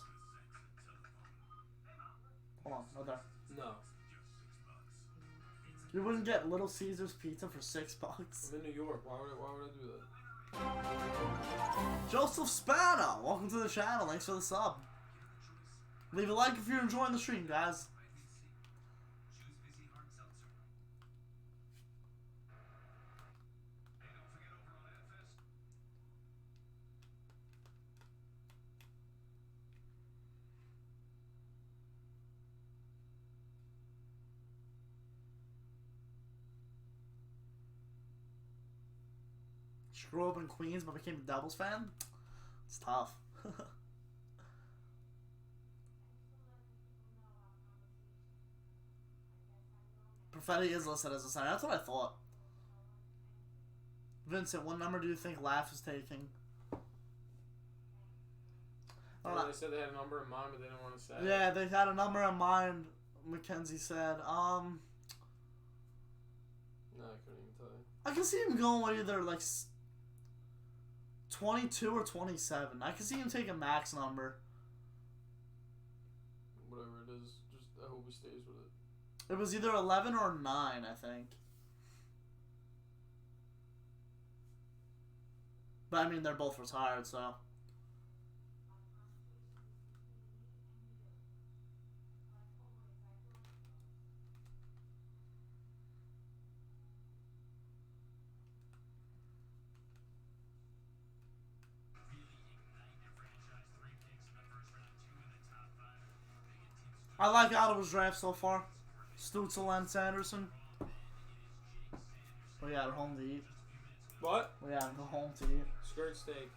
Hold on, right there. No. You wouldn't get Little Caesars pizza for $6. I'm in New York. Why would I do that? Joseph Spano, welcome to the channel. Thanks for the sub. Leave a like if you're enjoying the stream, guys. Choose Vizzy Hard Seltzer. Hey, don't forget over on AFS. She grew up in Queens but became a Devils fan. It's tough. Perfetti is listed as a center. That's what I thought. Vincent, what number do you think Laugh is taking? I don't know. They said they had a number in mind, but they didn't want to say it. Yeah, they had a number in mind. Mackenzie said. No, I couldn't even tell you. I can see him going with either like 22 or 27. I can see him taking max number. Whatever it is, just I hope he stays with it. It was either 11 or 9, I think. But I mean, they're both retired, so. Really ignite your franchise. 3 picks in the first round, 2 in the top I like Ottawa's draft so far. Stutzel and Sanderson. We got home to eat. What? We got home to eat. Skirt steak.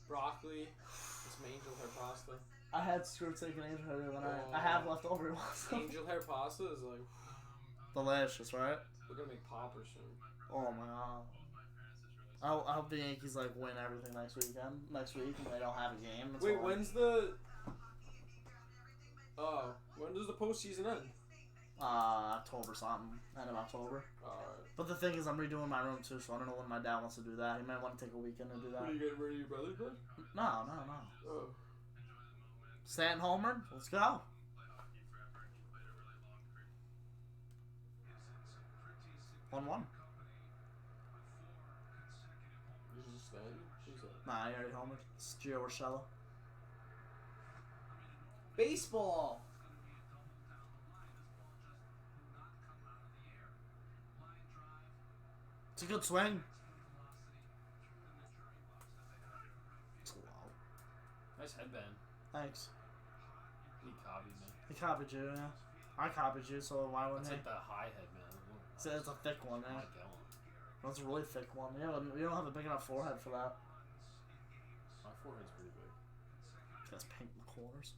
Broccoli. It's some angel hair pasta. I had skirt steak and angel hair the other night. I have leftover ones. Angel hair pasta is like, Delicious, right? we're gonna make poppers soon. Oh my god. I hope the Yankees like win everything next week and they don't have a game. That's Wait, all. when's the? Oh, when does the postseason end? October something. End of October. Alright. But the thing is, I'm redoing my room too, so I don't know when my dad wants to do that. He might want to take a weekend to do that. What, are you getting rid of your brother's bed? No. Oh. Stanton homer. Let's go. 1-1. This is Stanton? Who's that? Nah, I already homered. It's Gio Urshela. Baseball! It's a good swing. It's low. Nice headband. Thanks. He copied me. He copied you, yeah. I copied you, so why wouldn't It's he? like the high headband. So it's a thick one, I yeah. like that one. That's a really thick one. You don't have a big enough forehead for that. My forehead's pretty big. That's pink in the corners.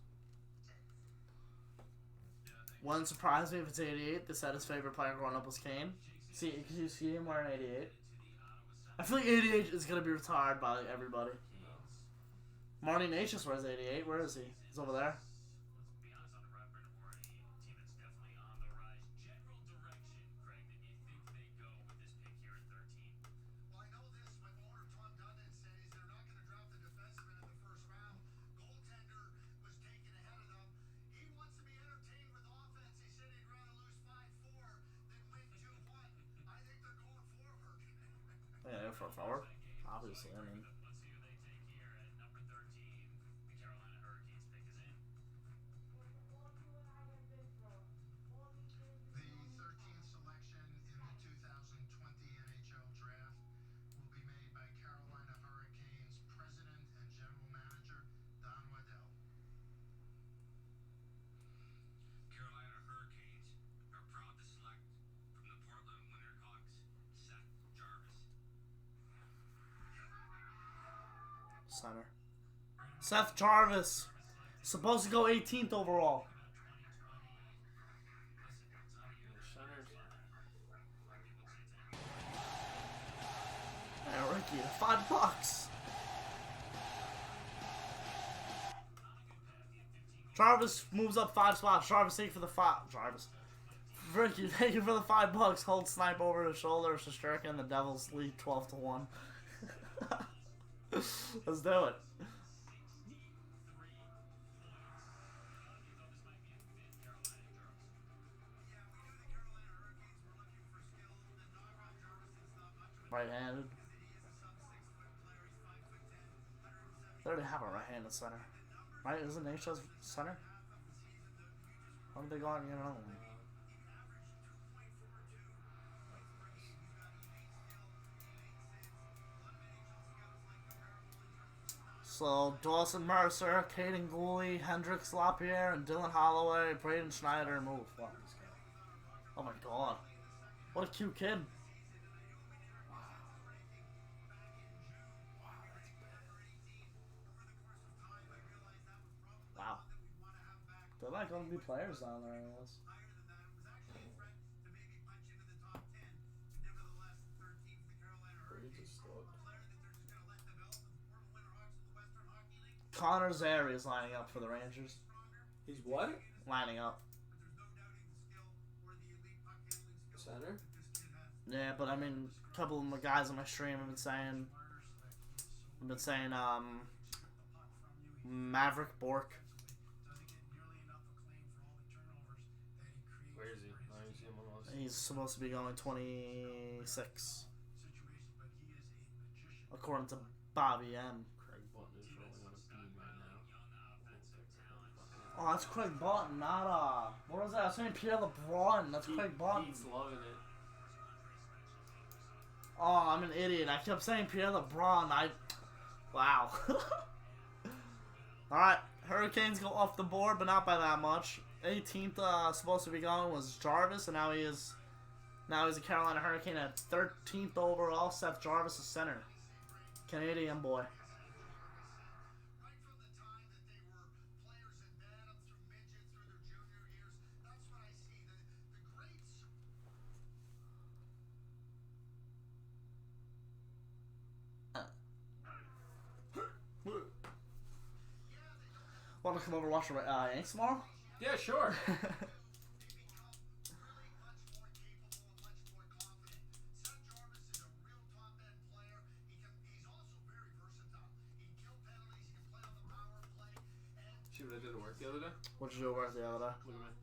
Wouldn't surprise me if it's 88. They said his favorite player growing up was Kane. See, you see him wearing 88. I feel like 88 is gonna be retired by everybody. Marty Natchez wears 88. Where is he? He's over there. Well, I know this. My owner, Tom Dundon, said is they're not going to draft the defenseman in the first round. Goaltender was taken ahead of them. He wants to be entertained with offense. He said he'd rather lose 5-4 than win 2-1. I think they're going forward. Yeah, they're for forward. Obviously, I mean. Let's see who they take here at number 13. The Carolina Hurricanes pick is in. The 13th selection in the 2020 NHL draft will be made by Carolina Hurricanes president and general manager Don Waddell. Carolina Hurricanes are proud to select from the Portland Winterhawks, Seth Jarvis. Center. Seth Jarvis. Supposed to go 18th overall. Centers. Hey, Ricky, $5. Jarvis moves up 5 spots. Jarvis, thank you for the 5. Jarvis. Ricky, thank you for the $5. Hold snipe over his shoulder. Shesterkin, the Devils lead 12-1. Let's do it. Right-handed. They already have a right-handed center. Right? Isn't Natchez center? Why did they go out and get another one? So, Dawson Mercer, Caden Gooley, Hendricks Lapierre, and Dylan Holloway, Braden Schneider move. Wow. Oh my god. What a cute kid. Wow. They're not going to be players down there, anyways. Brady's a stud. Connor Zary is lining up for the Rangers. He's what? Lining up. Center? Yeah, but I mean, a couple of my guys on my stream have been saying, Maverick Bork. Where is he? I didn't see him on the list. He's supposed to be going 26, according to Bobby M. Craig Button is rolling on a beam right now. Oh, that's Craig Button, not what was that? I was saying Pierre LeBrun. That's Craig Button. He's loving it. Oh, I'm an idiot. I kept saying Pierre LeBrun. Wow. Alright, Hurricanes go off the board, but not by that much. 18th supposed to be going was Jarvis, and now he's a Carolina Hurricane at 13th overall. Seth Jarvis is center. Canadian boy. Right from the time that they were players in Bantam through midget through their junior years, that's what I see. The greats. Want to come over and watch the Yanks tomorrow? Yeah, sure. They become really much more capable and much more confident. Seth Jarvis is a real top-end player. He's also very versatile. He can kill penalties. He can play on the power play. And See what I did at work the other day? What'd you do over the other day? Look at me.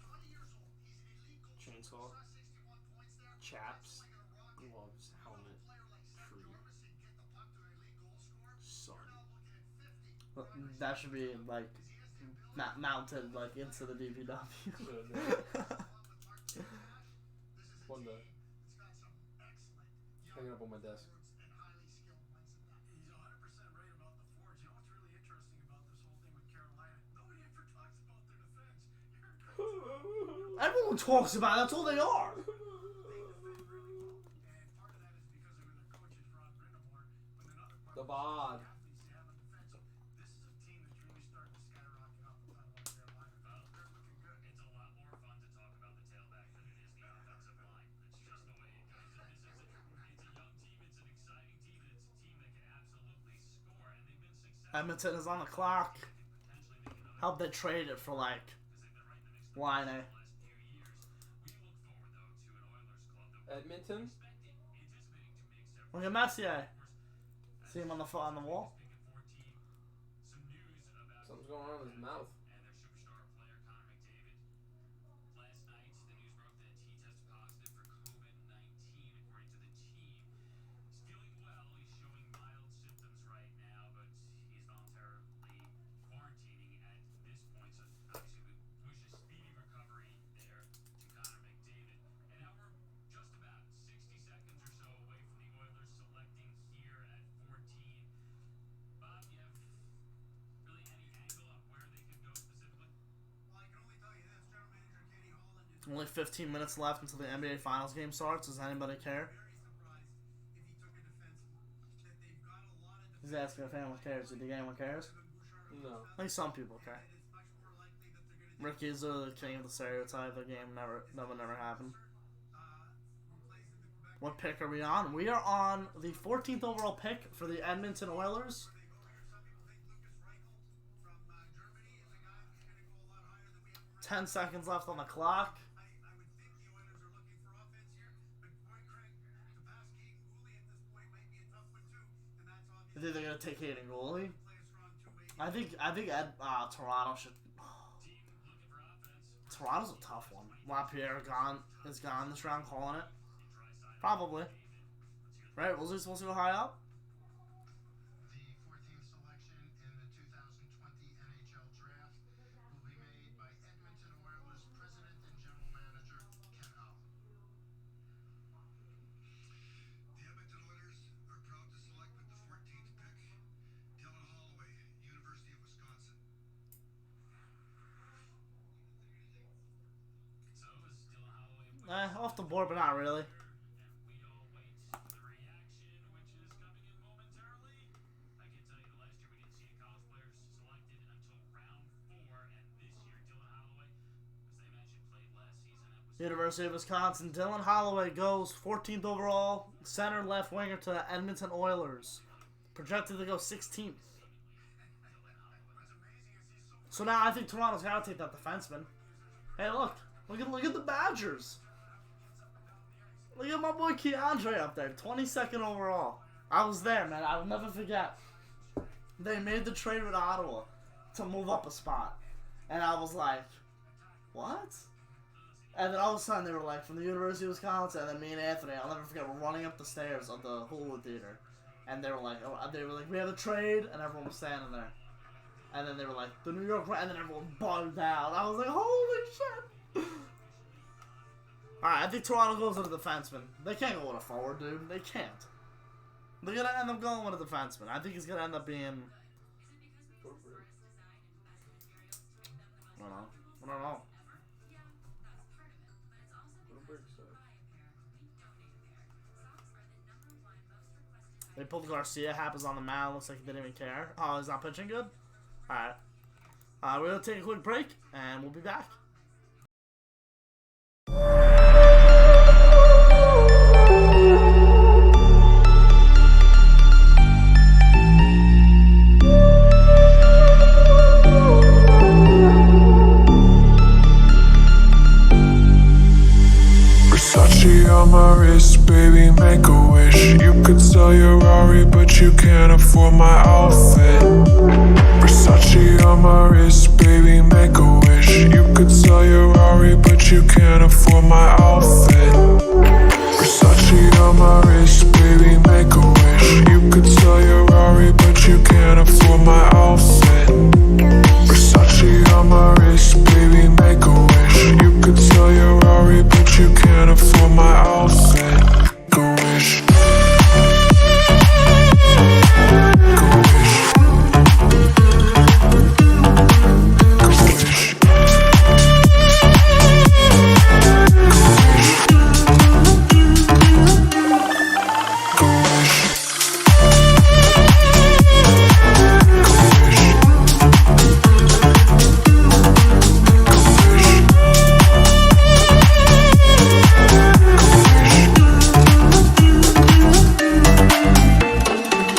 20 years old. He's an elite goal. Chainsaw. Got 61 points there. Chaps. Like a rock. Gloves. Helmet. Player like Seth Tree. Jarvis and get the puck to an elite goal scorer. Sun. We're now looking at 50. That should be like mounted like into the DPW. Should, yeah. One day. It's got some excellent Hanging up on my desk. and highly skilled wings in that. He's 100% right about the forwards. You know what's really interesting about this whole thing with Carolina? Nobody ever talks about their defense. Everyone talks about it. That's all they are. And part of that is because of their coaches, Ron Brindamore, but another part The is bod. the athletes they have on defense. So this is a team that's really starting to skyrocket off the pedal of Carolina. They're looking good. It's a lot more fun to talk about the tailback than it is the offensive line. It's just the way it goes. It's a young team, it's an exciting team, and it's a team that can absolutely score. And they've been successful. Edmonton is on the clock. Potentially make another How'd they trade it for like because they've been right in the mix for line A? the last few years. We look forward though to an Oilers club that we're Edmonton. anticipating to make several. Look at Messier. See him on the wall. Picking 14. Some news about Something's going on with his mouth. and their superstar player Connor McDavid. Last night, the news broke that he tested positive for COVID-19, according to the team. He's feeling well. He's showing mild symptoms right now, but he's voluntarily quarantining at this point. So obviously, we wish a speedy recovery there to Connor McDavid. And now we're just about 60 seconds or so away from the Oilers selecting here at 14. Bob, you have really any angle on where they could go specifically? Well, I can only tell you this, General Manager Katie Holland is Only 15 minutes left until the NBA Finals game starts. Does anybody care? very surprised if he took a defenseman. That they've got a lot of He's asking if anyone cares. Did the game cares? Bouchard. No. I think some people care. It's much more likely that they're going to Ricky's the king of the stereotype. The game never happened. replace the Quebec. What pick are we on? We are on the 14th overall pick for the Edmonton Oilers. They go here. Some people think Lucas Reichelt from Germany is a guy who's going to go a lot higher than we ever. 10 seconds left on the clock. I would think the Oilers are looking for offense here, but boy, Craig, to pass Caden Gooley at this point might be a tough one too, and that's I obviously think they're gonna take Hayden goalie. play a strong two-way. I think Toronto should. Toronto's a tough one. LaPierre is gone this round, calling it. Probably. Right? Was he supposed to go high up? The 14th selection in the 2020 NHL Draft will be made by Edmonton Oilers President and General Manager Ken Holland. The Edmonton Oilers are proud to select with the 14th pick Dylan Holloway, University of Wisconsin. So is Dylan Holloway Off the board, but not really. and we all wait for the reaction, which is coming in momentarily. I can tell you that last year we didn't see any college players selected until round 4, and this year Dylan Holloway, as they mentioned, played last season at Wisconsin. University of Wisconsin. Dylan Holloway goes 14th overall, center left winger to the Edmonton Oilers. Projected to go 16th. So now I think Toronto's got to take that defenseman. Hey, look at the Badgers. Look at my boy Keandre up there, 22nd overall. I was there, man. I will never forget. They made the trade with Ottawa to move up a spot, and I was like, what? And then all of a sudden they were like from the University of Wisconsin, and then me and Anthony, I'll never forget, we're running up the stairs of the Hulu Theater, and they were like, we have a trade, and everyone was standing there. And then they were like, the New York, and then everyone bugged out. I was like, holy shit. Alright, I think Toronto goes with a defenseman. They can't go with a forward, dude. They can't. They're going to end up going with a defenseman. I think he's going to end up being... I don't know. I don't know. Bloomberg sucks. They pulled Garcia. Happens on the mound. Looks like he didn't even care. Oh, he's not pitching good? Alright. We're going to take a quick break, and we'll be back. Versace on my wrist, baby, make a wish. You could sell your Rari, but you can't afford my outfit. Versace on my wrist, baby, make a wish. You could sell your Rari, but you can't afford my outfit. Versace on my wrist, baby, make a wish. You could sell your Rari, but you can't afford my outfit. Versace on my wrist, baby, make a wish. You could sell your Rari, but you can't afford my outfit. Go wish. Go wish. Go wish. Go wish.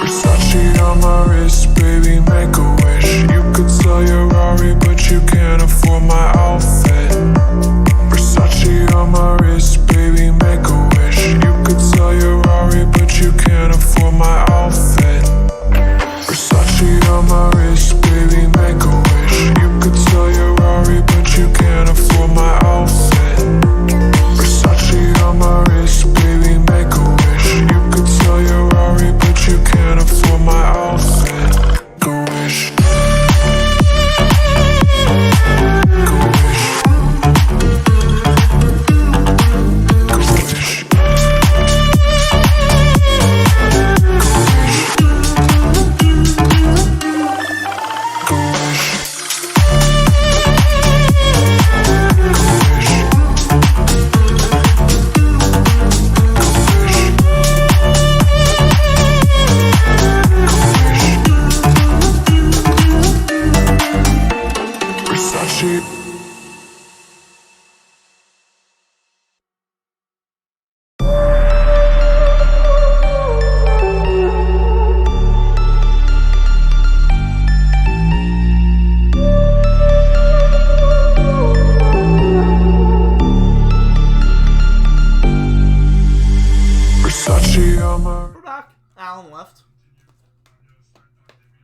Versace on my wrist, baby, make a wish. You could sell your Rari, but you can't afford my outfit. Versace on my wrist, baby, make a wish. You could sell your Rari, but you can't afford my outfit. Versace on my wrist, baby, make a wish. You could sell your Rari, but you can't afford my outfit. Versace on my wrist, baby, make a wish. You could sell your Rari, but you can't afford my outfit. Go wish. Go wish. Go wish. Go wish. Versace. Versace on my. We're back. Alan left.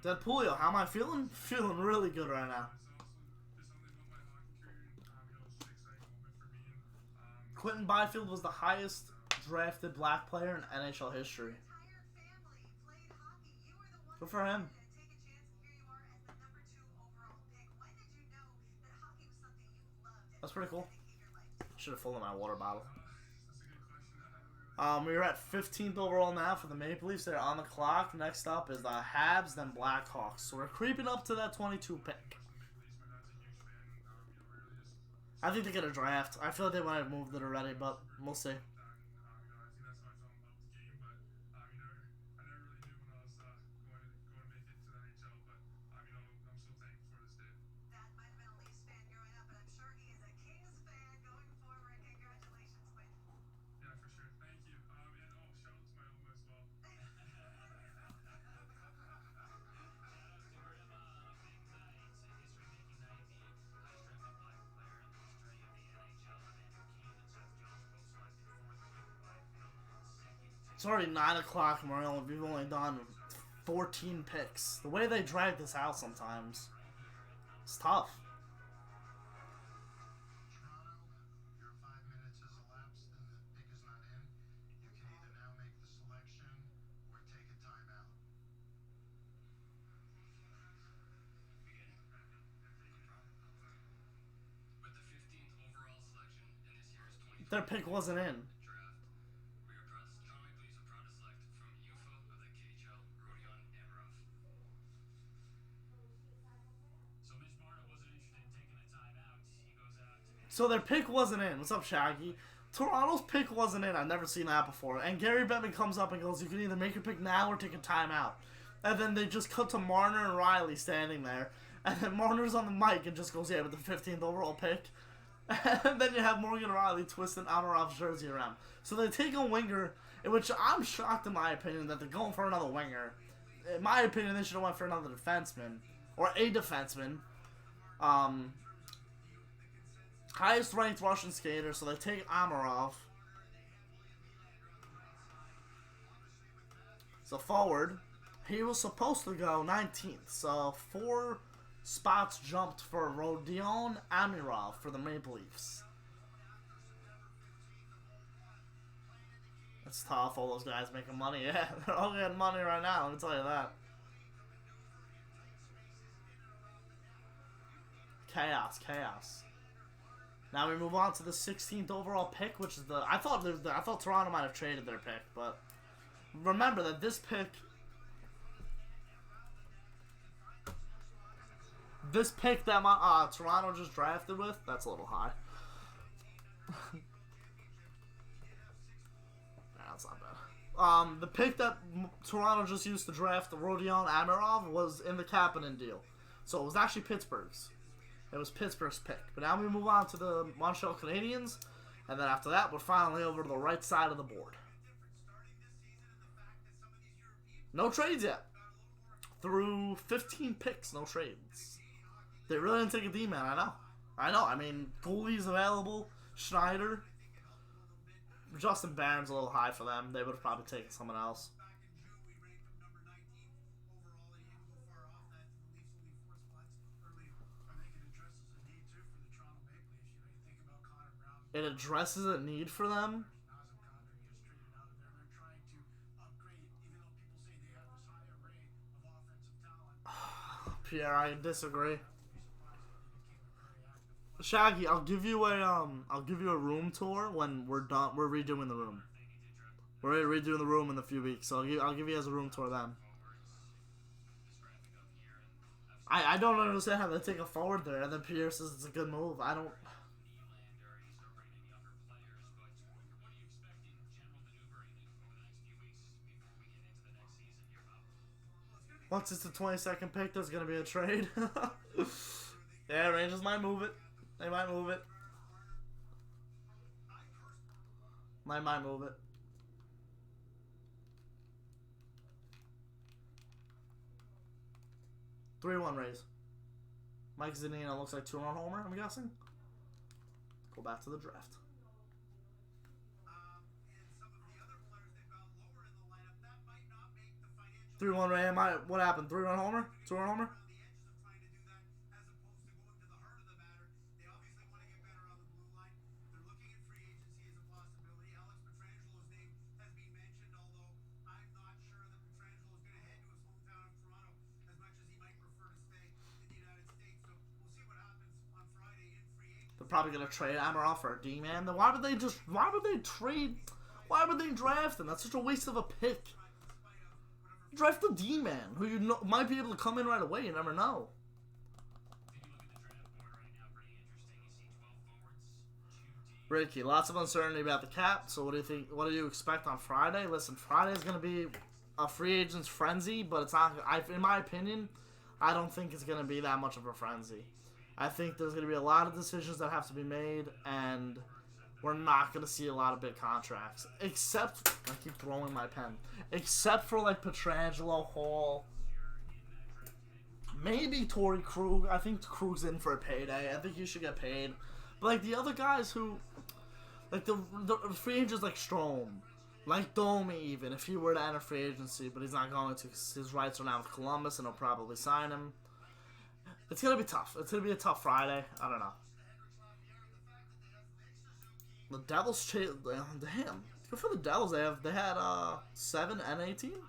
Deadpoolio, how am I feeling? Feeling really good right now. Quentin Byfield was the highest drafted black player in NHL history. Good for him. That's pretty cool. Should have filled in my water bottle. We were at 15th overall now for the Maple Leafs. They're on the clock. Next up is the Habs, then Blackhawks. So we're creeping up to that 22 pick. I think they get a draft. I feel like they might have moved it already, but we'll see. That might have been a Leafs fan growing up, but I'm sure he is a Kings fan going forward. Congratulations, Quentin. Yeah, for sure. Thank you. And shout out to my Oma as well. It's already 9 o'clock, Morel. We've only done 14 picks. The way they drag this out sometimes, it's tough. Toronto, your 5 minutes has elapsed and the pick is not in. You can either now make the selection or take a timeout. With the 15th overall selection in this year's 2020 Their pick wasn't in. draft, we are strongly pleased and proud to select from UFA of the KHL, Rodion Amirov. So Mitch Marner wasn't interested in taking a timeout. So their pick wasn't in. What's up, Shaggy? Toronto's pick wasn't in. I've never seen that before. And Gary Bettman comes up and goes, you can either make your pick now or take a timeout. And then they just cut to Marner and Riley standing there. And then Marner's on the mic and just goes, yeah, with the 15th overall pick. And then you have Morgan Riley twisting Amarov's jersey around. So they take a winger, in which I'm shocked in my opinion that they're going for another winger. In my opinion, they should have went for another defenseman. Or a defenseman. Highest ranked Russian skater, so they take Amarov. So forward, he was supposed to go 19th, so 4 spots jumped for Rodion Amirov for the Maple Leafs. It's tough, all those guys making money. Yeah, they're all getting money right now, let me tell you that. Chaos. Now we move on to the 16th overall pick, which is the I thought Toronto might have traded their pick, but remember that this pick that Toronto just drafted with, that's a little high. That's not bad. The pick that Toronto just used to draft Rodion Amirov was in the Kapanen deal, so it was actually Pittsburgh's. It was Pittsburgh's pick. But now we move on to the Montreal Canadiens. And then after that, we're finally over to the right side of the board. No trades yet. Through 15 picks, no trades. They really didn't take a D-man, I know. I mean, goalie's available. Schneider. Justin Barron's a little high for them. They would have probably taken someone else. It addresses a need for them. Pierre, I disagree. Shaggy, I'll give you a room tour when we're done. We're redoing the room. We're redoing the room in a few weeks, so I'll give you guys a room tour then. I don't understand how they take a forward there, and then Pierre says it's a good move. I don't. Once it's the 22nd pick, there's going to be a trade. Yeah, Rangers might move it. They might move it. They might move it. Three-1 Rays. Mike Zunino looks like 2-run homer, I'm guessing. Go back to the draft. 3-1 Ray. What happened? 3-run homer? 2-run homer? They're probably gonna trade Amarov for a D-man. Then why would they draft him? That's such a waste of a pick. Draft the D-man, who you know might be able to come in right away. You never know. Ricky, lots of uncertainty about the cap. So what do you think? What do you expect on Friday? Listen, Friday is gonna be a free agents frenzy, but it's not. In my opinion, I don't think it's gonna be that much of a frenzy. I think there's gonna be a lot of decisions that have to be made, and we're not going to see a lot of big contracts. Except, I keep throwing my pen. Except for, like, Pietrangelo, Hall. Maybe Torrey Krug. I think Krug's in for a payday. I think he should get paid. But, like, the other guys who... Like, the free agents like Strome. Like Domi, even, if he were to enter free agency. But he's not going to because his rights are now with Columbus, and they'll probably sign him. It's going to be tough. It's going to be a tough Friday. I don't know. The Devils damn. Good for the Devils. They had 7 and 18.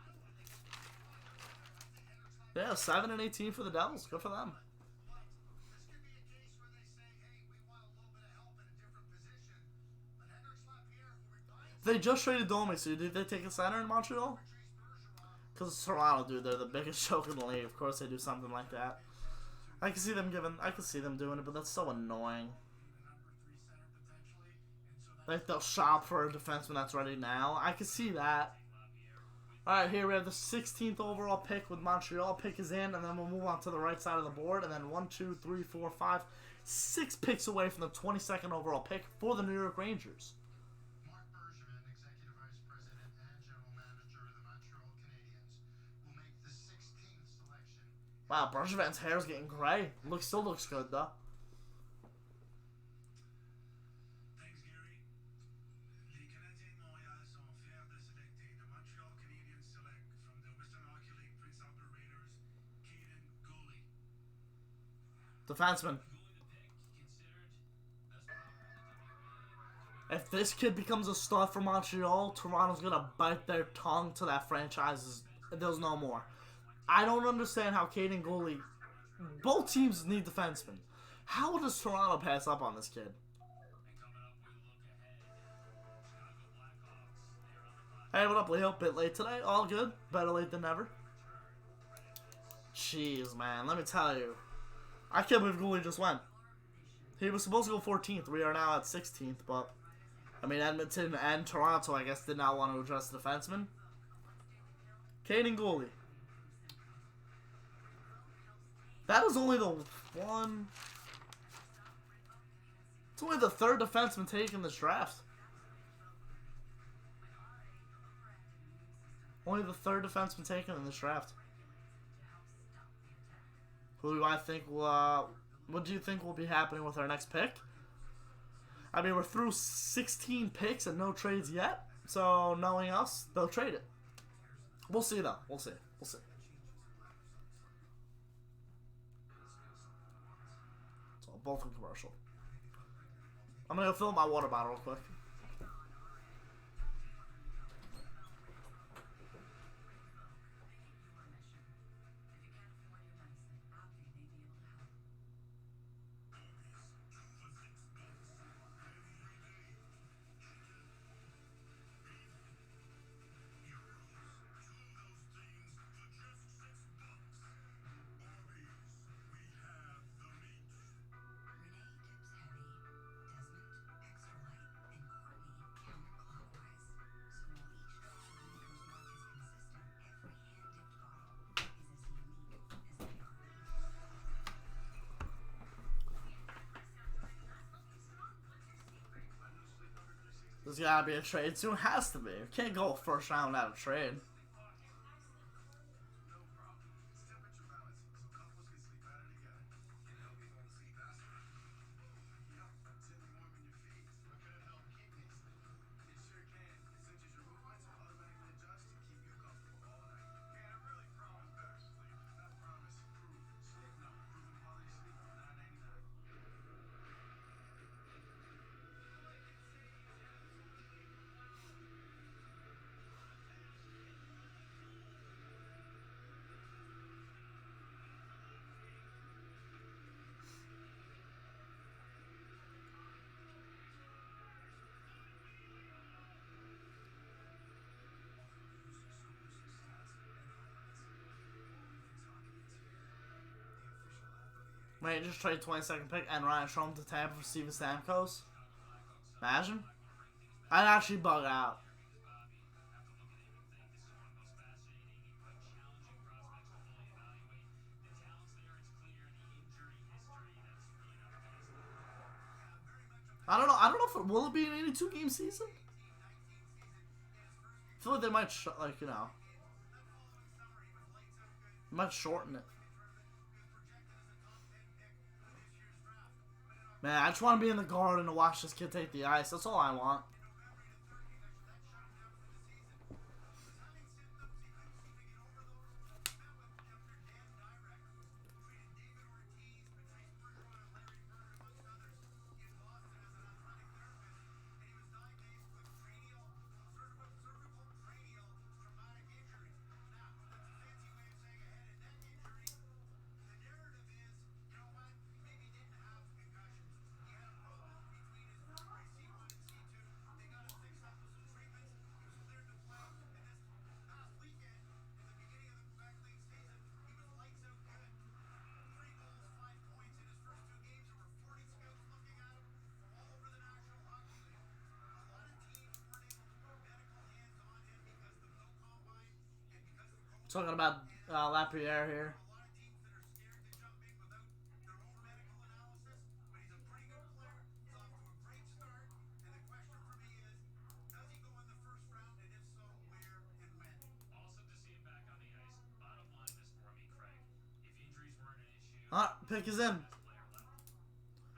Yeah, 7 and 18 for the Devils. Good for them. They just traded Domi, so did they take a center in Montreal? Because Toronto, dude, they're the biggest joke in the league. Of course they do something like that. I can see them doing it, but that's so annoying. Like they'll shop for a defenseman that's ready now. I can see that. Alright, here we have the 16th overall pick with Montreal. Pick is in, and then we'll move on to the right side of the board. And then 1, 2, 3, 4, 5, 6 picks away from the 22nd overall pick for the New York Rangers. Mark Bergevin, Executive Vice President and General Manager of the Montreal Canadiens, will make the 16th selection. Wow, Bergevin's hair is getting gray. Still looks good, though. Thanks, Gary. Les Canadiens de Montréal sont fiers de sélecter the Montreal Canadiens select from the Western Hockey League Prince Albert Raiders, Caden Gooley. Defenseman. If this kid becomes a star for Montreal, Toronto's gonna bite their tongue to that franchise. There's no more. I don't understand how Caden Gooley. Both teams need defensemen. How does Toronto pass up on this kid? Hey, what up, Leo? Bit late today. All good. Better late than never. Jeez, man. Let me tell you. I can't believe Gooley just went. He was supposed to go 14th. We are now at 16th, but I mean, Edmonton and Toronto, I guess, did not want to address the defenseman. Caden Gooley. That is only the one. It's only the third defenseman taken this draft. Only the third defenseman taken in this draft. Who do I think will, what do you think will be happening with our next pick? I mean, we're through 16 picks and no trades yet. So, knowing us, they'll trade it. We'll see, though. We'll see. We'll see. So, both in commercial. I'm going to go fill my water bottle real quick. There's gotta be a trade soon. Has to be. You can't go first round without a trade. Rangers trade 22nd pick and Ryan Strome to Tampa for Steven Stamkos. Imagine. I'd actually bug out. I don't know if will it be an 82 game season? I feel like they might might shorten it. Man, I just want to be in the garden to watch this kid take the ice. That's all I want. Talking about Lapierre here. A lot of teams that are scared to jump in without their own medical analysis, but he's a pretty good player. He's off to a great start, and the question for me is, does he go in the first round, and if so, where and when? Awesome to see him back on the ice. Bottom line is for me, Craig. If injuries weren't an issue, Pick is in. best player left.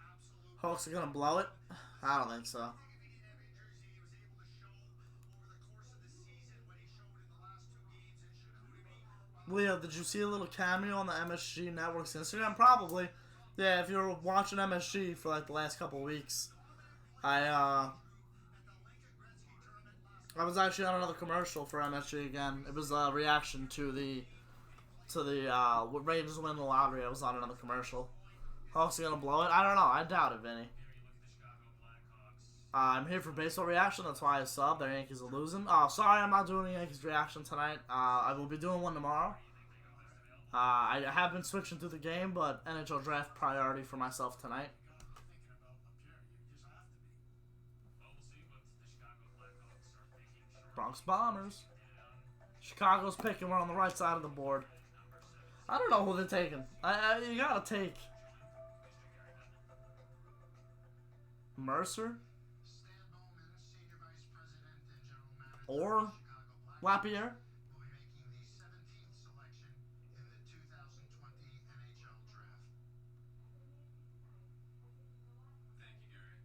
Absolutely. Hawks are gonna blow it. I don't think so. I think if he didn't have injuries, he was able to show over the course of the season what he showed in the last 2 games in Chicoutimi. Leo, did you see a little cameo on the MSG Network's Instagram? Probably. Yeah, if you were watching MSG for like the last couple of weeks, I was actually on another commercial for MSG again. It was a reaction to the Rangers winning the lottery. I was on another commercial. Hawks are gonna blow it. I don't know. I doubt it, Vinny. I'm here for baseball reaction. That's why I subbed. Their Yankees are losing. Oh, sorry, I'm not doing a Yankees reaction tonight. I will be doing one tomorrow. I have been switching through the game, but NHL draft priority for myself tonight. Thinking about Lapierre, you just have to be. Well, we'll see what the Chicago Blackhawks are thinking. Sure. Bronx Bombers. Chicago's picking. We're on the right side of the board. I don't know who they're taking. You gotta take Mercer Stan Bowman, Senior Vice President and General Manager or of the Chicago Blackhawks, Lapierre. will be making the 17th selection in the 2020 NHL Draft. Thank you, Gary.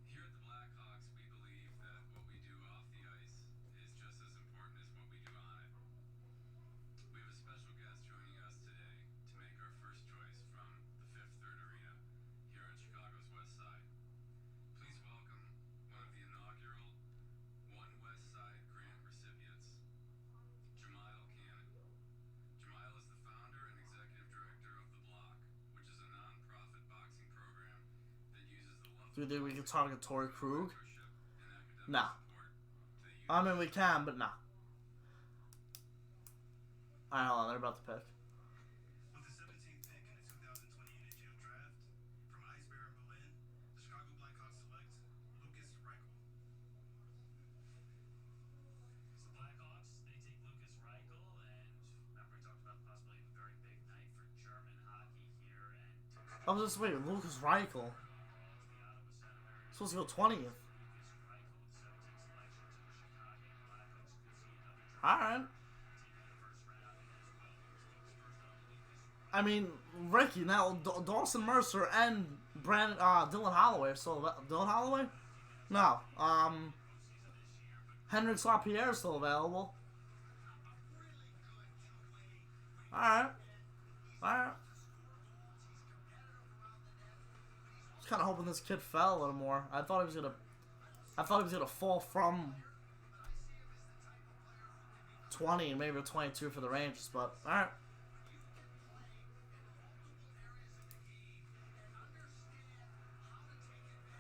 Here at the Blackhawks, we believe that what we do off the ice is just as important as what we do on it. We have a special guest joining us today to make our first choice from the Fifth Third Arena here on Chicago's West Side. Please welcome one of the inaugural One West Side grant recipients, Jamail Cannon. Jamail is the founder and executive director of The Block, which is a non-profit boxing program that uses the love Do you think we can target Torrey Krug? mentorship and academic No. support to the youth. I mean, we can, but no. Alright, hold on. They're about to pick. With the 17th pick in the 2020 NHL Draft, from Eisbären, Berlin, the Chicago Blackhawks select Lucas Reichel. So the Blackhawks, they take Lucas Reichel, and remember we talked about possibly a very big night for German hockey here, and I was just waiting. Lucas Reichel. the Ottawa Senators. Supposed to go 20th. Lucas Reichel with 17th selection to the Chicago Blackhawks could see another German Alright. team in the first round as well. Teams first on Lucas I mean, Ricky, now Dawson Mercer and Dylan Holloway are still Dylan Holloway? No. Henrik Lapierre is still available. Alright. Alright. I was kinda hoping this kid fell a little more. I thought he was gonna fall from 20 and maybe 22 for the Rangers, but alright.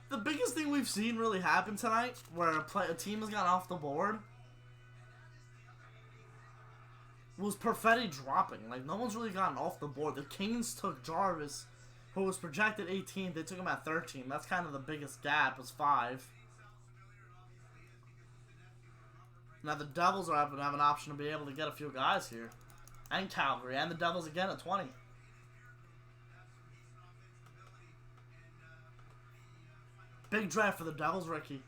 The biggest thing we've seen really happen tonight, where a team has gone off the board, was Perfetti dropping. Like, no one's really gotten off the board. The Kings took Jarvis, who was projected 18th. They took him at 13. That's kind of the biggest gap, was 5. Now the Devils are have an option to be able to get a few guys here. And Calgary. And the Devils again at 20. Big draft for the Devils, Ricky.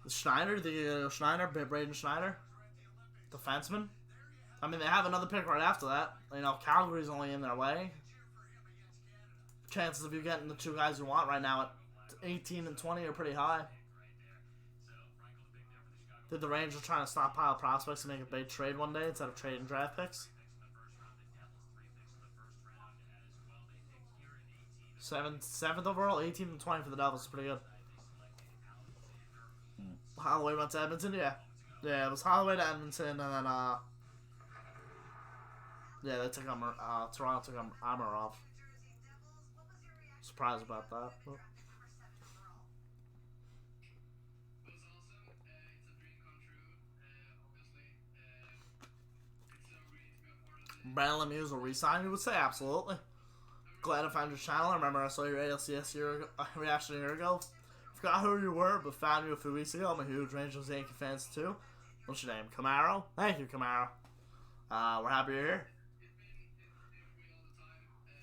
Schneider, Braden Schneider, defenseman. I mean, they have another pick right after that. You know, Calgary's only in their way. Chances of you getting the 2 guys you want right now at 18 and 20 are pretty high. Did the Rangers trying to stockpile prospects and make a big trade one day instead of trading draft picks? 7th overall, 18 and 20 for the Devils. Pretty good. Holloway went to Edmonton, yeah. Yeah, it was Holloway to Edmonton, and then, yeah, they took Toronto took Amarov. Jersey Devils, what was your reaction? Surprised about that. Number 7 overall. It was awesome. It's a dream come true. Obviously, it's so great to be a part of it. Brandon Lemieux will resign, you would say? Absolutely. Glad I found your channel. I remember I saw your ALCS reaction a year ago. Forgot who you were, but found you a few weeks ago. I'm a huge Rangers Yankee fans too. What's your name? Camaro? Thank you, Camaro. We're happy you're here.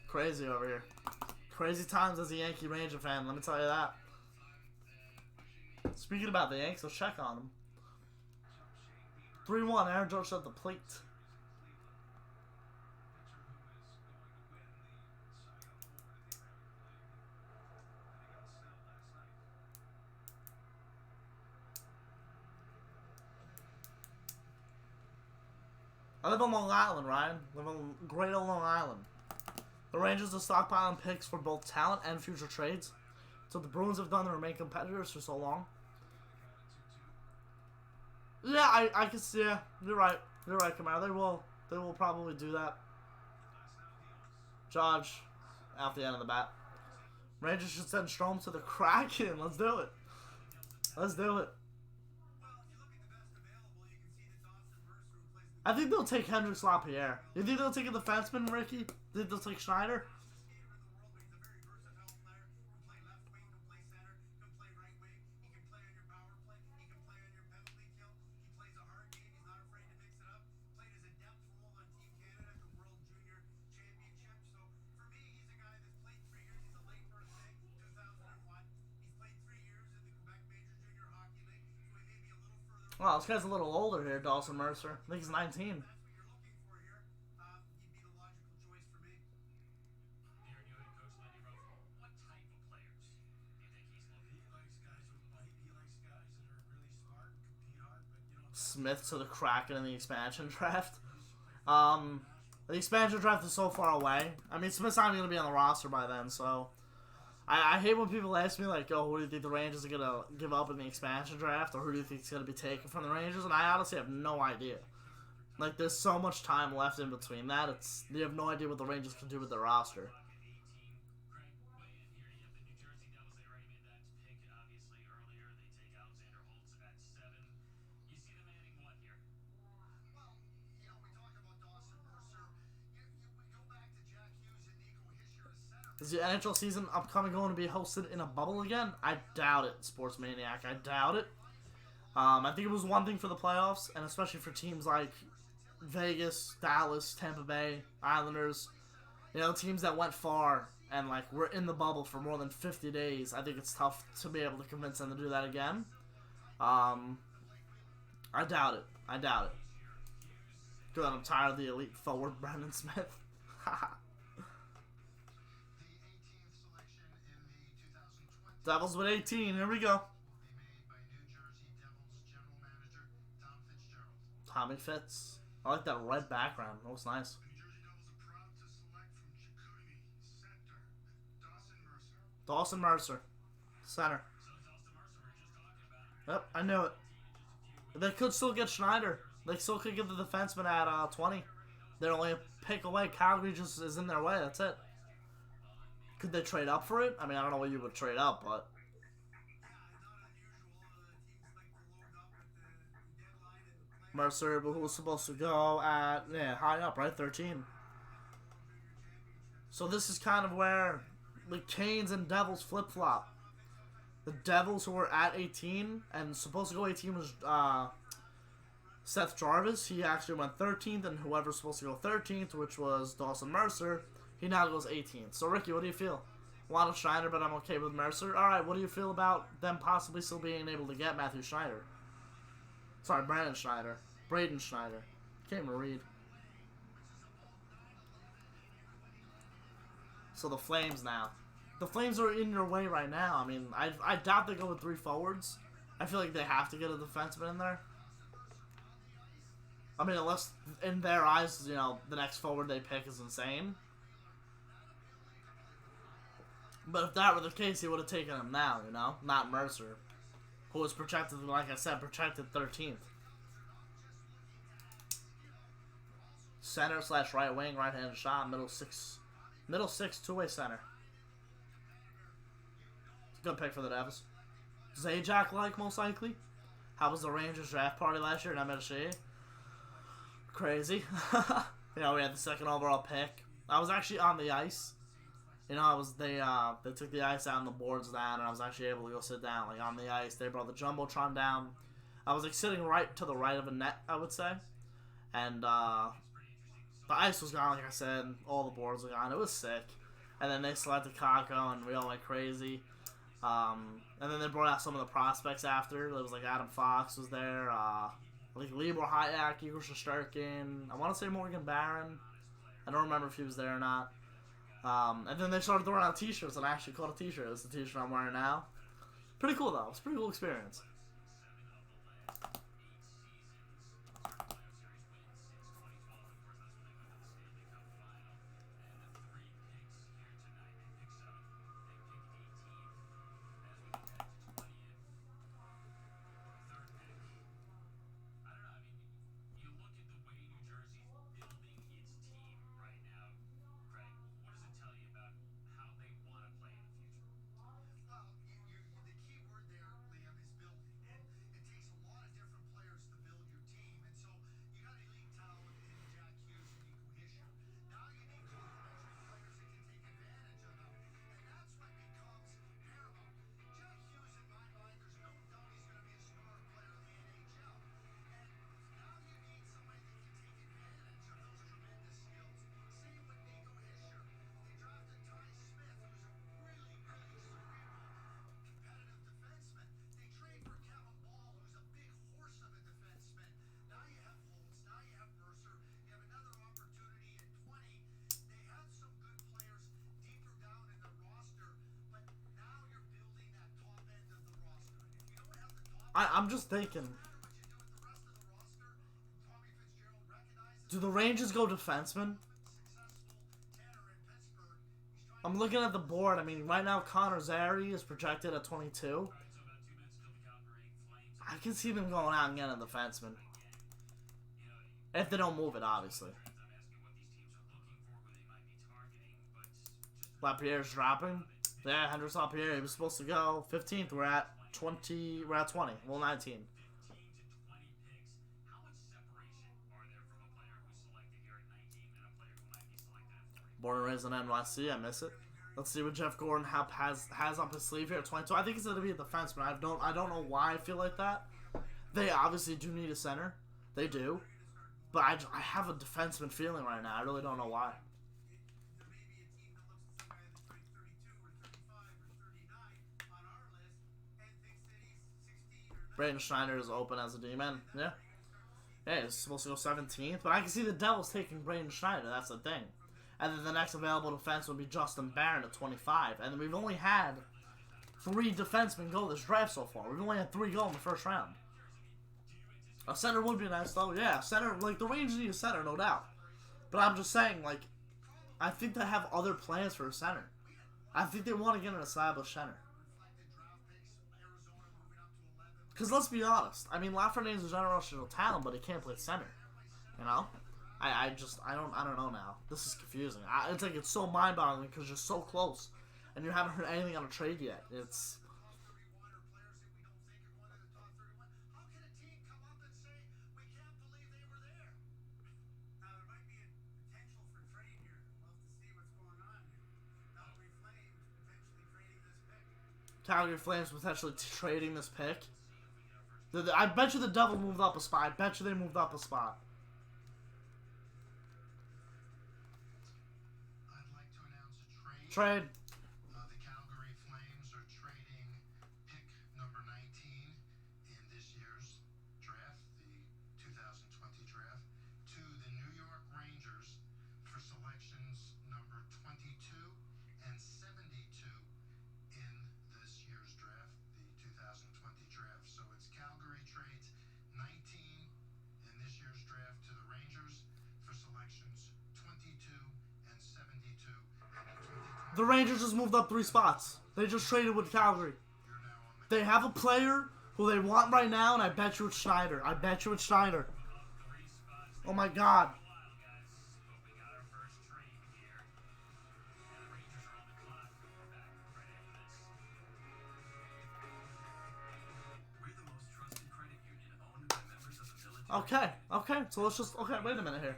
Crazy over here. Crazy times as a Yankee Ranger fan, let me tell you that. Speaking about the Yanks, let's check on them. 3-1, Aaron George at the plate. I live on Long Island, Ryan. I live on great old Long Island. The Rangers are stockpiling picks for both talent and future trades. So the Bruins have done to remain competitors for so long. Yeah, I can see. Yeah, you're right. You're right, Kamara. They will probably do that. Judge, out the end of the bat. Rangers should send Strome to the Kraken. Let's do it. Let's do it. I think they'll take Hendricks LaPierre. You think they'll take a defenseman, Ricky? You think they'll take Schneider? Well, this guy's a little older here, Dawson Mercer. I think he's 19. Smith to the Kraken in the expansion draft. The expansion draft is so far away. I mean, Smith's not even going to be on the roster by then, so... I hate when people ask me, like, oh, who do you think the Rangers are going to give up in the expansion draft? Or who do you think is going to be taken from the Rangers? And I honestly have no idea. Like, there's so much time left in between that. You have no idea what the Rangers can do with their roster. Is the NHL season upcoming going to be hosted in a bubble again? I doubt it, Sports Maniac. I doubt it. I think it was one thing for the playoffs, and especially for teams like Vegas, Dallas, Tampa Bay, Islanders. You know, teams that went far and, like, were in the bubble for more than 50 days. I think it's tough to be able to convince them to do that again. I doubt it. I doubt it. Good, I'm tired of the elite forward, Brendan Smith. Devils with 18. Here we go. Tommy Fitz. I like that red background. That looks nice. Dawson Mercer. Center. Yep, I knew it. They could still get Schneider. They still could get the defenseman at 20. They're only a pick away. Calgary just is in their way. That's it. Could they trade up for it? I mean, I don't know what you would trade up, but... Mercer, who was supposed to go at, high up, right? 13. So this is kind of where the Canes and Devils flip-flop. The Devils, who were at 18, and supposed to go 18 was Seth Jarvis. He actually went 13th, and whoever's supposed to go 13th, which was Dawson Mercer, he now goes 18th. So, Ricky, what do you feel? A lot of Schneider, but I'm okay with Mercer. Alright, what do you feel about them possibly still being able to get Matthew Schneider? Sorry, Brandon Schneider. Braden Schneider. Can't even read. So the Flames now. The Flames are in your way right now. I mean, I doubt they go with 3 forwards. I feel like they have to get a defenseman in there. I mean, unless in their eyes, you know, the next forward they pick is insane. But if that were the case, he would have taken him now, you know? Not Mercer, who was projected, like I said, projected 13th. Center / right wing, right-handed shot, middle six, 2-way center. It's a good pick for the Devils. Zajac-like, most likely. How was the Rangers draft party last year in MSG? Crazy. You know, we had the 2nd overall pick. I was actually on the ice. You know, they took the ice out and the boards down, and I was actually able to go sit down like on the ice. They brought the jumbotron down. I was like sitting right to the right of a net, I would say, and the ice was gone. Like I said, all the boards were gone. It was sick. And then they selected Kako, and we all went crazy. And then they brought out some of the prospects after. There was like Adam Fox was there, like Libor Hayek, Igor Shesterkin. I want to say Morgan Barron. I don't remember if he was there or not. And then they started throwing out t-shirts, and I actually caught a t-shirt. It's the t-shirt I'm wearing now. Pretty cool though. It's a pretty cool experience. I'm just thinking, do the Rangers go defenseman? I'm looking at the board. I mean, right now Connor Zary is projected at 22. I can see them going out and getting a defenseman. If they don't move it, obviously. Lapierre's dropping. Yeah, Hendrix Lapierre, he was supposed to go 15th. We're at 20. We're at 20. Well, 19. Born and raised in NYC. I miss it. Let's see what Jeff Gordon has up his sleeve here at 22. I think he's going to be a defenseman. I don't know why I feel like that. They obviously do need a center. They do. But I have a defenseman feeling right now. I really don't know why. Braden Schneider is open as a D-man. Yeah. Yeah, he's supposed to go 17th. But I can see the Devils taking Braden Schneider. That's the thing. And then the next available defense would be Justin Barron at 25. And then we've only had 3 defensemen go this draft so far. We've only had 3 go in the first round. A center would be nice, though. Yeah, center. Like, the Rangers need a center, no doubt. But I'm just saying, like, I think they have other plans for a center. I think they want to get an established center. Because let's be honest. I mean, Lafrenaye's a generational talent, but he can't play center. You know? I don't know now. This is confusing. It's like, it's so mind-boggling because you're so close. And you haven't heard anything on a trade yet. It's... Calgary Flames potentially trading this pick. I bet you the Devil moved up a spot. I bet you they moved up a spot. I'd like to announce a Trade. The Calgary Flames are trading pick number 19 in this year's draft, the 2020 draft, to the New York Rangers for selections number 22 and 72 in this year's draft, the 2020 draft. So it's Calgary trades 19 in this year's draft to the Rangers for selections 22 and 72 in the 2020. The Rangers just moved up 3 spots. They just traded with Calgary. They have a player who they want right now, and I bet you it's Schneider. I bet you it's Schneider. Oh my god. Okay, so let's just... Okay, wait a minute here.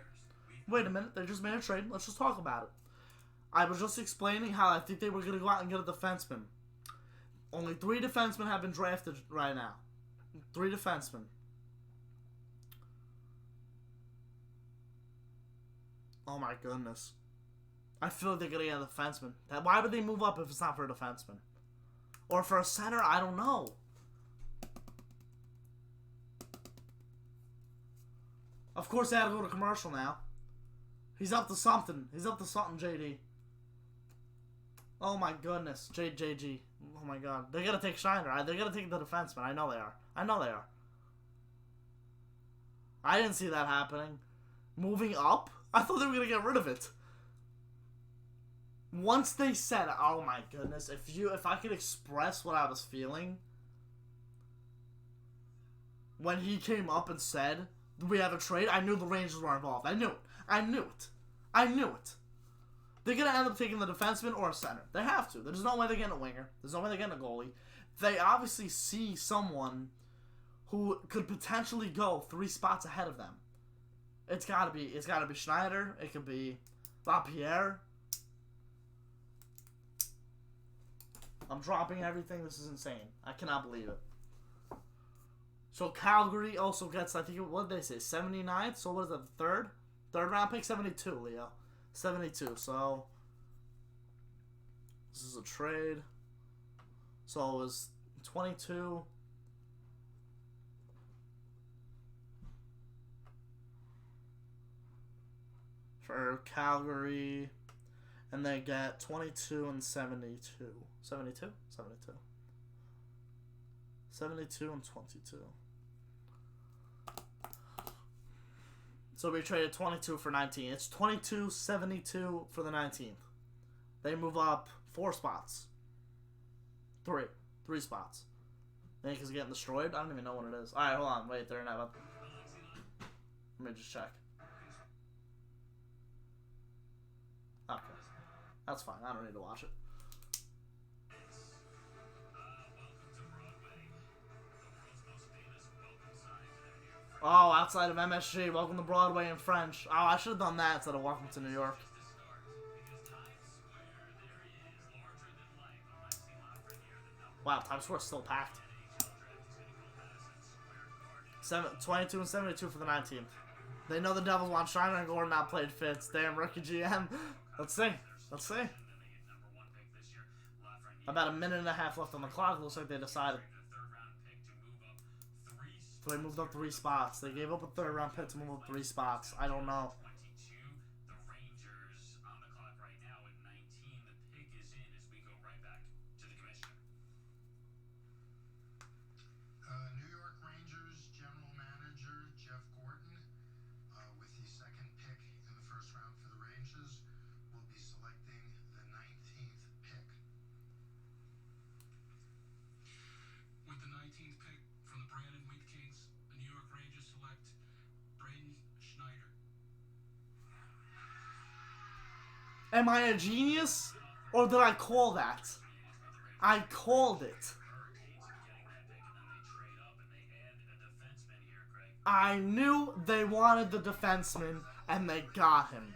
Wait a minute, they just made a trade. Let's just talk about it. I was just explaining how I think they were going to go out and get a defenseman. Only 3 defensemen have been drafted right now. 3 defensemen. Oh my goodness. I feel like they're going to get a defenseman. Why would they move up if it's not for a defenseman? Or for a center? I don't know. Of course they had to go to commercial now. He's up to something. He's up to something, JD. Oh my goodness. JG. Oh my god. They're going to take Schneider. They're going to take the defenseman. I know they are. I know they are. I didn't see that happening. Moving up? I thought they were going to get rid of it. Once they said, oh my goodness, if I could express what I was feeling when he came up and said, we have a trade, I knew the Rangers were involved. I knew it. I knew it. I knew it. They're going to end up taking the defenseman or a center. They have to. There's no way they're getting a winger. There's no way they're getting a goalie. They obviously see someone who could potentially go 3 spots ahead of them. It's gotta be Schneider. It could be LaPierre. I'm dropping everything. This is insane. I cannot believe it. So Calgary also gets, I think, what did they say, 79th? So what is that, the third? Third round pick? 72, Leo. 72. So this is a trade. So it was 22. For Calgary. And they get 22 and 72. 72? 72. 72 and 22. So we traded 22 for 19. It's 22-72 for the 19th. They move up 4 spots. 3 spots. Yankees getting destroyed? I don't even know what it is. Alright, hold on. Wait, they're not. Let me just check. Okay. That's fine. I don't need to watch it. Oh, outside of MSG. Welcome to Broadway in French. Oh, I should have done that instead of welcome to New York. Wow, Times Square's still packed. 22 and 72 for the 19th. They know the Devils want Shiner and Gordon not played Fitz. Damn, rookie GM. Let's see. Let's see. About a minute and a half left on the clock. Looks like they decided. So they moved up 3 spots. They gave up a 3rd round pick to move up 3 spots. I don't know. New York Rangers general manager Jeff Gorton, with the 2nd pick in the 1st round for the Rangers, will be selecting the 19th pick. With the 19th pick from the Brandon Wheat Kings, the New York Rangers select Braden Schneider. Am I a genius? Or did I call that? I called it. I knew they wanted the defenseman, and they got him.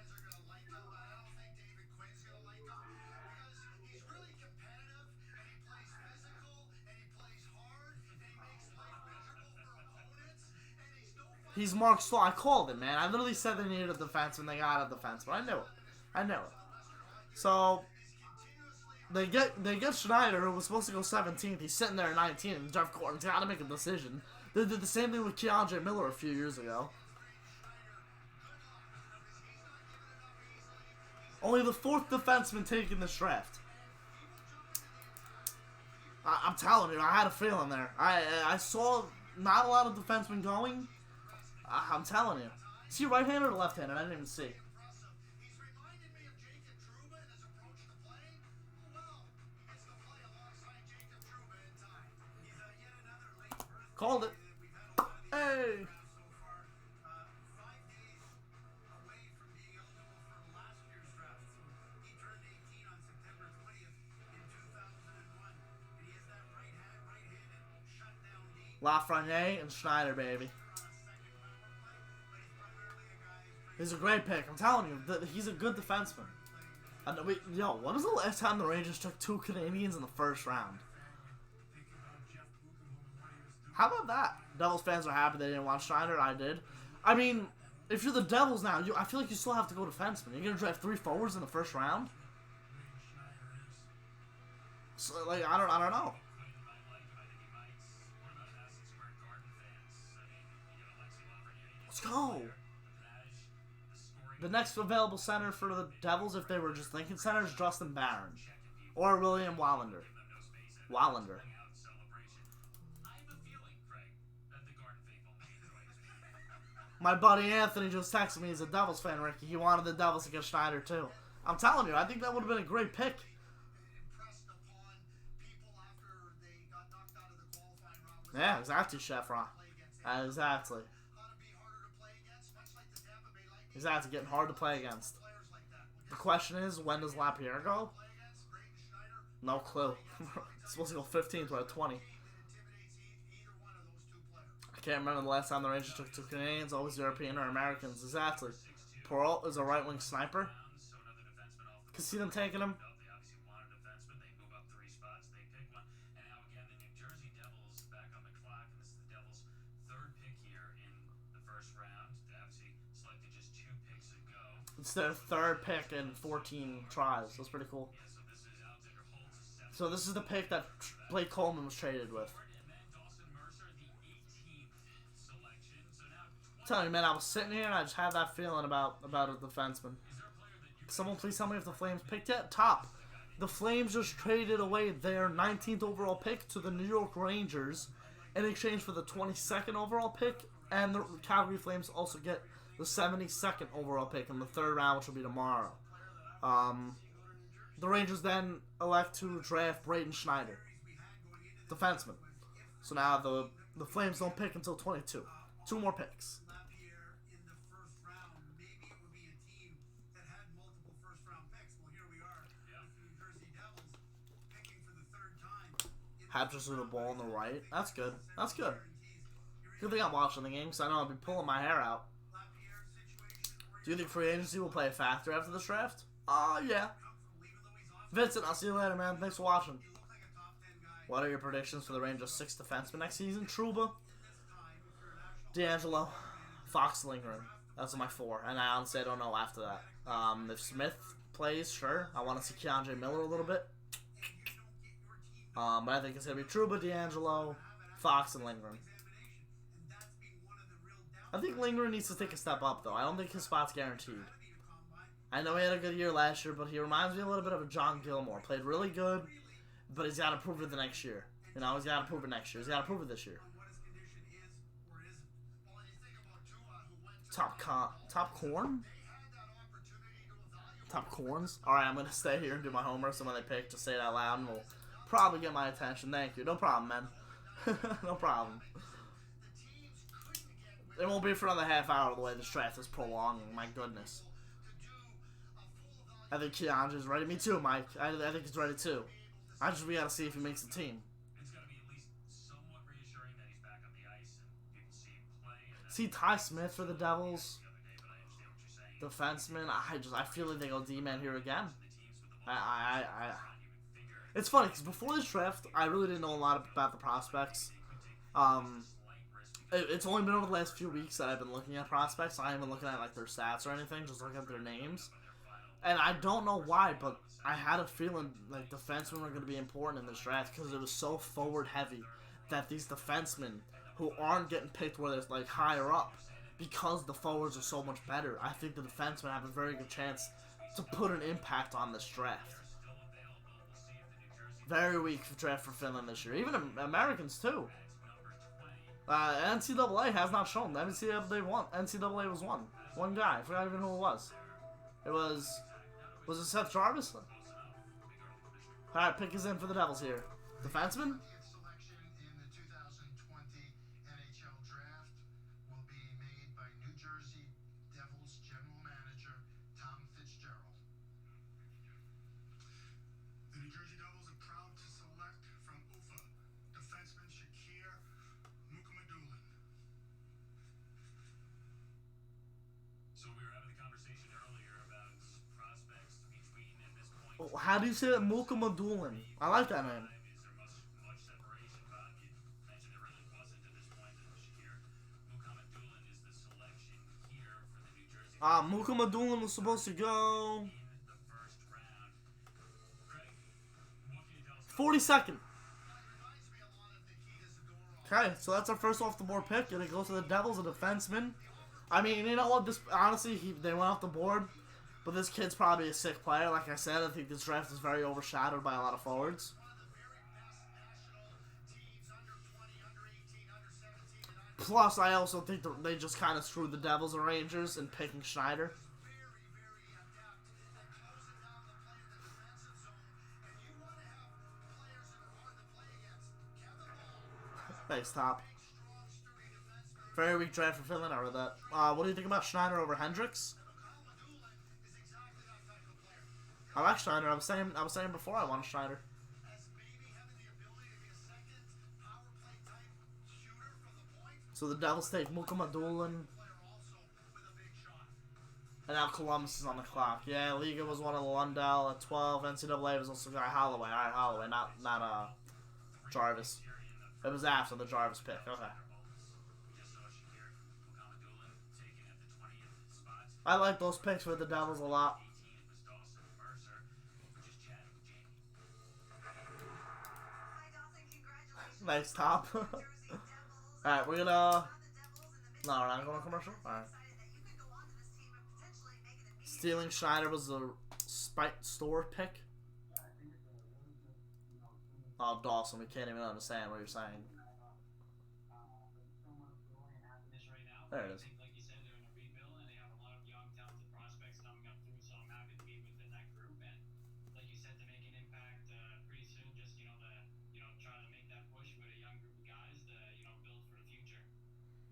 He's Mark Stoll. I called it, man. I literally said they needed a defenseman. They got a defenseman. I knew it. I knew it. So they get Schneider, who was supposed to go 17th. He's sitting there at 19, and Jeff Gordon's got to make a decision. They did the same thing with Keandre Miller a few years ago. Only the 4th defenseman taking this draft. I'm telling you, I had a feeling there. I saw not a lot of defensemen going. I'm telling you. Is he right-handed or left-handed? I didn't even see. Called it. Hey. Lafreniere and Schneider, baby. He's a great pick. I'm telling you, he's a good defenseman. When was the last time the Rangers took 2 Canadians in the first round? How about that? Devils fans are happy they didn't want Schneider. I did. I mean, if you're the Devils now, I feel like you still have to go defenseman. You're gonna draft 3 forwards in the first round. So, like, I don't know. Let's go. The next available center for the Devils, if they were just thinking center, is Justin Barron or William Wallander. Wallander. My buddy Anthony just texted me. He's a Devils fan, Ricky. He wanted the Devils to get Schneider too. I'm telling you, I think that would have been a great pick. Yeah, exactly, Chefron. Exactly. Exactly, getting hard to play against. The question is, when does Lapierre go? No clue. It's supposed to go 15th, we're at 20. I can't remember the last time the Rangers took 2 Canadians, always European or Americans. Exactly. Perrault is a right-wing sniper. Can see them taking him. It's their 3rd pick in 14 tries. That's pretty cool. So this is the pick that Blake Coleman was traded with. I'm telling you, man, I was sitting here and I just had that feeling about a defenseman. Someone please tell me if the Flames picked yet? Top. The Flames just traded away their 19th overall pick to the New York Rangers in exchange for the 22nd overall pick, and the Calgary Flames also get the 72nd overall pick in the 3rd round, which will be tomorrow. The Rangers then elect to draft Braden Schneider, defenseman. So now the Flames don't pick until 22. 2 more picks. Hatches with the ball on the right. That's good. That's good. Good thing I'm watching the game because I know I'll be pulling my hair out. Do you think free agency will play a factor after this draft? Yeah. Vincent, I'll see you later, man. Thanks for watching. What are your predictions for the Rangers' 6th defenseman next season? Trouba, D'Angelo, Fox, Lindgren. Those are my 4. And I honestly don't know after that. If Smith plays, sure. I want to see Keandre Miller a little bit. But I think it's going to be Trouba, D'Angelo, Fox, and Lindgren. I think Lindgren needs to take a step up, though. I don't think his spot's guaranteed. I know he had a good year last year, but he reminds me a little bit of a John Gilmore. Played really good, but he's got to prove it the next year. You know, he's got to prove it next year. He's got to prove it this year. Top corn? Top corns? Alright, I'm going to stay here and do my homework, so when they pick, just say it out loud, and we'll probably get my attention. Thank you. No problem, man. No problem. It won't be for another half hour the way this draft is prolonging. My goodness. I think Keandre's ready. Me too, Mike. I think he's ready too. We gotta see if he makes the team. See Ty Smith for the Devils. Defenseman. I feel like they go D-man here again. It's funny because before this draft, I really didn't know a lot about the prospects. It's only been over the last few weeks that I've been looking at prospects. I haven't been looking at like their stats or anything, just looking at their names. And I don't know why, but I had a feeling like defensemen were going to be important in this draft because it was so forward heavy that these defensemen who aren't getting picked where they're like higher up because the forwards are so much better. I think the defensemen have a very good chance to put an impact on this draft. Very weak draft for Finland this year. Even Americans too. NCAA has not shown. NCAA was one. One guy. I forgot even who it was. Was it Seth Jarvis? Alright, pick is in for the Devils here. Defenseman? Selection in the 2020 NHL draft will be made by New Jersey Devils general manager Tom Fitzgerald. The New Jersey Devils are proud to select from UFA defenseman Shakir Mukhamadullin. So we were having the conversation earlier about prospects between, and this How do you say that? Mulcamadulin. I like that name. Is there much separation? Bob, you mentioned there really wasn't at this point in Shakir. Mukammadulin is the selection here for the New Jersey Mulcamadulin was supposed to go in the first round. Craig, what can you tell us? 42nd. Reminds me a lot of Nikita Zadorov. Okay, so that's our first off the board pick, and it goes to the Devils, a defenseman. I mean, you know what? This honestly, they went off the board, but this kid's probably a sick player. Like I said, I think this draft is very overshadowed by a lot of forwards. One of the very best national teams, under 20, under 18, under 17, and under Plus, I also think they just kind of screwed the Devils and Rangers in picking Schneider. very, very adept at closing down the play in the defensive zone. And you want to have players that are hard to play against. Kevin Hall, Thanks, Top. big, strong, sturdy defenseman. Very weak draft for Finland. I read that. What do you think about Schneider over Hendricks? Mukammadulin is exactly that type of player. I like Schneider. I was saying before I wanted Schneider. As maybe having the ability to be a second power play type shooter from the point. So the Devils take Mulcamadulin, Player also with a big shot. and now Columbus is on the clock. Yeah, Liga was one of the Lundell at 12. NCAA was also Guy Holloway. All right, Holloway, not Jarvis. It was after the Jarvis pick. Okay. We just saw Shakir Mukammadulin taken at the 20th spot. I like those picks for the Devils a lot. 18, it was Dawson Mercer. We're just chatting with Jamie. Hi, Dawson. Congratulations. Nice top. Jersey Devils. Alright, we're gonna. On the Devils in the mid- No, we're not going to commercial? Alright. Excited that you could go on to this team and potentially make it immediate. Stealing Schneider was a spite store pick. Oh, Dawson, we can't even understand what you're saying. This right now. There it I is. think, like you said, they're in a rebuild and they have a lot of young, talented prospects coming up through. So I'm happy to be within that group. And like you said, to make an impact pretty soon, just trying to make that push with a young group of guys to build for the future.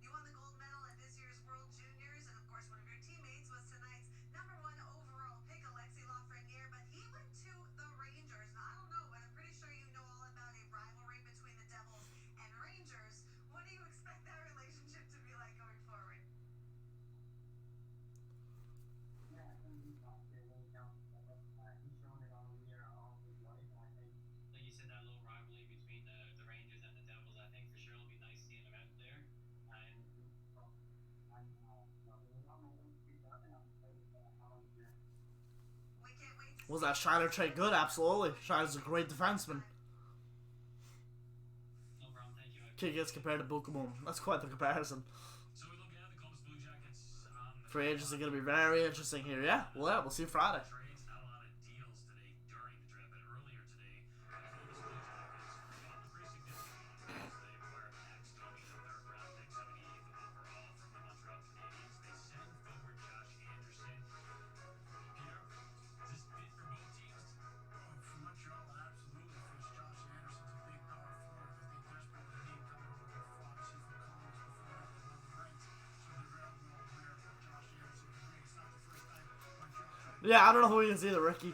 You won the gold medal at this year's World Juniors, and of course, one of your teammates was tonight's #1 overall pick, Alexi Lafreniere. But he went to the Rangers. Now, I don't know, but I'm pretty sure you know all about a rivalry between the Devils and Rangers. What do you expect that relationship to be like going forward? Like you said, that little rivalry between the Rangers and the Devils, I think for sure it'll be nice seeing them out there. And We can't wait to Was that Schneider trade good? Absolutely. Schneider's a great defenseman. no problem, thank you. Kid gets compared to Bukamoon. That's quite the comparison. So we look at the Columbus Blue Jackets on the Free agents are going to be very interesting here. Yeah, we'll see Friday. trades. Not a lot of deals today during the draft, but earlier today, the Columbus Blue Jackets found a pretty significant one. They acquired Max Domi, the third-round pick, 78th overall from the Montreal Canadiens. They send forward Josh Anderson. Peter, does this fit for both teams? For Montreal, it absolutely fits. Josh Anderson's a big power forward that they desperately need coming over obviously from Columbus before that, the London Knights. So they're very well aware of what Josh Anderson can bring. It's not the first time Montreal tried Yeah, I don't know who he is either, Ricky.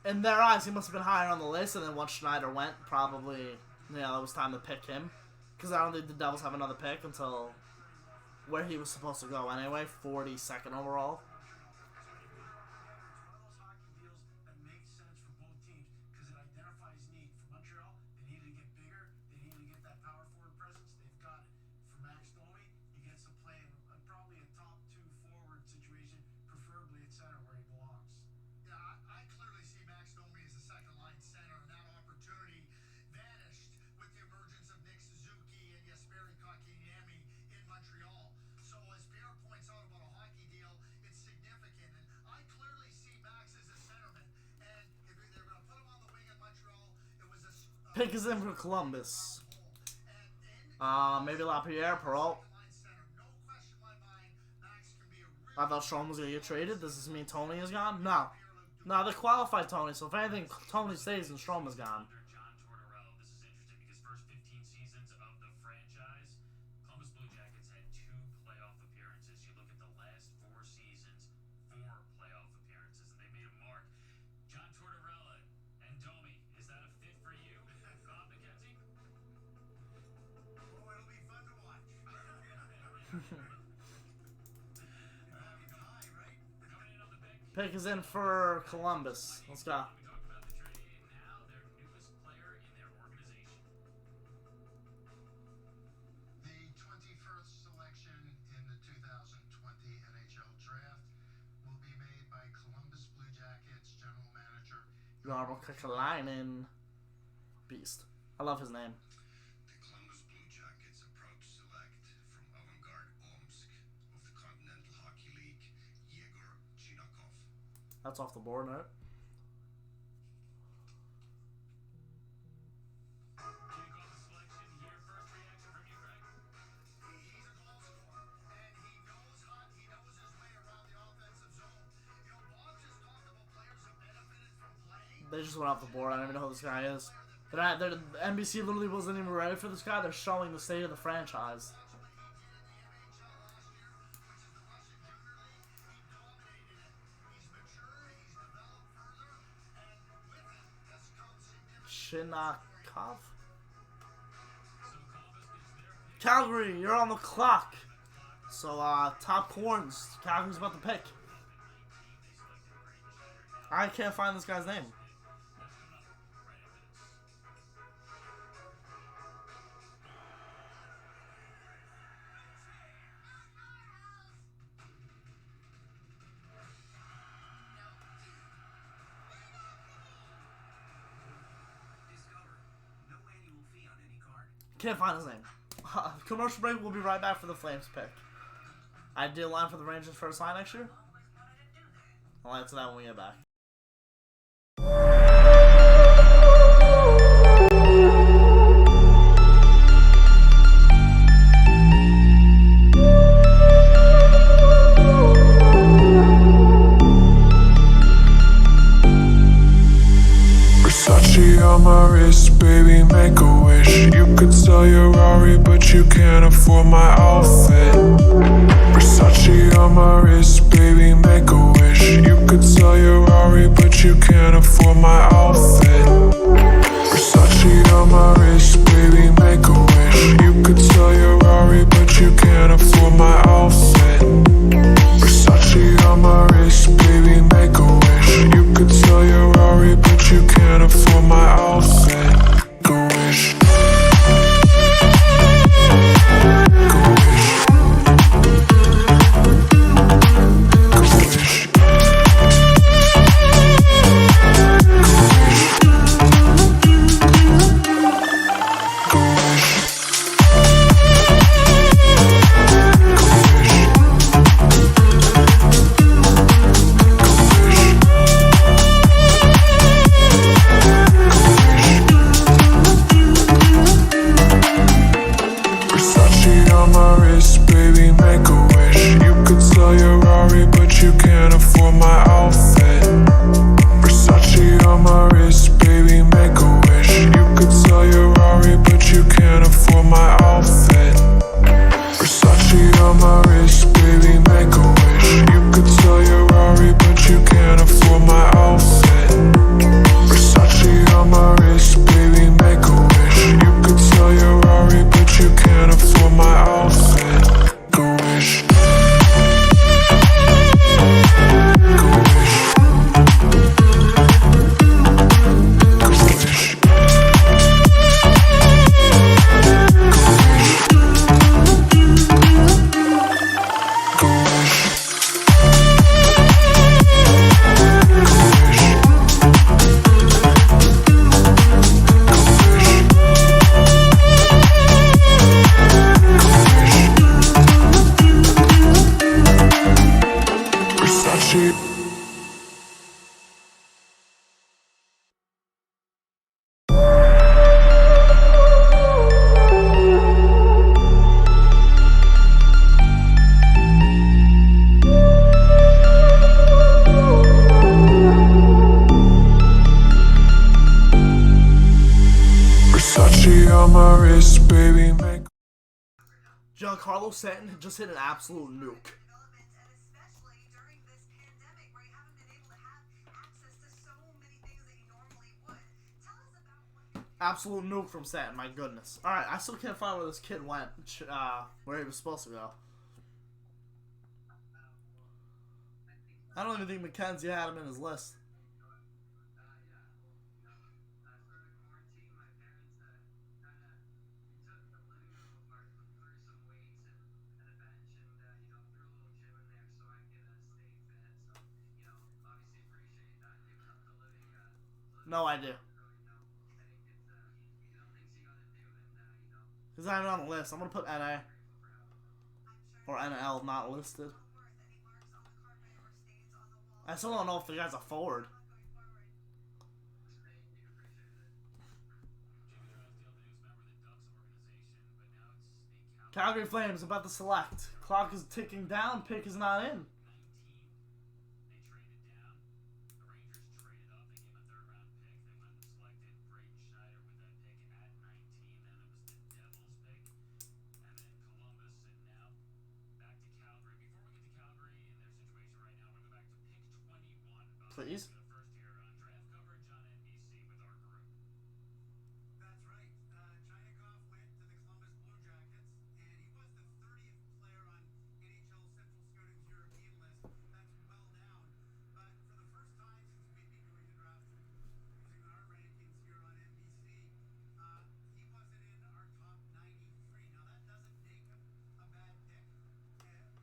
In their eyes, he must have been higher on the list, and then once Schneider went, probably, it was time to pick him. Because I don't think the Devils have another pick until where he was supposed to go anyway, 42nd overall. It's one of those hockey deals that makes sense for both teams because it identifies need. For Montreal, they needed to get bigger. They needed to get that power forward presence. They've got it. For Max Domi, he gets to play in probably a top 2 forward situation, preferably at center where he belongs. Yeah, I clearly see Max Domi as a second-line center, and that opportunity vanished with the emergence of Nick Suzuki and Jesperi Kotkaniemi in Montreal. So as Pierre points out about a hockey deal, it's significant, and I clearly see Max as a centerman. And if they're going to put him on the wing in Montreal, it was Pick is in for Columbus. and Maybe LaPierre, Perrault. second-line center. No question in my mind, Max can be a real I thought Strom was going to get traded. Does this mean Tony is gone? No. No, they qualified Tony, so if anything, Tony stays and Strom is gone. Under John Tortorella. This is interesting because first 15 seasons of the franchise, Columbus Blue Jackets had 2 playoff appearances. You look at the last 4 seasons, 4 playoff appearances, and they made a mark. John Tortorella and Domi, is that a fit for you, Bob McKenzie? Oh, it'll be fun to watch. High, right? Coming Pick is in for Columbus. Let's go. We talked about the trade, and now their newest player in their organization. The 21st selection in the 2020 NHL Draft will be made by Columbus Blue Jackets General Manager Jarmo Kekalainen. Beast. I love his name. The Columbus Blue Jackets are proud to select from Avangard Omsk of the Continental Hockey League, Yegor Chinakov. That's off the board, right? Kick off the selection here. First reaction from you, Greg. He's a goal scorer, and he knows his way around the offensive zone. You know, Bob just talked about players who benefited from playing. They just went off the board. I don't even know who this guy is. NBC literally wasn't even ready for this guy. They're showing the state of the franchise. Chinakov? Calgary, you're on the clock. So, top corns. Calgary's about to pick. I can't find this guy's name. No annual fee on any card. Can't find his name. Commercial break. We'll be right back for the Flames pick. I did a line for the Rangers first line next year. I'll answer that when we get back. Versace on my wrist, baby, make a wish. You could sell your Rari, but you can't afford my outfit. Versace on my wrist, baby, make a wish. You could sell your Rari, but you can't afford my outfit. Versace on my wrist, baby, make a wish. You could sell your Rari, but you can't afford my outfit. Versace on my wrist, baby, make a wish. You could sell your Rari, but you can't afford my outfit. Make a wish. Versace on my wrist, baby, make a wish. You could sell your Rari, but you can't afford my outfit. Versace on my wrist, baby, make a wish. You could sell your Rari, but you can't afford my outfit. Versace on my wrist, baby, make a wish. You could sell your Rari, but you can't afford my outfit. Versace on my wrist, baby, make a wish. You could sell your Rari, but you can't afford my outfit. Make a wish. Make a wish. Make a wish. Make a wish. Versace. Versace on my wrist, baby, make Giancarlo Stanton just hit an absolute nuke. developments, and especially during this pandemic where you haven't been able to have access to so many things that you normally would. Tell us about what Absolute nuke from Stanton, my goodness. Alright, I still can't find where this kid went, where he was supposed to go. I don't even think Mackenzie had him in his list. No idea. He's not even on the list. I'm gonna put NA or NL not listed. I still don't know if the guy's a forward. Calgary Flames about to select. Clock is ticking down. Pick is not in. They traded down. The Rangers traded up. They gave him a third-round pick. They went and selected Braden Schneider with that pick at 19. Then it was the Devils pick, and then Columbus, and now back to Calgary. Before we get to Calgary and their situation right now, we're going to go back to pick 21. Please. The first here on draft coverage on NBC with our group. That's right. Chinakhov went to the Columbus Blue Jackets, and he was the 30th player on NHL Central Scouting's European list. That's well down. But for the first time since we've been doing the draft using our rankings here on NBC, he wasn't in our top 93. Now that doesn't make him a bad pick.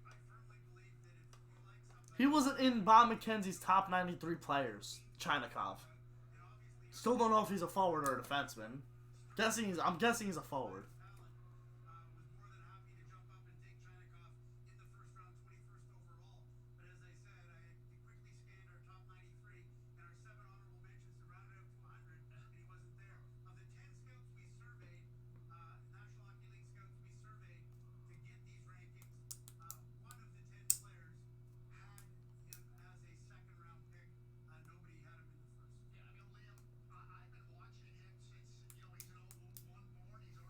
I firmly believe that if you like somebody, He wasn't in Bob McKenzie's top 93 players. Chinakhov. Still don't know if he's a forward or a defenseman. I'm guessing he's a forward. was more than happy to jump up and take Chinakhov in the first round, 21st overall. But as I said, I quickly scanned our top 93 and our 7 honorable mentions to round it up to 100, and he wasn't there. Of the 10 scouts we surveyed, National Hockey League scouts we surveyed to get these rankings, one of the 10 players had him as a second round pick. Nobody had him in the first. Yeah, I mean, Liam, I've been watching him since, he's an 01 born.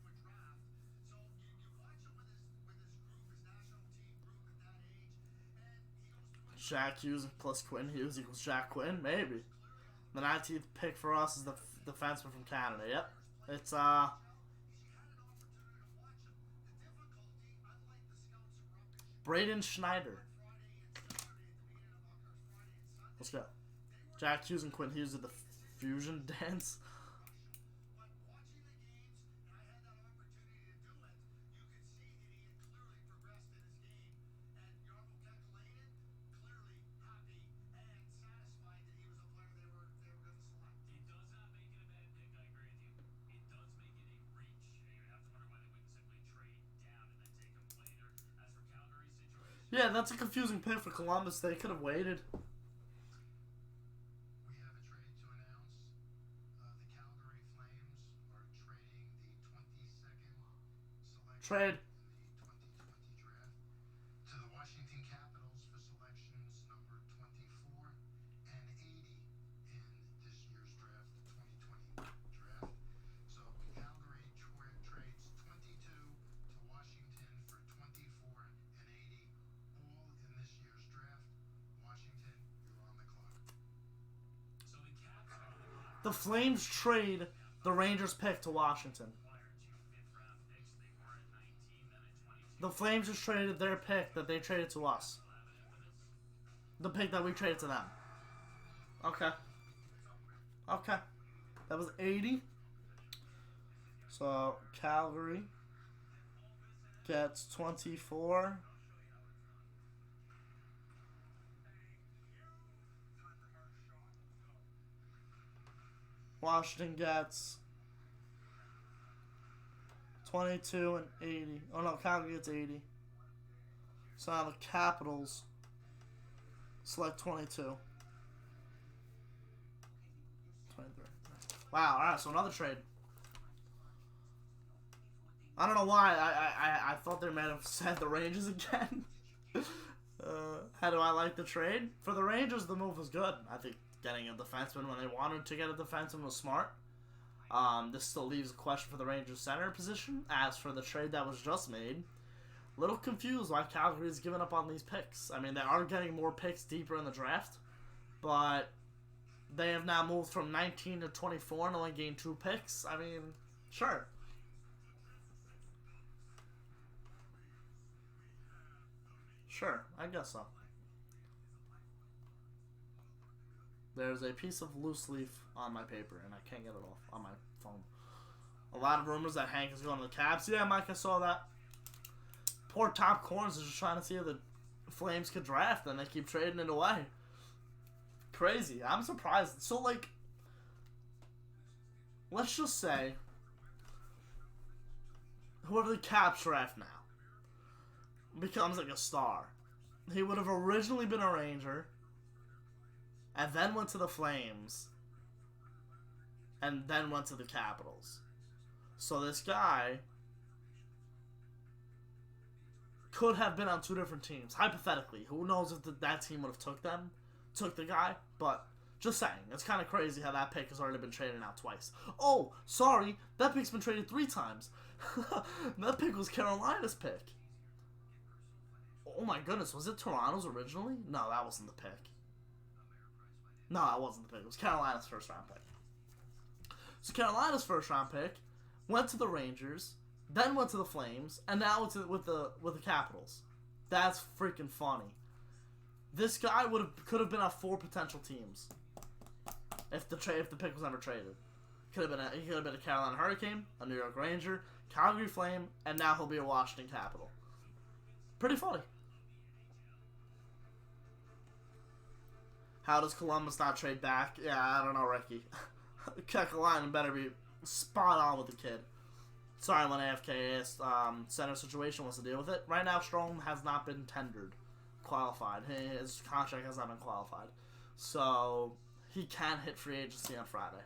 He's already gone through a draft. So you watch him with his group, his national team group at that age, and he goes through a Jack Hughes plus Quinn Hughes equals Jack Quinn? Maybe. The 19th pick for us is the defenseman from Canada. Yep. It's, He had an opportunity to watch him. The difficulty, unlike the scouts rubbish, Braden Schneider. Friday and Saturday at the beginning of Friday and Sunday, Let's go. Jack Hughes and Quinn Hughes did the fusion dance. but watching the games, and I had that opportunity to do it, you could see that he had clearly progressed in his game. And Jarmo Kekalainen, clearly happy and satisfied that he was a player they were going to select. It does not make it a bad pick. I agree with you. It does make it a reach. And you would have to wonder why they wouldn't simply trade down and then take him later. As for Calgary's situation, Yeah, that's a confusing pick for Columbus. They could have waited. We have a trade to announce. The Calgary Flames are trading the 22nd selection Trade. in the 2020 draft to the Washington Capitals for selections number 24 and 80 in this year's draft, the 2020 draft. So Calgary trades 22 to Washington for 24 and 80, all in this year's draft. Washington, you're on the clock. so the Caps are on the clock. The Flames trade the Rangers pick to Washington. Acquired 2 fifth-round picks. They were at 19, then at 22. The Flames just traded their pick that they traded to us. The pick that we traded to them. Okay. Okay. That was 80. So Calgary gets 24. Washington gets 22 and 80. Oh no, Calgary gets 80. So now the Capitals select 22. 23. Wow, alright, so another trade. I don't know why. I thought they might have said the Rangers again. How do I like the trade? For the Rangers, the move was good. I think getting a defenseman when they wanted to get a defenseman was smart. This still leaves a question for the Rangers center position. As for the trade that was just made, a little confused why Calgary is giving up on these picks. I mean, they are getting more picks deeper in the draft, but they have now moved from 19 to 24 and only gained 2 picks. I mean, sure. Sure, I guess so. There's a piece of loose leaf on my paper, and I can't get it off on my phone. A lot of rumors that Hank is going to the Caps. Yeah, Mike, I saw that. Poor top corners is just trying to see if the Flames could draft, and they keep trading it away. Crazy. I'm surprised. So, like, let's just say whoever the Caps draft now becomes like a star. He would have originally been a Ranger, and then went to the Flames, and then went to the Capitals. So this guy could have been on two different teams. Hypothetically, who knows if that team would have took the guy, but just saying, it's kind of crazy how that pick has already been traded out twice. Oh, sorry, that pick's been traded 3 times. That pick was Carolina's pick. Oh my goodness, was it Toronto's originally? No, that wasn't the pick. No, that wasn't the pick. It was Carolina's first round pick. So Carolina's first round pick went to the Rangers, then went to the Flames, and now it's with the Capitals. That's freaking funny. This guy could have been on 4 potential teams if the pick was ever traded. He could have been a Carolina Hurricane, a New York Ranger, Calgary Flame, and now he'll be a Washington Capital. Pretty funny. How does Columbus not trade back? Yeah, I don't know, Ricky. Kekalainen better be spot on with the kid. Sorry when AFK asked center situation wants to deal with it. Right now, Strome has not been qualified. His contract has not been qualified. So, he can hit free agency on Friday.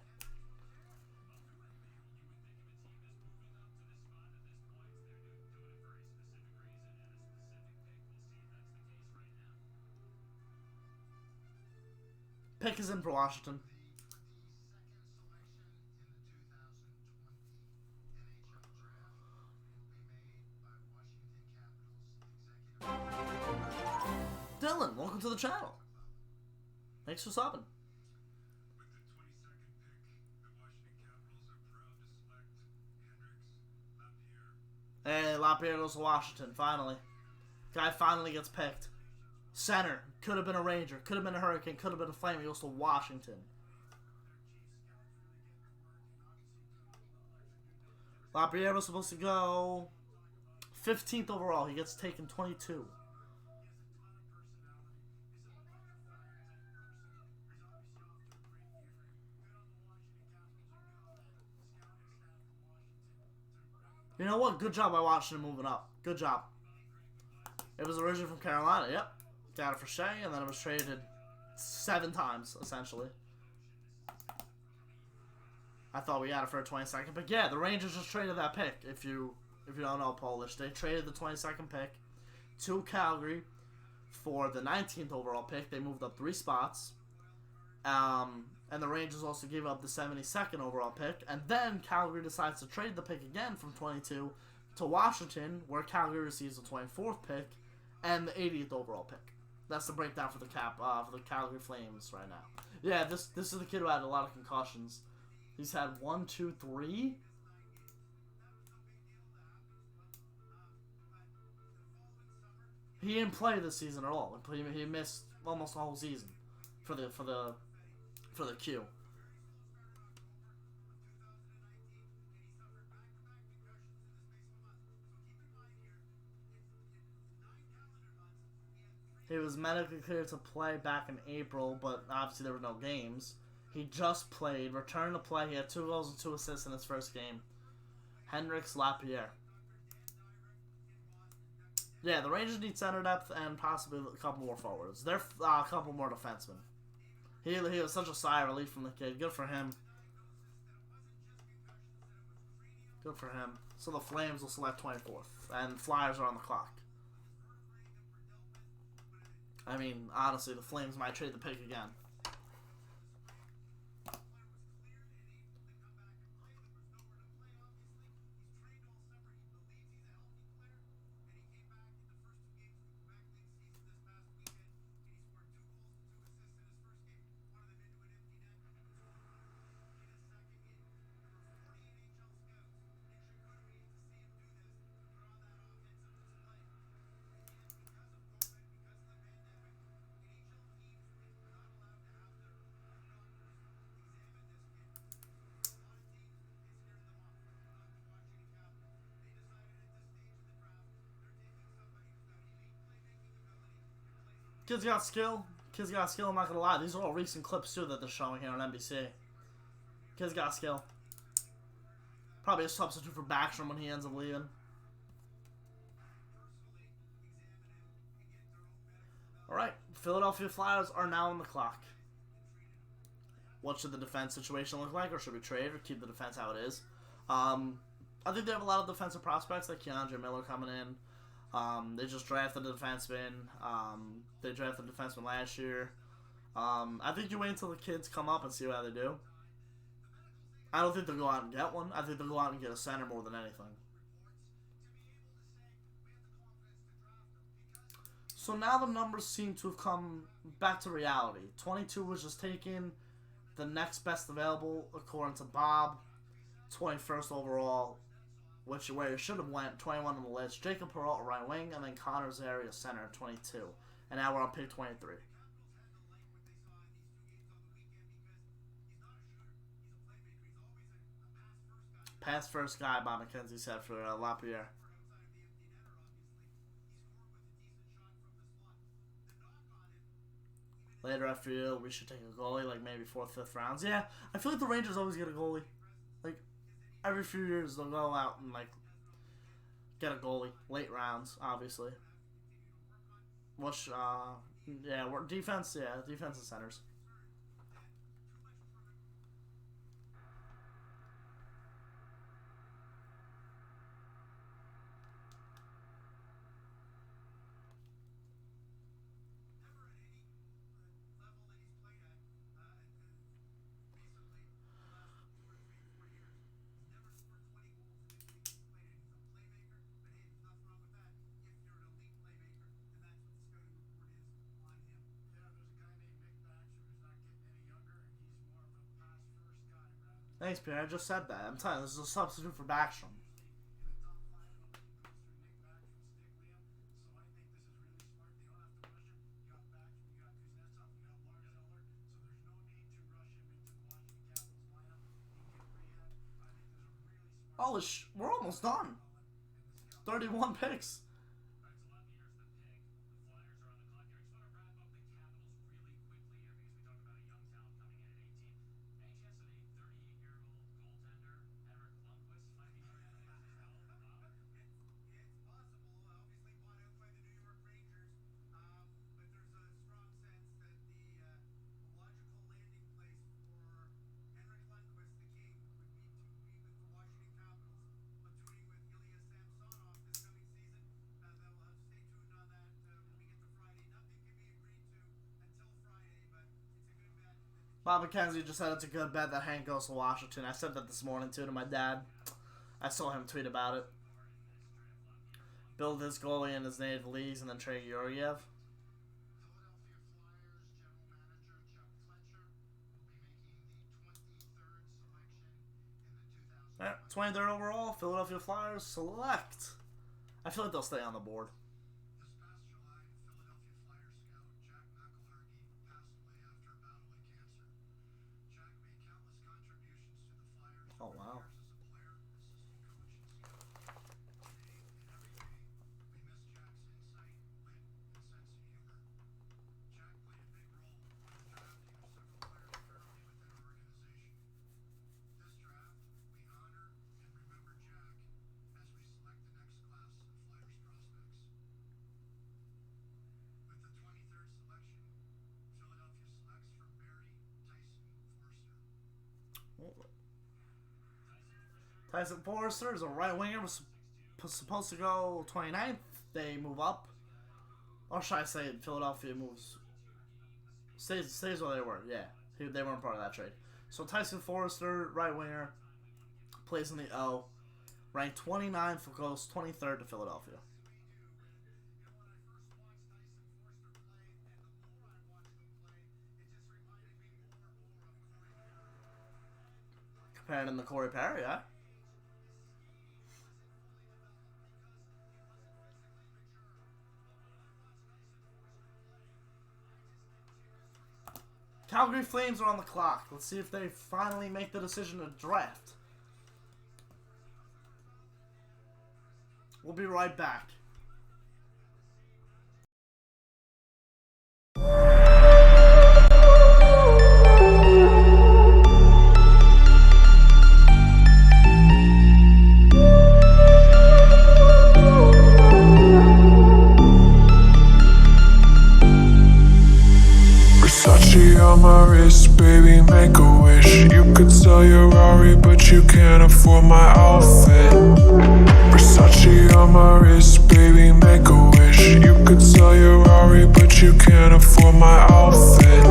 Pick is in for Washington. Dylan, welcome to the channel. Thanks for stopping. With the 22nd pick, the Washington Capitals are proud to select Hendrix Lapierre. Hey, Lapierre goes to Washington, finally. Guy finally gets picked. Center. Could have been a Ranger. Could have been a Hurricane. Could have been a Flame. He goes to Washington. Lapierre was supposed to go 15th overall. He gets taken 22. You know what? Good job by Washington moving up. Good job. It was originally from Carolina. Yep. Got it for Shea, and then it was traded 7 times, essentially. I thought we got it for a 22nd, but yeah, the Rangers just traded that pick. If you don't know Polish, they traded the 22nd pick to Calgary for the 19th overall pick. They moved up 3 spots. And the Rangers also gave up the 72nd overall pick. And then Calgary decides to trade the pick again from 22 to Washington, where Calgary receives the 24th pick and the 80th overall pick. That's the breakdown for the Calgary Flames right now. Yeah, this is the kid who had a lot of concussions. He's had 1, 2, 3. He didn't play this season at all. He missed almost the whole season for the Q. He was medically cleared to play back in April, but obviously there were no games. He just played, returned to play. He had 2 goals and 2 assists in his first game. Hendrix Lapierre. Yeah, the Rangers need center depth and possibly a couple more forwards. They're a couple more defensemen. He was such a sigh of relief from the kid. Good for him. Good for him. So the Flames will select 24th, and Flyers are on the clock. I mean, honestly, the Flames might trade the pick again. Kid's got skill. Kid's got skill, I'm not gonna lie. These are all recent clips too that they're showing here on NBC. Kid's got skill. Probably a substitute for Backstrom when he ends up leaving. Alright, Philadelphia Flyers are now on the clock. What should the defense situation look like? Or should we trade or keep the defense how it is? I think they have a lot of defensive prospects like Keandre Miller coming in. They just drafted a defenseman. They drafted a defenseman last year. I think you wait until the kids come up and see how they do. I don't think they'll go out and get one. I think they'll go out and get a center more than anything. So now the numbers seem to have come back to reality. 22 was just taken. The next best available, according to Bob. 21st overall, which where it should have went. 21 on the list. Jacob Peralta, right wing, and then Connor Zary, center, 22. And now we're on pick 23. Pass first guy, Bob McKenzie said for Lapierre. Later after you, we should take a goalie, like maybe 4th, 5th rounds. Yeah, I feel like the Rangers always get a goalie. Like, every few years they'll go out and, like, get a goalie. Late rounds, obviously. Which, yeah, we're defense and centers. Thanks, Pierre. I just said that. I'm telling you, this is a substitute for Backstrom. Oh, we're almost done. 31 picks. Bob McKenzie just said it's a good bet that Hank goes to Washington. I said that this morning, too, to my dad. I saw him tweet about it. Build this goalie in his native leagues and then trade Georgiev. Alright, 23rd overall, Philadelphia Flyers select. I feel like they'll stay on the board. Oh, wow. Tyson Forrester is a right winger, was supposed to go 29th. They move up. Or should I say Philadelphia moves... Stays where they were, yeah. They weren't part of that trade. So Tyson Forrester, right winger, plays in the O. Ranked 29th, goes 23rd to Philadelphia. Comparing him to Corey Perry, huh? Calgary Flames are on the clock. Let's see if they finally make the decision to draft. We'll be right back. Versace on my wrist, baby, make a wish. You could sell your Rari, but you can't afford my outfit. Versace on my wrist, baby, make a wish. You could sell your Rari, but you can't afford my outfit.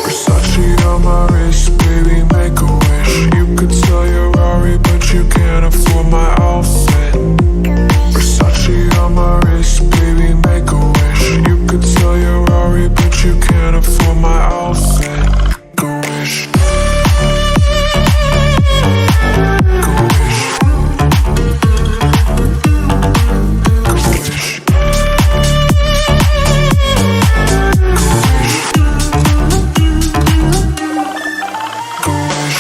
Versace on my wrist, baby, make a wish. You could sell your Rari, but you can't afford my outfit. Versace on my wrist, baby, make a wish. You could sell your Rari, but you can't afford my outfit. Make a wish. Make a wish. Make a wish.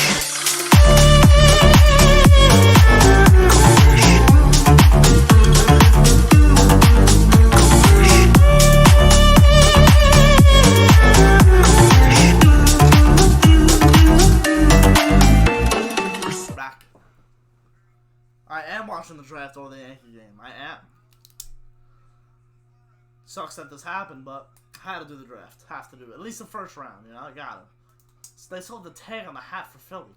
Back. I am watching the draft over the Yankee game. I am. Sucks that this happened, but had to do the draft. Have to do it. At least the first round, you know? I got it. So they sold the tag on the hat for Philly.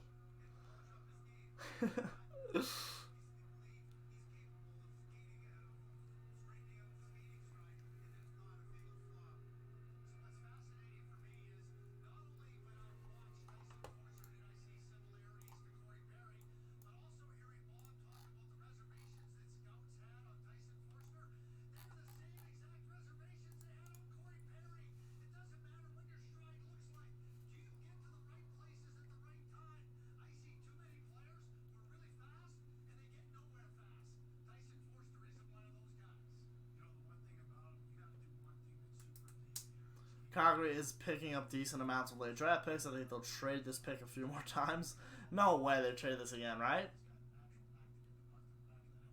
Calgary is picking up decent amounts of late draft picks. I think they'll trade this pick a few more times. No way they trade this again, right?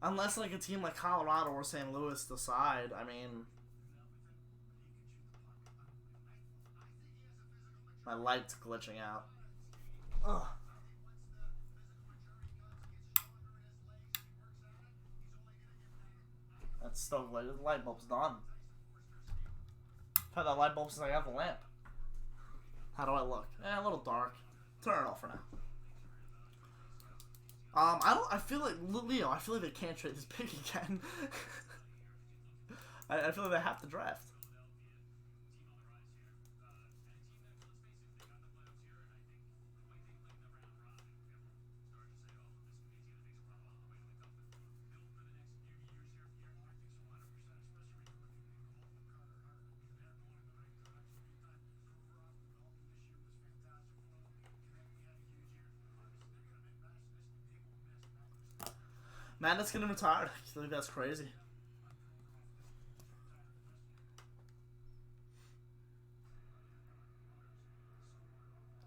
Unless like a team like Colorado or St. Louis decide. I mean, my light's glitching out. Ugh. That's still lit. The light bulb's done. I've had that light bulb since I got the lamp. How do I look? A little dark. Turn it off for now. I feel like Leo. I feel like they can't trade this pick again. I feel like they have to draft. Man, that's getting retired. I think that's crazy.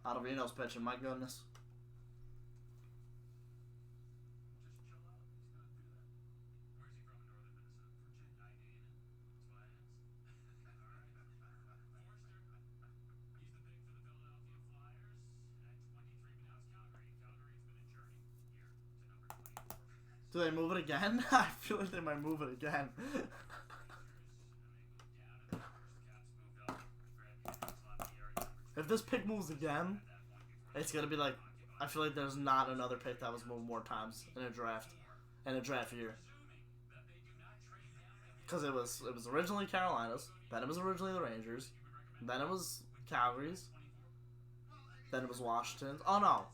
Ottavino's pitching, my goodness. Do they move it again? I feel like they might move it again. If this pick moves again, it's gonna be like, I feel like there's not another pick that was moved more times in a draft year. Because it was originally Carolina's, then it was originally the Rangers, then it was Calgary's, then it was Washington's. Oh no.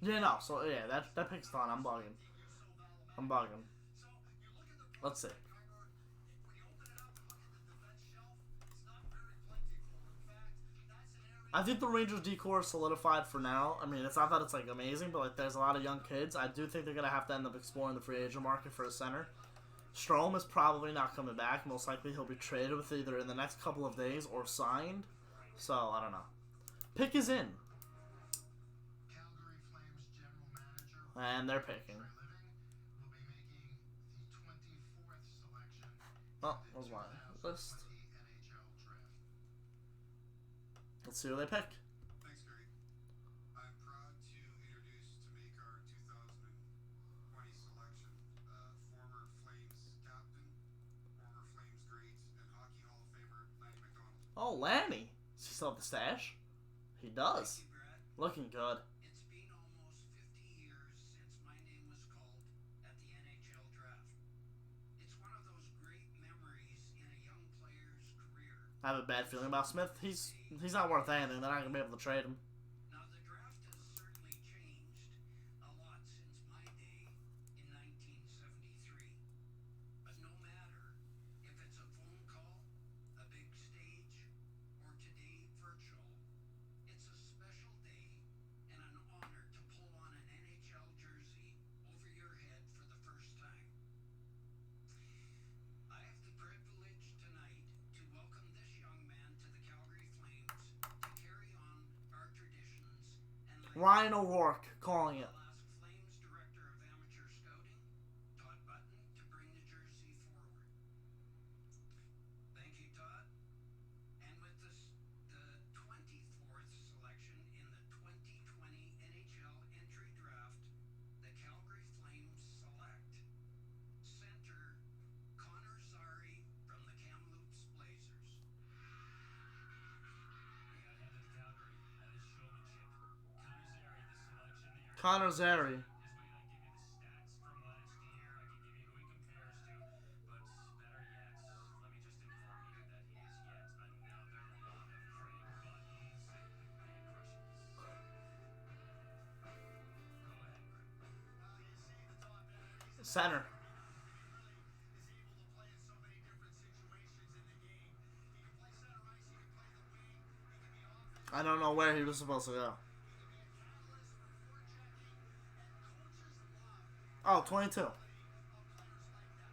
Yeah, no. So yeah, that pick's done. I'm bugging. Let's see. I think the Rangers decor is solidified for now. I mean, it's not that it's like amazing, but like there's a lot of young kids. I do think they're gonna have to end up exploring the free agent market for a center. Strome is probably not coming back. Most likely he'll be traded with either in the next couple of days or signed. So I don't know. Pick is in. And they're picking. Oh, that was my list. Let's see who they pick. Thanks, Gary. I'm proud to introduce to make our 2020 selection former Flames captain, former Flames great, and Hockey Hall of Famer Lanny McDonald. Oh, Lanny. Does he still have the stash? He does. Thank you, Brad. Looking good. It's been almost 50 years since my name was called at the NHL draft. It's one of those great memories in a young player's career. I have a bad feeling about Smith. He's not worth anything. They're not going to be able to trade him. Now, the draft has certainly changed a lot since my day in 1973. But no matter if it's a phone call, a big stage, or today virtual, it's a special day and an honor to pull on an NHL jersey over your head for the first time. I have the privilege tonight to welcome this young man to the Calgary Flames to carry on our traditions and Ryan O'Rourke calling it. I'll ask Flames Director of Amateur Scouting, Todd Button, to bring the jersey forward. Thank you, Todd. And with this, the 24th selection in the 2020 NHL entry draft, the Calgary Flames select center Connor Zary from the Kamloops Blazers. We got head to Calgary. That is showmanship. Connor Zary, the selection. Eric, Connor Zary. Just wait, I give you the stats from last year. I can give you who he compares to. But better yet, let me just inform you that he is yet another one of Craig Button's man crushes. Go ahead. Well, you see the top man. He's Center. is able to play in so many different situations in the game. He can play center ice, he can play the wing, he can be offensive, I don't know where he was supposed to go. he can be a catalyst for forechecking, and coaches Oh, love 22. of players like that.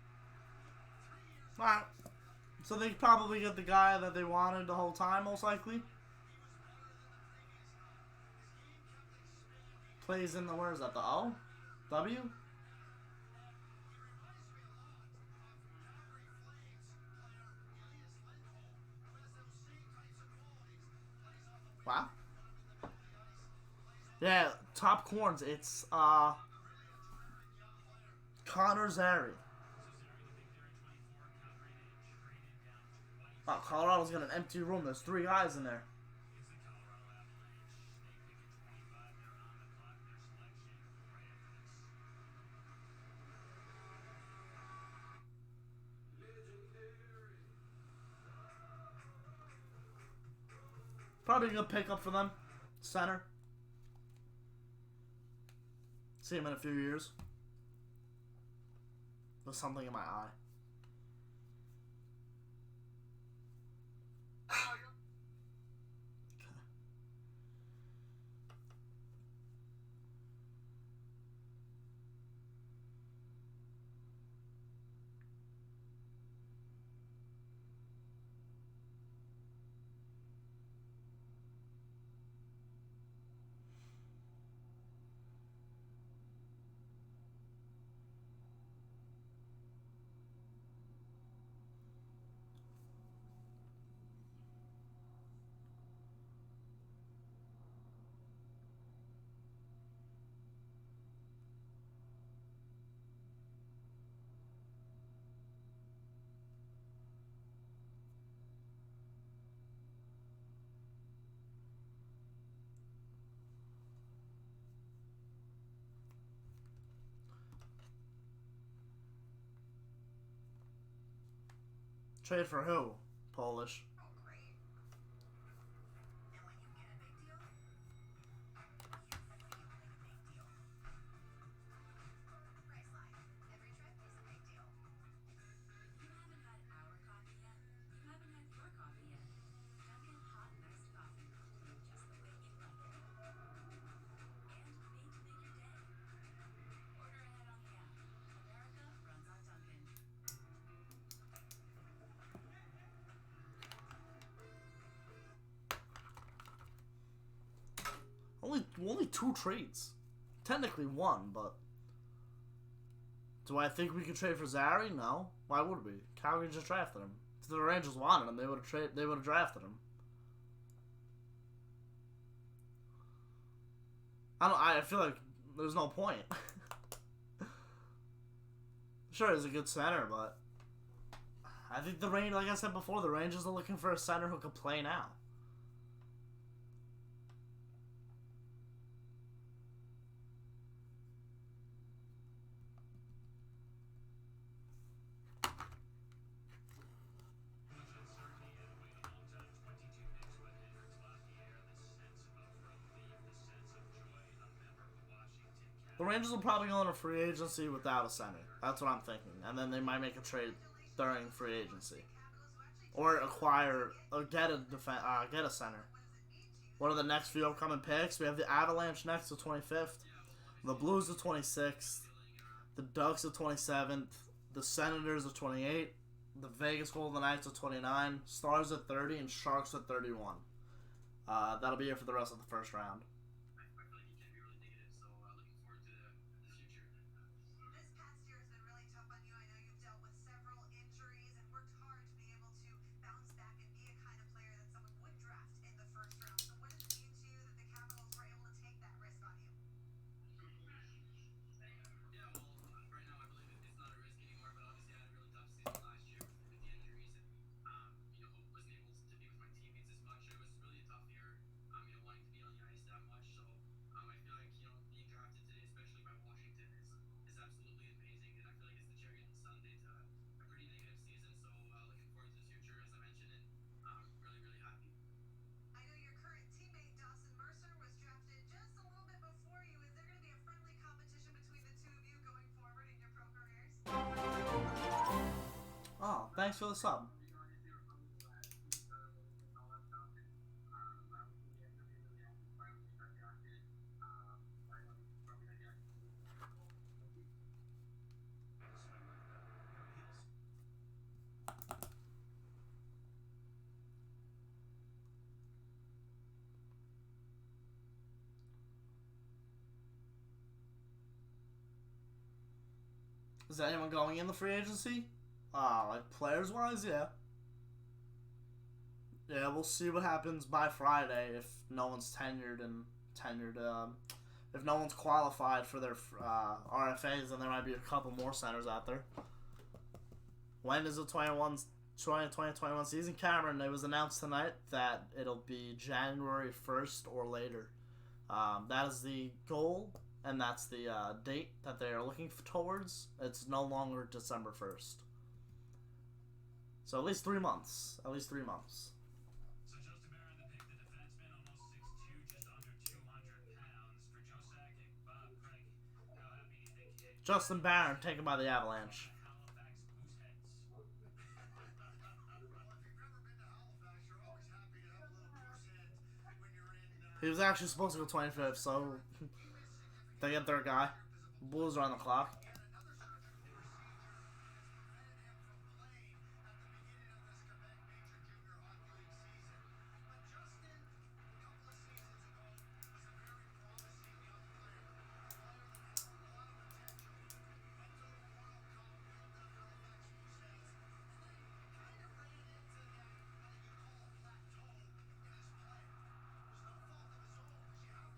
3 years Alright. So they probably get the guy that they wanted the whole time, most likely. he was better than the previous guy. His game kept expanding. Plays in the, where is that, the O? W? He reminds me a lot of Calgary Flames player Elias Lindholm, who has those same types of qualities. Plays on the wing, Wow. put him in the middle of the ice, plays on Yeah, top corns. It's, a really a terrific young player. Connor Zary. So Zary, the pick there at 24, Calgary, they traded down 20. Oh, Colorado's got an empty room. There's 3 guys in there. It's the Colorado Avalanche. They pick at 25. They're on the clock. Their selection right after this. Probably a good pickup for them. Center. See him in a few years. There's something in my eye. Trade for who? Polish. Oh, great. And when you get a big deal, you feel like a big deal. Priceline. Every trip is a big deal. You haven't had our coffee yet. You haven't had your coffee yet. Dunkin' hot and iced coffee, made just the way you like it. And made to make your day. Order ahead on the app. America runs on Dunkin'. Only 2 trades. Technically 1, but do I think we could trade for Zary? No. Why would we? Calgary just drafted him. If the Rangers wanted him, they would have drafted him. I feel like there's no point. Sure, he's a good center, but I think the Rangers, like I said before, the Rangers are looking for a center who can play now. The Rangers will probably go into free agency without a center. That's what I'm thinking. And then they might make a trade during free agency. Or acquire, or get a center. What are the next few upcoming picks? We have the Avalanche next, the 25th. The Blues, the 26th. The Ducks, the 27th. The Senators, the 28th. The Vegas Golden Knights, the 29. Stars, at 30. And Sharks, at 31. That'll be it for the rest of the first round. This past year has been really tough on you. I know you've dealt with several injuries and worked hard to be able to bounce back and be a kind of player that someone would draft in the first round. So what does it mean to you that the Capitals were able to take that risk on you? Yeah, well, right now I believe it's not a risk anymore, but obviously I had a really tough season last year with the injuries and, wasn't able to be with my teammates as much. It was really a tough year, wanting to be on the ice that much. So I feel like, being drafted today, especially by Washington, is absolutely amazing. And I feel like it's the cherry on the sundae to a pretty negative season. So looking forward to the future, as I mentioned, and really, really happy. I know your current teammate Dawson Mercer was drafted just a little bit before you. Is there going to be a friendly competition between the two of you going forward in your pro careers? Oh, thanks for the sub. Is anyone going in the free agency? Like players wise, yeah. Yeah, we'll see what happens by Friday if no one's if no one's qualified for their RFAs, then there might be a couple more centers out there. When is the 2021 season, Cameron? It was announced tonight that it'll be January 1st or later. That is the goal, and that's the date that they are looking towards. It's no longer December 1st. So at least 3 months. At least 3 months. So Justin Barron, the pick, the defenseman, almost 6'2", just under 200 pounds. For Joe Sakic, Bob Craig, how happy do you think he is? Justin Barron taken by the Avalanche. Halifax Mooseheads. Well, if you've never been to Halifax, you're always happy to have a little goose head when you're in. He was actually supposed to go 25th, so they get their guy. Blues are on the clock. He had another surgical procedure that's prevented him from playing at the beginning of this Quebec Major Junior Hockey League season. But Justin, a couple of seasons ago, was a very promising young player. A player that had a lot of potential. Went to the Royal Cup, built up Halifax Mooseheads, and then kind of ran into that, what you call a plateau in his play. It was no fault of his own, because you have to believe that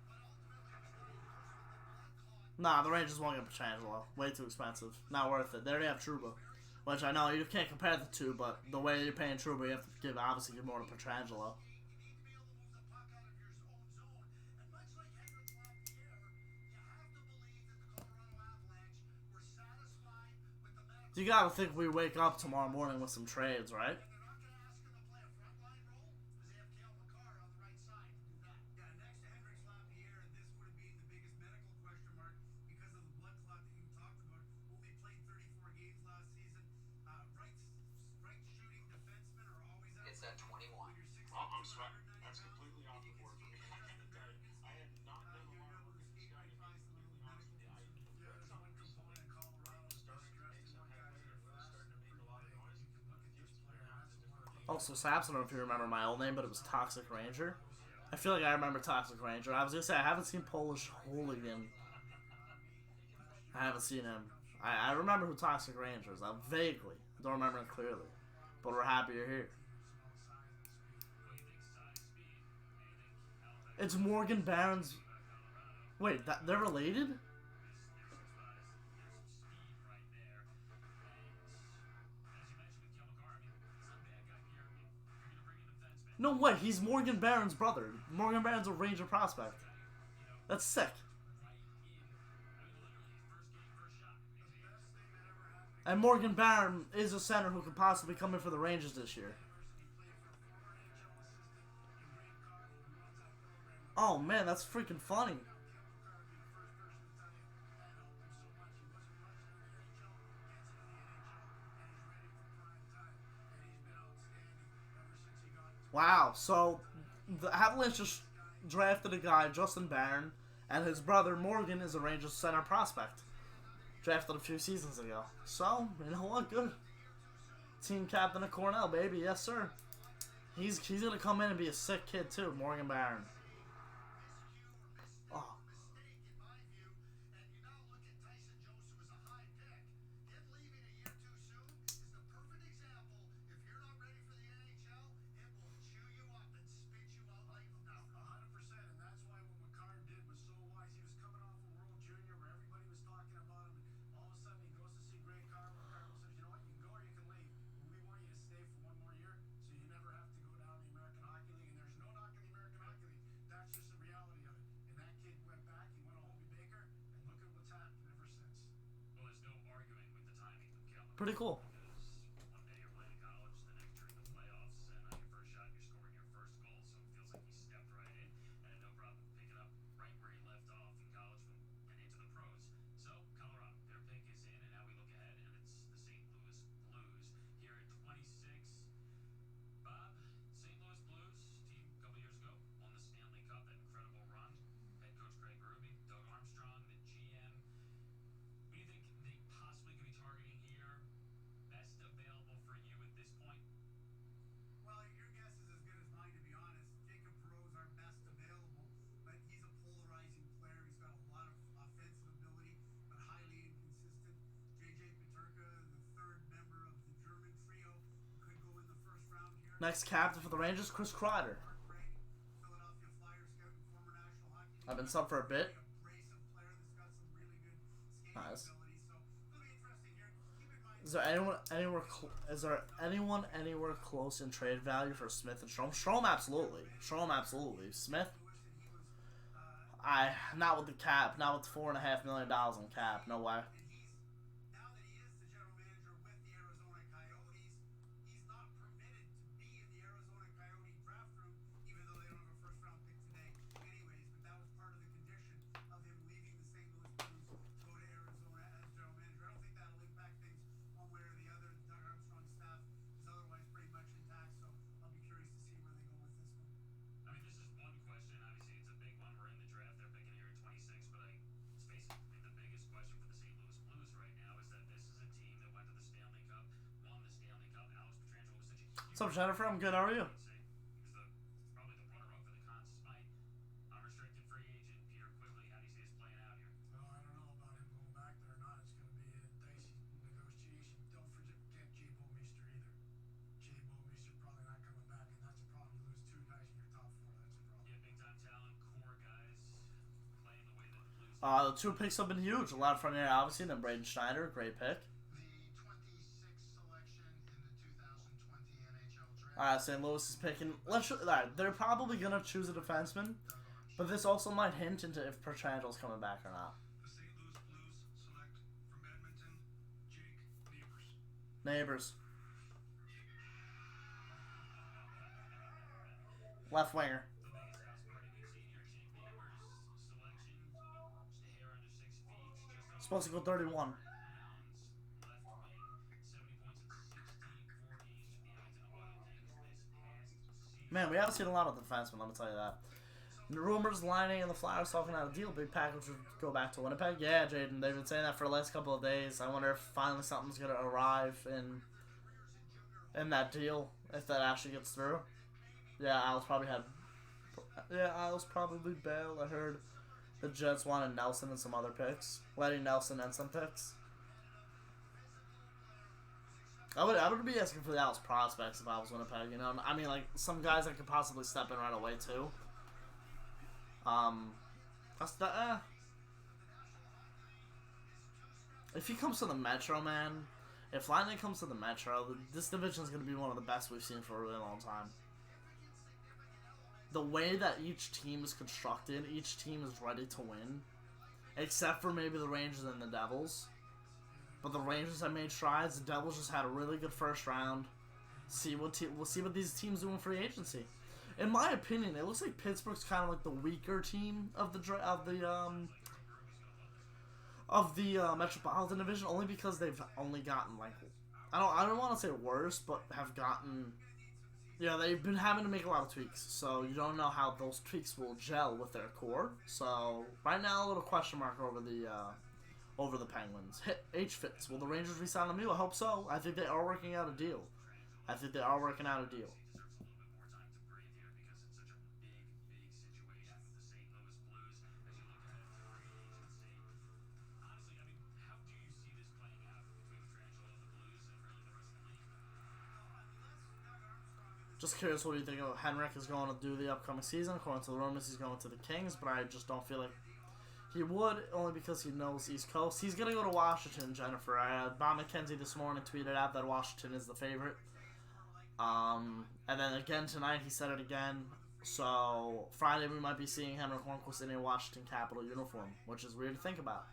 what ultimately was diagnosed with the blood clot. Nah, the Rangers won't get Petrangelo. Way too expensive. Not worth it. They already have Trouba. Which I know you can't compare the two, but the way you're paying Trouba, you have to obviously give more to Petrangelo. You need to be able to move the puck out of your own zone. And much like Henrik Lapierre, you have to believe that the Colorado Avalanche were satisfied with the medical. You gotta think we wake up tomorrow morning with some trades, right? And they're not going to ask him to play a frontline role because they have Cale Makar on the right side to do that. Yeah, next to Henrik Lapierre, and this would have been the biggest medical question mark because of the blood clot that you talked about. Only played 34 games last season. Right shooting defensemen are always out. It's at 21. When you're 6'2", I'm sweating. 190 That's pounds, completely off the you board for me. can I skate gotta tell you, Americans. I have not done a Your lot of number work with this guy, to 895 be is the completely honest with you. medical concern. Yeah, there's one component in Colorado that's starting to make stressed some one guys headway that are and really fast starting to make a lot of noise. You can look at this player, that's the one thing. Also, Saps, I don't know if you remember my old name, but it was Toxic Ranger. I feel like I remember Toxic Ranger. I was gonna say, I haven't seen Polish Hooligan. I haven't seen him. I remember who Toxic Ranger is. I vaguely. I don't remember it clearly. But we're happy you're here. What do you think, size, speed? Anything Halifax It's Morgan Barron's. Wait, they're related? This next spot is there's some speed right there. And as you mentioned with Kevin Carr, I mean, he's not a bad guy, Pierre. I mean, if you're gonna bring in defenseman, No way, he's Morgan Barron's brother. Morgan Barron's a Ranger prospect. That's sick. right in, I mean, literally first game, first shot. And Morgan Barron is a center who could possibly come in for the Rangers this year. Oh man, that's freaking funny. Wow, so the Avalanche just drafted a guy, Justin Barron, and his brother Morgan is a Rangers center prospect. Drafted a few seasons ago. So, you know what? Good. Team captain of Cornell, baby. Yes, sir. He's gonna come in and be a sick kid too, Morgan Barron. Oh. Mistake, in my view, and you now look at Tyson Jones, who was a high pick. Him leaving a year too soon is the perfect example. If you're not ready for the NHL, it will chew you up and spit you out like nothing. 100%, and that's why what McCarr did was so wise. He was coming off a World Junior where everybody was talking about him, and all of a sudden he goes to see Greg Carr. McCarr says, you know what, you can go or you can leave. But we want you to stay for one more year, so you never have to go down to the American Hockey League. And there's no knock on the American Hockey League. That's just the reality of it. And that kid went back, he went to Hobie Baker, and look at what's happened ever since. Well, there's no arguing with the timing of Kellen. Pretty cool. Because one day you're playing college, the next you're in the playoffs, and on your first shot you're scoring your first goal. So it feels like he stepped right in and had no problem picking up right where he left off in college and into the pros. So Colorado, their pick is in, and now we look ahead, and it's the St. Louis Blues here at 26. Bob, St. Louis Blues team a couple years ago won the Stanley Cup, that incredible run. Head coach Craig Berube, Doug Armstrong, the GM. What do you think they possibly could be targeting here? Best available for you at this point? Well, your guess is as good as mine, to be honest. Jacob Perreault's our best available, but he's a polarizing player. He's got a lot of offensive ability, but highly inconsistent. JJ Peterka, the third member of the German trio, could go in the first round here. Next captain for the Rangers, Chris Kreider. Mark Craig, Philadelphia Flyers scout and former National Hockey League. I've been sub for a bit. Abrasive player that's got some really good skating Nice. ability, so it'll be interesting here. Keep in mind. Is there anyone anywhere close in trade value for Smith and Strom? Strom absolutely. Smith, Lewis, and he was not with the cap, not with $4.5 million on cap. No way. and he's now that he is the general manager with the Arizona Coyotes, he's not permitted to be in the Arizona Coyote draft room, even though they don't have a first round pick today anyways. But that was part of the condition of him leaving the St. Louis Blues to go to Arizona as general manager. I don't think that'll impact things one way or the other. Doug Armstrong's staff is otherwise pretty much intact, so I'll be curious to see where they go with this one. I mean, this is one question. Obviously, it's a big one. We're in the draft. They're picking here at 26. But let's face it, I mean, the biggest question for the St. Louis Blues right now is that this is a team that went to the Stanley Cup, won the Stanley Cup. Alex Pietrangelo was such a huge. What's up, Jennifer? I'm good. How are you? I'd say he was probably the runner-up for the Conn Smythe. Unrestricted free agent Peter Quigley. How do you see this playing out here? Well, I don't know about him going back there or not. It's going to be a dicey negotiation. Don't forget Jay Bomeister either. Jay Bomeister probably not coming back, and that's a problem. You lose two guys in your top four. That's a problem. Yeah, big-time talent, core guys playing the way that the Blues. The two picks have been huge. A lot of Frenier, obviously, and then Braden Schneider, great pick. The 26th selection in the 2020 NHL draft. Alright, St. Louis is picking. Alright, they're probably gonna choose a defenseman, but this also might hint into if Petrangelo's coming back or not. The St. Louis Blues select from Edmonton, Jake Neighbors. Neighbors. Left winger. The biggest house party we've seen here. Jake Neighbors selection, just a hair under 6 feet, just over Supposed to go 31. pounds. Left wing, 70 points in 64 games. Should be acting a lot of things this past season. Man, we haven't seen a lot of defensemen, let me tell you that. And the rumors lining and the Flyers talking out a deal. Big package would go back to Winnipeg. Yeah, Jaden, they've been saying that for the last couple of days. I wonder if finally something's going to arrive in that deal, if that actually gets through. Yeah, Al's probably bailed. I heard the Jets wanted Nelson and some other picks. Letty Nelson and some picks. I would be asking for the Al's prospects if I was Winnipeg, you know? I mean, like, some guys that could possibly step in right away, too. That's the. If he comes to the Metro, man, if Lightning comes to the Metro, this division is going to be one of the best we've seen for a really long time. The way that each team is constructed, each team is ready to win, except for maybe the Rangers and the Devils. But the Rangers have made strides. The Devils just had a really good first round. We'll see what these teams do in free agency. In my opinion, it looks like Pittsburgh's kind of like the weaker team of the Metropolitan Division, only because they've only gotten like I don't want to say worse, but have gotten they've been having to make a lot of tweaks, so you don't know how those tweaks will gel with their core. So right now, a little question mark over the Penguins. H Fitz, will the Rangers re-sign Lemieux? I hope so. I think they are working out a deal. Just curious, what do you think of Henrik is going to do the upcoming season? According to the rumors, he's going to the Kings, but I just don't feel like he would, only because he knows East Coast. He's going to go to Washington, Jennifer. Bob McKenzie this morning tweeted out that Washington is the favorite. And then again tonight, he said it again. So Friday, we might be seeing Henrik Lundqvist in a Washington Capital uniform, which is weird to think about.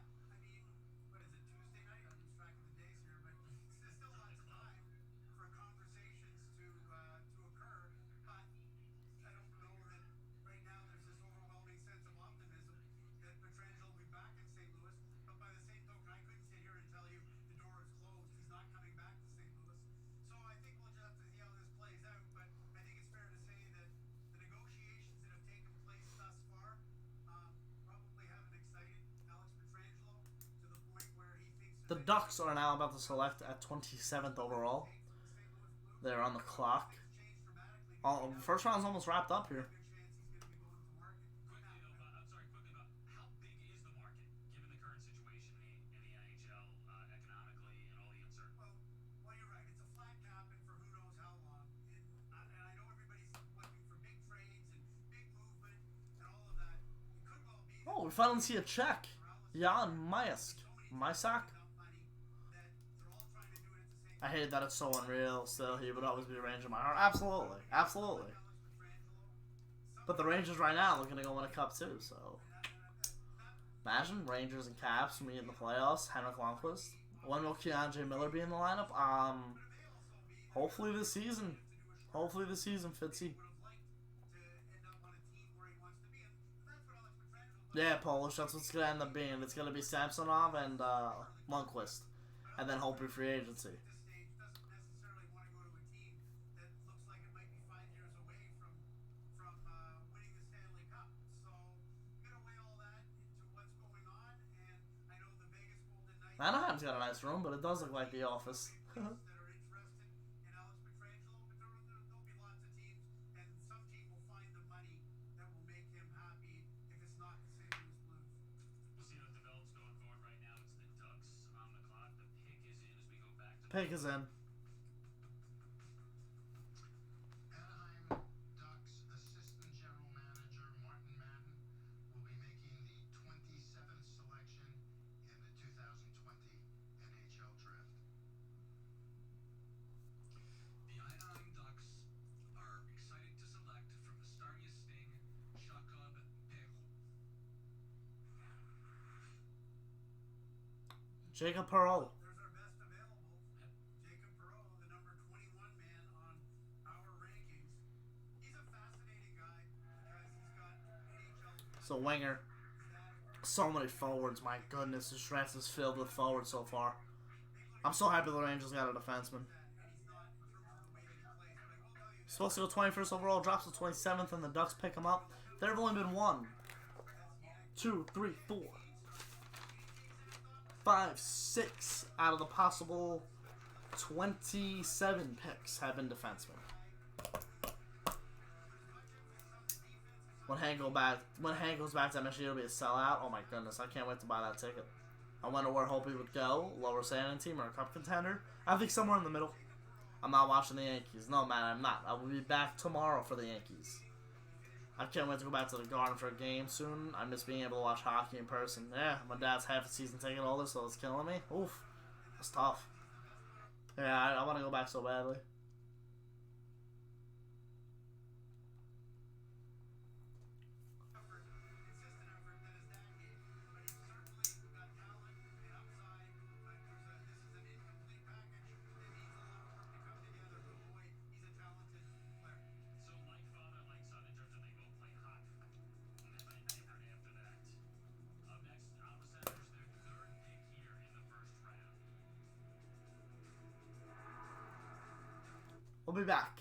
The Ducks are now about to select at 27th overall. They're on the clock. First round's almost wrapped up here. Quickly about how big is the market given the current situation in the NHL economically and all the uncertainty? Well, you're right. It's a flat cap, and for who knows how long. And I know everybody's looking for big trades and big movement and all of that. It could well be. Oh, we finally see a check. Jan Mysak. I hate that it's so unreal. Still, he would always be a Ranger in my heart. Absolutely. But the Rangers right now are looking to go win a cup too. So imagine Rangers and Caps meet in the playoffs. Henrik Lundqvist. When will Keandre Miller be in the lineup? Hopefully this season. Fitzy. Yeah, Polish. That's what's gonna end up being. It's gonna be Samsonov and Lundqvist, and then hopefully free agency. Anaheim's got a nice room, but it does look like the office. Pick is in. Anaheim Ducks assistant general manager Martin Madden will be making the 27th selection in the 2020 NHL draft. The Anaheim Ducks are excited to select from the Starnia Sting, Jacob Perreault. Jacob Perreault. There's our best available. Jacob Perreault, the number 21 man on our rankings. He's a fascinating guy because he's got NHL. So winger. So many forwards, my goodness. This draft is filled with forwards so far. I'm so happy the Rangers got a defenseman. Supposed to go 21st overall, drops to 27th, and the Ducks pick him up. There have only been 1, 2, 3, 4, 5, 6 out of the possible 27 picks have been defensemen. When Hank goes back to MSG, it'll be a sellout. Oh my goodness, I can't wait to buy that ticket. I wonder where Hopi would go. Lower standing team or a cup contender? I think somewhere in the middle. I'm not watching the Yankees. No, man, I'm not. I will be back tomorrow for the Yankees. I can't wait to go back to the Garden for a game soon. I miss being able to watch hockey in person. Yeah, my dad's half a season ticket holder, so it's killing me. Oof, that's tough. Yeah, I want to go back so badly. So like father, like son in terms of they both play hockey. And then they differed after that. Up next, Ottawa Senators, their third pick here in the first round. We'll be back.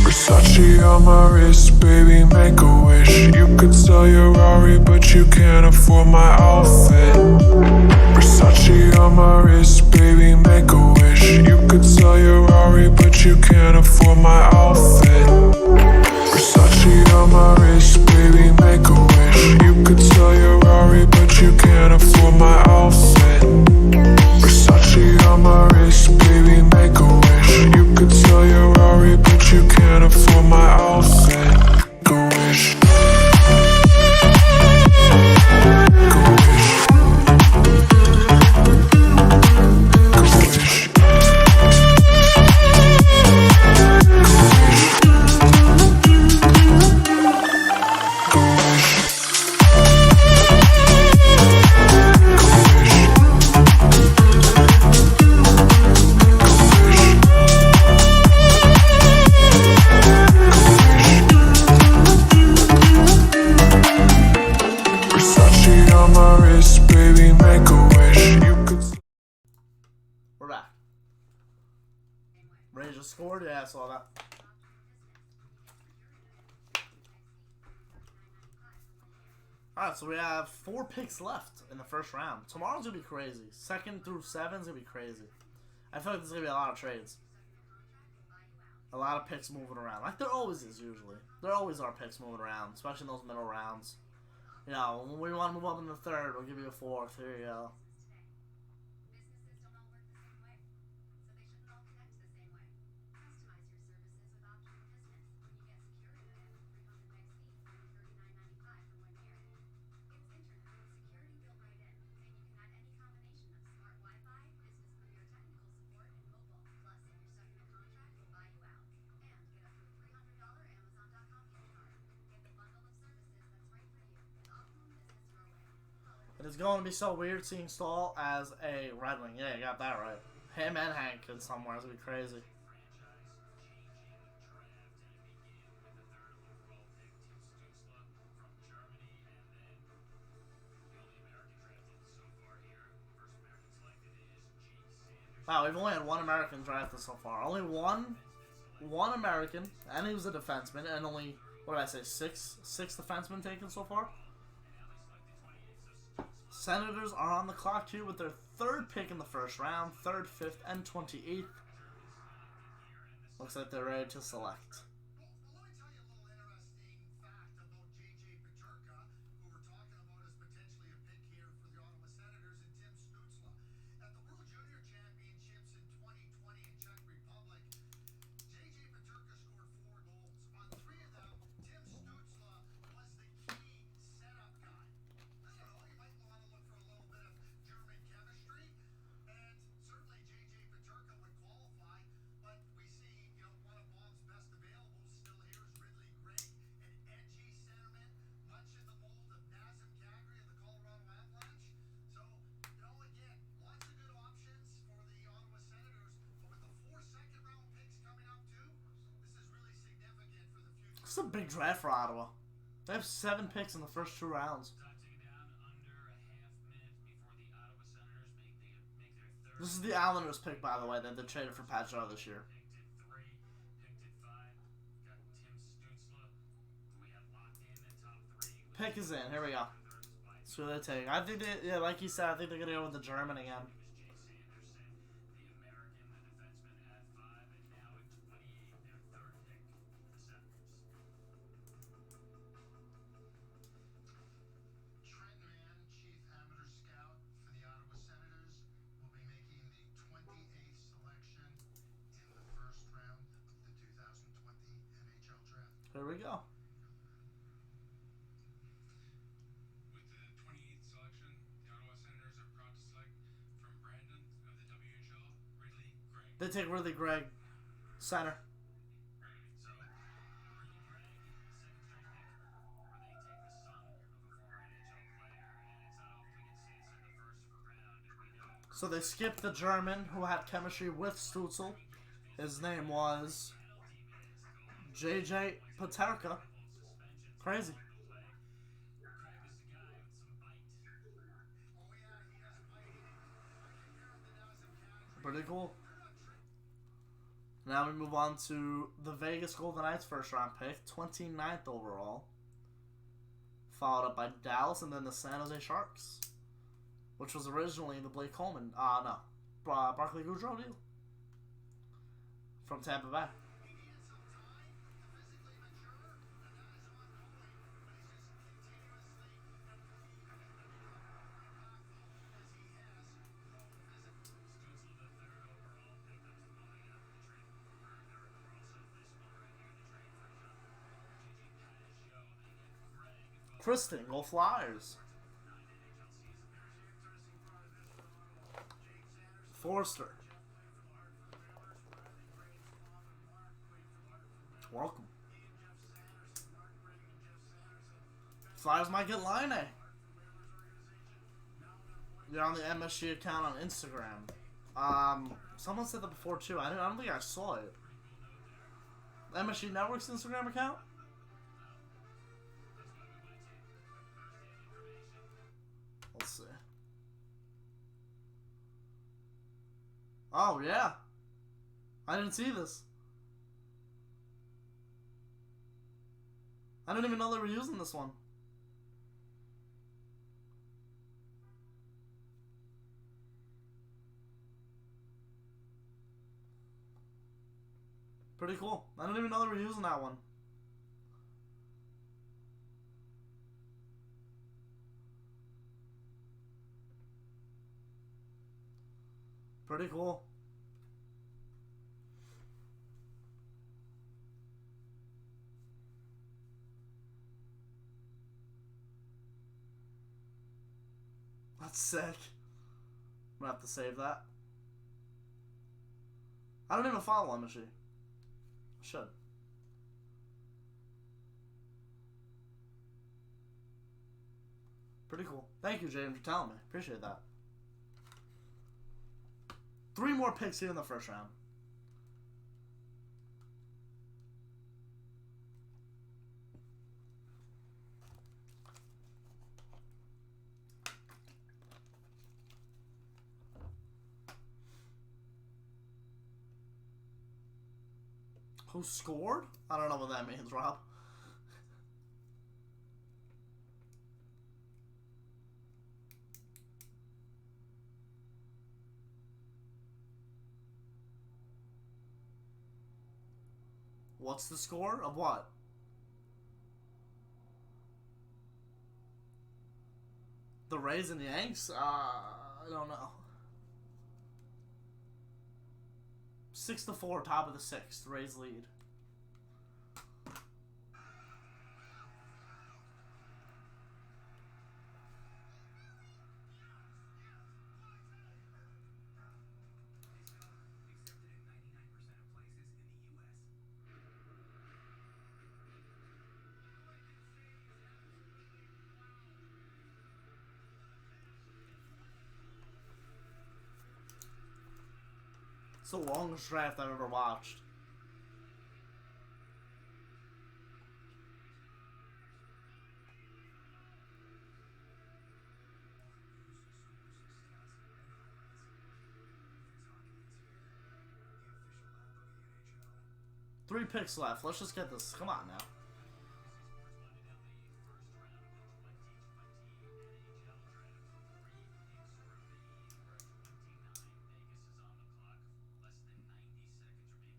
Versace on my wrist, baby, make a wish. You could sell your Rari, but you can't afford my outfit. Versace on my wrist, baby, make a wish. You could sell your Rari, but you can't afford my outfit. Versace on my wrist, baby, make a wish. You could sell your Rari, but you can't afford my outfit. Versace on my wrist, baby, make a wish. You could sell your Rari, but you can't afford my outfit. Make a wish. Make a wish. Make a wish. Versace on my wrist, baby, make a wish. You could. We're back. Rangers scored? Yeah, I saw that. Alright, so we have 4 picks left in the first round. Tomorrow's gonna be crazy. 2nd through 7's gonna be crazy. I feel like there's gonna be a lot of trades. A lot of picks moving around. Like there always is usually. There always are picks moving around, especially in those middle rounds. You know, when we want to move up in the 3rd, we'll give you a 4th. Here you go. Businesses don't all work the same way, so they shouldn't all connect the same way. Customize your services with Optimum Business. You get security plan with 300 meg speeds for $39.95 for 1 year. It's internet with security built right in, and you can add any combination of smart Wi-Fi, business premier technical support, and mobile. Plus, if you're stuck in a contract, we'll buy you out. And get up to a $300 Amazon.com gift card. Get the bundle of services that's right for you. Optimum Business your way. It is going to be so weird seeing Stahl as a Red Wing. Yeah, you got that right. Him and Hank in somewhere. It's going to be crazy. Wow, we've only had 1 American drafted so far. Only one American, and he was a defenseman, and only, what did I say, six defensemen taken so far? Senators are on the clock too with their 3rd pick in the first round, 3rd, 5th, and 28th. Looks like they're ready to select. Well, let me tell you a little interesting fact about J.J. Peterka, who we're talking about as potentially a pick here for the Ottawa Senators, and Tim Stützle. At the World Junior Championships in 2020 in Czech Republic, J.J. Peterka scored 4 goals. On 3 of them, Tim Stützle was the key setup guy. I don't know, you might want to look for a little bit of German chemistry, and certainly J.J. Peterka would qualify, but we see, one of Bob's best available still here is Ridley Gregg, an edgy centerman, much in the mold of Nazem Kadri of the Colorado Avalanche. So, again, lots of good options for the Ottawa Senators, but with the 4 second-round picks coming up too, this is really significant for the future. This is a big draft for Ottawa. They have 7 picks in the first 2 rounds. This is the Islanders pick, by the way, that they traded for Pacioretty this year. Pick is in. Here we go. That's who they take. I think they, yeah, like you said, I think they're gonna go with the German again. Here we go. With the 28th selection, the Ottawa Senators are proud to select from Brandon of the WHL, Ridley Gregg. They take Ridley Gregg, center. So, Ridley Gregg, second straight pick, where they take the son of a former NHL player, and it's not often we get to see this in the first round. We know So they skipped the German who had chemistry with Stutzel. His name was penalty minutes go JJ Paterka. suspensions Crazy. along the way. Craig is the guy with some bite. Oh yeah, he has bite. I compared the Dawson County. Pretty cool. They're not trick. Now we move on to the Vegas Golden Knights first round pick, 29th overall. Followed up by Dallas and then the San Jose Sharks, which was originally the Blake Coleman, Barclay Goodrow deal from Tampa Bay. He needed some time to physically mature, and that is ongoing, but he's just continuously as he has grown physically. Stutzel, the third overall pick that was promoted after the trade for Eric Carlson. This one right here, the trade for JJ Pageau. They get Gregg as well. Kristen, go Flyers. 9 NHL season. Here's the interesting part of this one, Ottawa. Jake Sanderson. Forster, Jeff played for the Hartford Whalers. Riley Gregg, Swab, and Mark played for the Hartford Whalers. welcome. He and Jeff Sanderson, Mark Gregg and Jeff Sanderson. Flyers might get Line A. Hartford Whalers organization. Now they're appointed. You're on the MSG account on Instagram. Someone said that before too. I don't think I saw it. MSG Network's Instagram account? That's why we want to take first-hand information. Let's see. Oh, yeah. I didn't see this. I didn't even know they were using this one. Pretty cool. I didn't even know they were using that one. Pretty cool. That's sick. I'm gonna have to save that. I don't even follow MSG. I should. Pretty cool. Thank you, James, for telling me. Appreciate that. 3 more picks here in the first round. Who scored? I don't know what that means, Rob. What's the score of what? The Rays and Yanks? I don't know. 6-4, top of the 6th. Rays lead. Accepted in 99% of places in the U.S. It's the longest draft I've ever watched. Three picks left. Let's just get this. Come on now.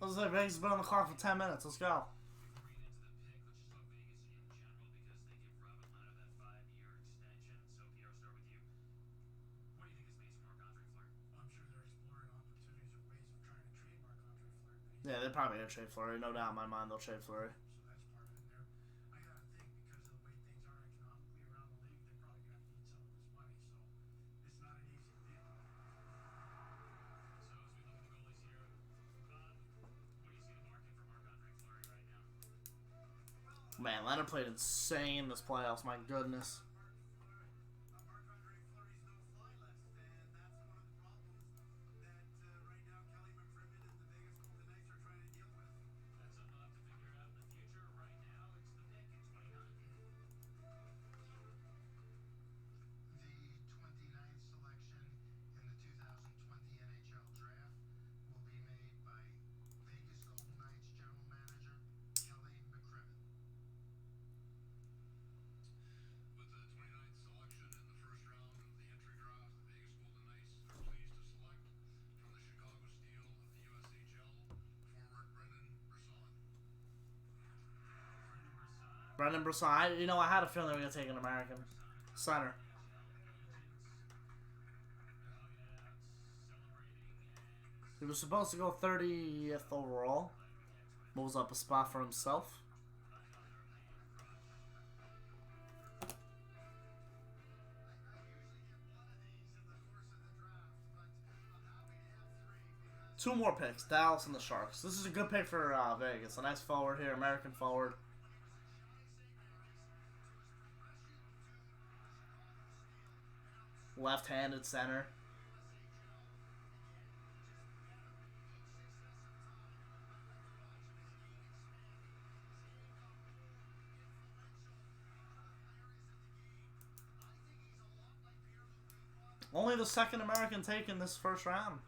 I was like, Vegas has been on the clock for 10 minutes. Let's go. I'm sure they're exploring opportunities or ways of trying to trademark Andre Fleury. Yeah, they're probably going to trade Fleury. No doubt in my mind they'll trade Fleury. So that's part of it. Man, Leonard played insane this playoffs. My goodness. Marc-Andre Fleury's no-fly list, and that's one of the problems that right now Kelly McCrimmon and the Vegas Golden Knights are trying to deal with. That's something they'll have to figure out in the future. Right now, it's the pick at 29. The 29th selection in the 2020 NHL Draft will be made by Vegas Golden Knights General Manager Kelly McCrimmon. With the 29th selection in the first round of the entry draft, the Vegas Golden Knights are pleased to select from the Chicago Steel of the USHL forward Brendan Brisson. Brendan Brisson. I had a feeling they were going to take an American center. He was supposed to go 30th overall. Moves up a spot for himself. Two more picks, Dallas and the Sharks. This is a good pick for Vegas. A nice forward here, American forward. Left-handed center. Only the second American taken this first round.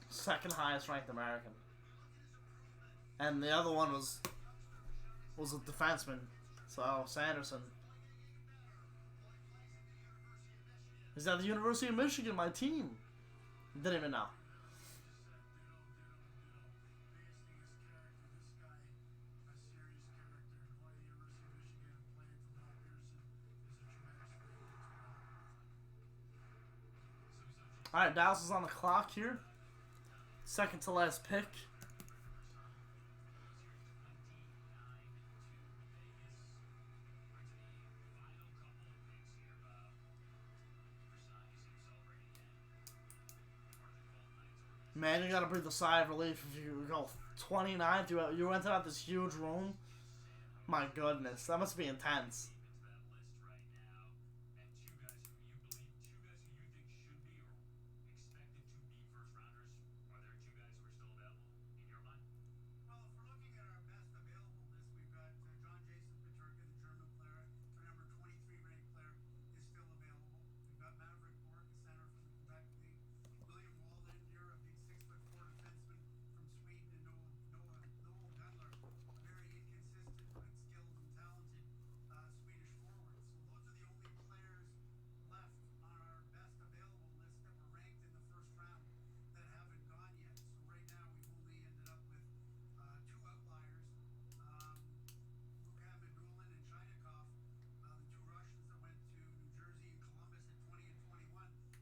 Second highest ranked American. And the other one was a defenseman. So Sanderson. He's at the University of Michigan, my team. Didn't even know. Alright, Dallas is on the clock here. Second to last pick. Man, you gotta breathe a sigh of relief if you go 29th. You rented out this huge room. My goodness, that must be intense. Well, if we're looking at our best available list, we've got John Jason Peterka, the German player, our number 23 ranked player, is still available. We've got Maverick Bourque, a center from the Quebec League. William Wallinder, a big 6'4" defenseman from Sweden, and Noel Gunler, a very inconsistent but skilled and talented Swedish forward. So those are the only players left on our best available list that were ranked in the first round that haven't gone yet. So right now we've only ended up with two outliers, Luka Medulin and Chainikov, the two Russians that went to New Jersey and Columbus at 20 and 21.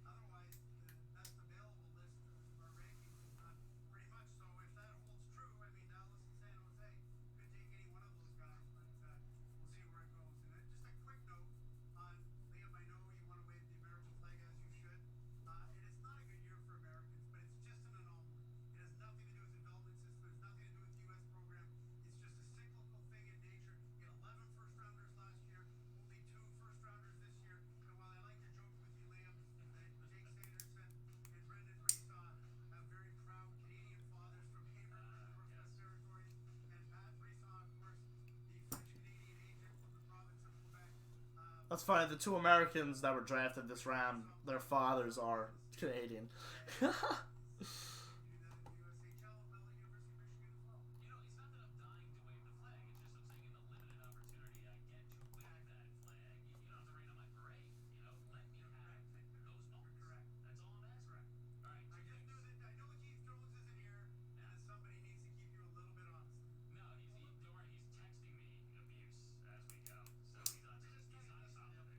Otherwise, the best available list of our rankings is not pretty much. So if that holds true, I mean, Dallas and San Jose could take any one of those guys, but we'll see where it goes. And just a quick note on Liam, I know you want to wave the American flag as you should. And it's not a good year for Americans, but it's just an anomaly. It has nothing to do with the development system. It has nothing to do with the U.S. program. It's just a cyclical thing in nature. We had 11 first-rounders last year, only 2 first-rounders this year. And while I like to joke with you, Liam, that Jake Sanderson and Brendan Brisson have very proud Canadian fathers from Hayward in the Northwest Territories, and Pat Brisson, of course, the French-Canadian agent from the province of Quebec. That's funny. The two Americans that were drafted this round, their fathers are Canadian. It's not that I'm dying to wave the flag. It's just I'm saying in the limited opportunity I get to wave that flag, you don't have to rain on my parade. Let me have those moments. Correct. That's all I'm asking. All right. I just knew that I know Keith Jones isn't here, and that somebody needs to keep you a little bit honest. No, don't worry. He's texting me abuse as we go, so he's on top of it.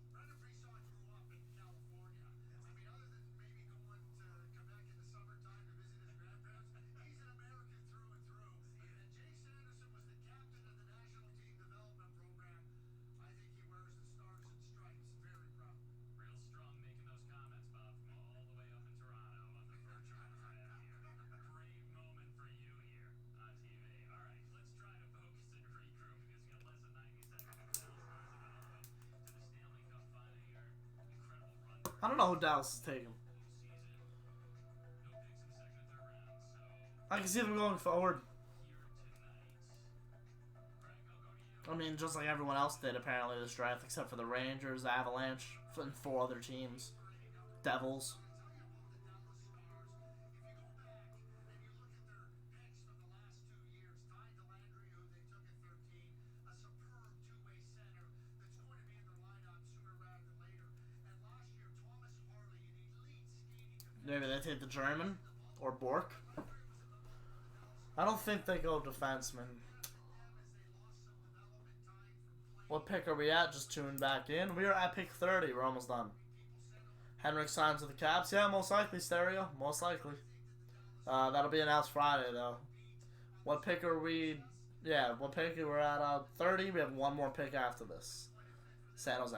Brendan Brisson grew up in California. I mean, other than maybe going to Quebec in the summertime I don't know who Dallas is taking. I can see them going forward. I mean, just like everyone else did apparently this draft, except for the Rangers, Avalanche, and 4 other teams. Devils. Maybe they take the German or Bork. I don't think they go defenseman. What pick are we at? Just tuning back in. We are at pick 30. We're almost done. Henrik signs with the Caps. Yeah, most likely, Stereo. Most likely. That'll be announced Friday, though. What pick are we... Yeah, what pick? We're at 30. We have one more pick after this. San Jose.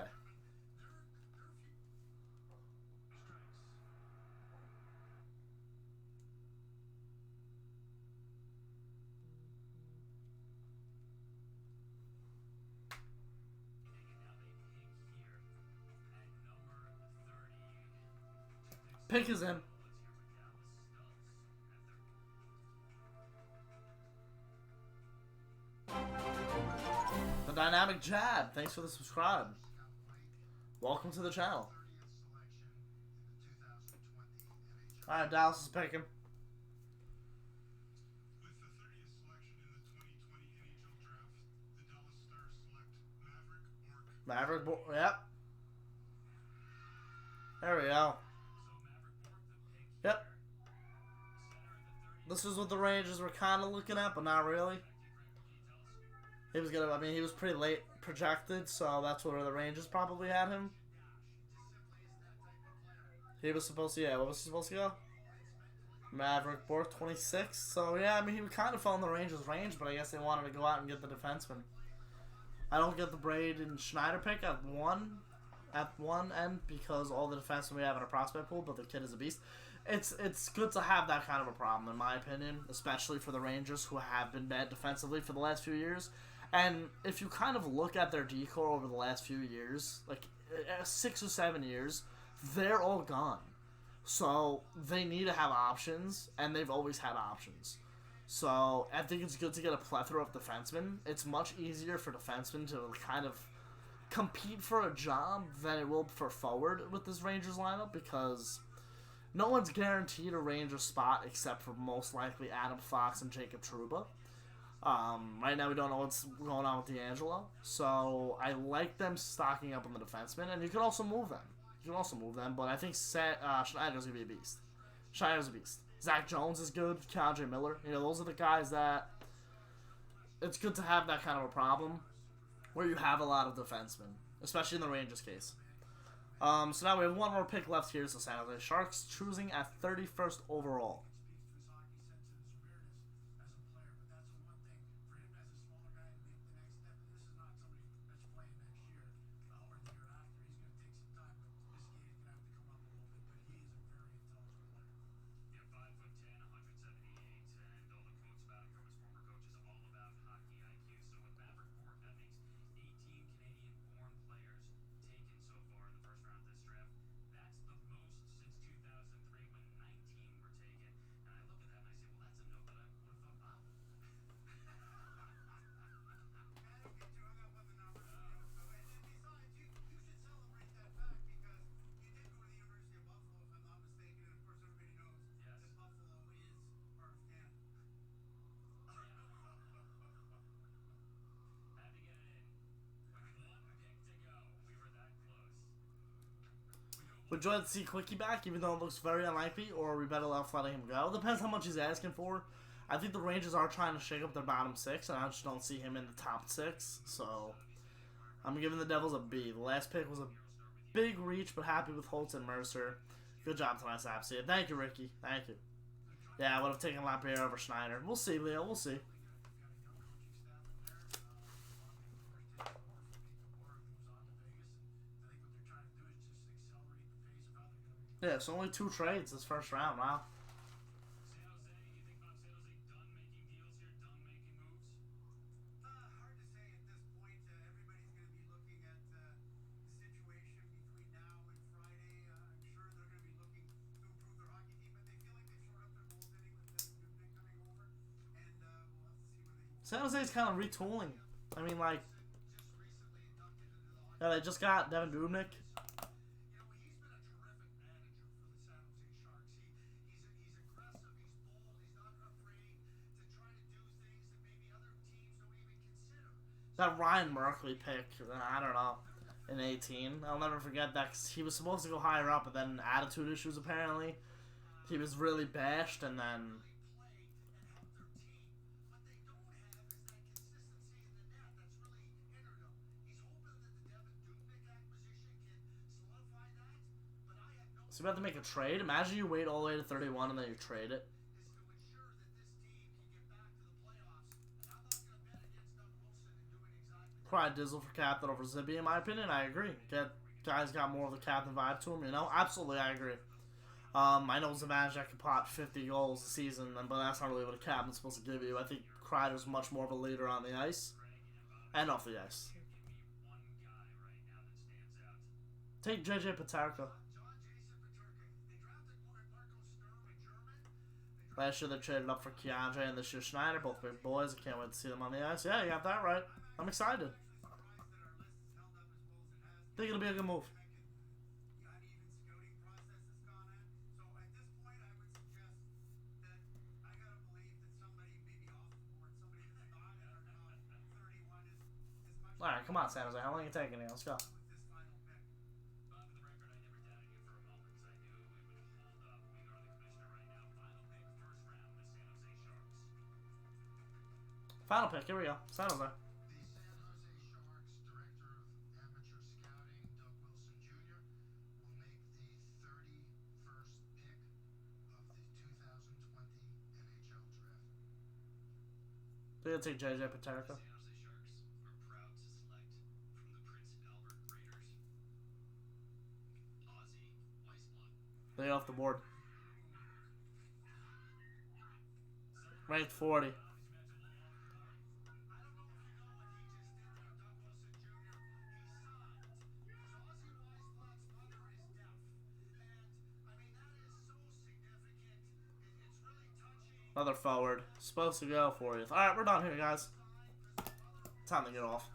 Pick is in. The Dynamic Jab. Thanks for the subscribe. Welcome to the channel. Alright, Dallas is picking. With the 30th selection in the 2020 NHL draft, the Dallas Stars select Maverick Bork. Yep. There we go. Yep. This is what the Rangers were kind of looking at, but not really. He was gonna. I mean, he was pretty late projected, so that's where the Rangers probably had him. He was supposed to. Yeah, what was he supposed to go? Maverick Bork, 26. So yeah, I mean, he kind of fell in the Rangers' range, but I guess they wanted to go out and get the defenseman. I don't get the Braden Schneider pick at one end because all the defensemen we have in a prospect pool, but the kid is a beast. It's good to have that kind of a problem, in my opinion, especially for the Rangers, who have been bad defensively for the last few years. And if you kind of look at their decor over the last few years, like 6 or 7 years, they're all gone. So they need to have options, and they've always had options. So I think it's good to get a plethora of defensemen. It's much easier for defensemen to kind of compete for a job than it will for forward with this Rangers lineup, because no one's guaranteed a Rangers spot except for most likely Adam Fox and Jacob Trouba. Right now we don't know what's going on with D'Angelo, so I like them stocking up on the defensemen, and you can also move them. But I think Schneider's gonna be a beast. Schneider's a beast. Zach Jones is good. Keandre Miller. You know, those are the guys that it's good to have that kind of a problem where you have a lot of defensemen, especially in the Rangers case. So now we have one more pick left here. So San Jose Sharks choosing at 31st overall. Would you like to see Quickie back, even though it looks very unlikely, or are we better off letting him go? Depends how much he's asking for. I think the Rangers are trying to shake up their bottom 6, and I just don't see him in the top 6. So I'm giving the Devils a B. The last pick was a big reach, but happy with Holtz and Mercer. Good job tonight, Sapsy. Thank you, Ricky. Thank you. Yeah, I would have taken Lapierre over Schneider. We'll see, Leo. We'll see. Yeah, it's only 2 trades this first round. Wow. Hard to say at this point. Everybody's going to be looking at the situation between now and Friday. San Jose's kind of retooling. I mean, like, yeah, they just got Devin Dubnyk. He's been a terrific manager for the San Jose Sharks. He's aggressive, he's bold, he's not afraid to try to do things that maybe other teams don't even consider. That Ryan Merkley pick, I don't know, in 18. I'll never forget that 'cause he was supposed to go higher up, but then attitude issues apparently. He was really bashed, and then Play and help their team. What they don't have is that consistency in the net that's really hindered him. He's hoping that the Devin Dubnyk acquisition can solidify that, but I have no so you about to make a trade. Imagine you wait all the way to 31 and then you trade it. is to ensure that this team can get back to the playoffs. And I'm not going to bet against Doug Wilson in doing exactly that. Probably Dizzle for captain over Zibby, in my opinion. I agree. Guys got more of the captain vibe to him, you know? Absolutely, I agree. I know Zibanejad can pot 50 goals a season, but that's not really what a captain's supposed to give you. I think Kreider's much more of a leader on the ice and off the ice. Give me one guy right now that stands out. Take JJ Peterka. John Jason Peterka. They drafted Marco Sturm in German. Last year they traded up for Keandre and this year Schneider, both big boys. I can't wait to see them on the ice. Yeah, you got that right. I'm excited. Think it'll be a good move. Uneven scouting process has gone in. So at this point, I would suggest that I gotta believe that somebody maybe off the board, somebody that thought or not 31 is much Alright, come on, San Jose. How long are you taking it? Let's go. with this final pick. Bob, for the record, I never doubted you for a moment because I knew it would hold up. We are the commissioner right now. Final pick, first round, the San Jose Sharks. Final pick. Here we go. San Jose. The San Jose Sharks Director of Amateur Scouting, Doug Wilson Jr., will make the 31st pick of the 2020 NHL Draft. They're gonna take JJ Peterka. San Jose Sharks are proud to select from the Prince Albert Raiders, Ozzy Weissblood. They off the board. Ranked 40. I don't know if you know what he just did there, Doug Wilson Jr. He signed because Ozzy Weissblood's mother is deaf. And, I mean, that is so significant. It's really touching. Another forward. Supposed to go 40th. Alright, we're done here, guys. Time to get off.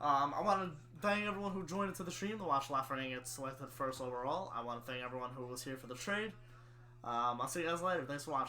I want to thank everyone who joined into the stream to watch Lafreniere get selected first overall. I want to thank everyone who was here for the trade. I'll see you guys later. Thanks for watching.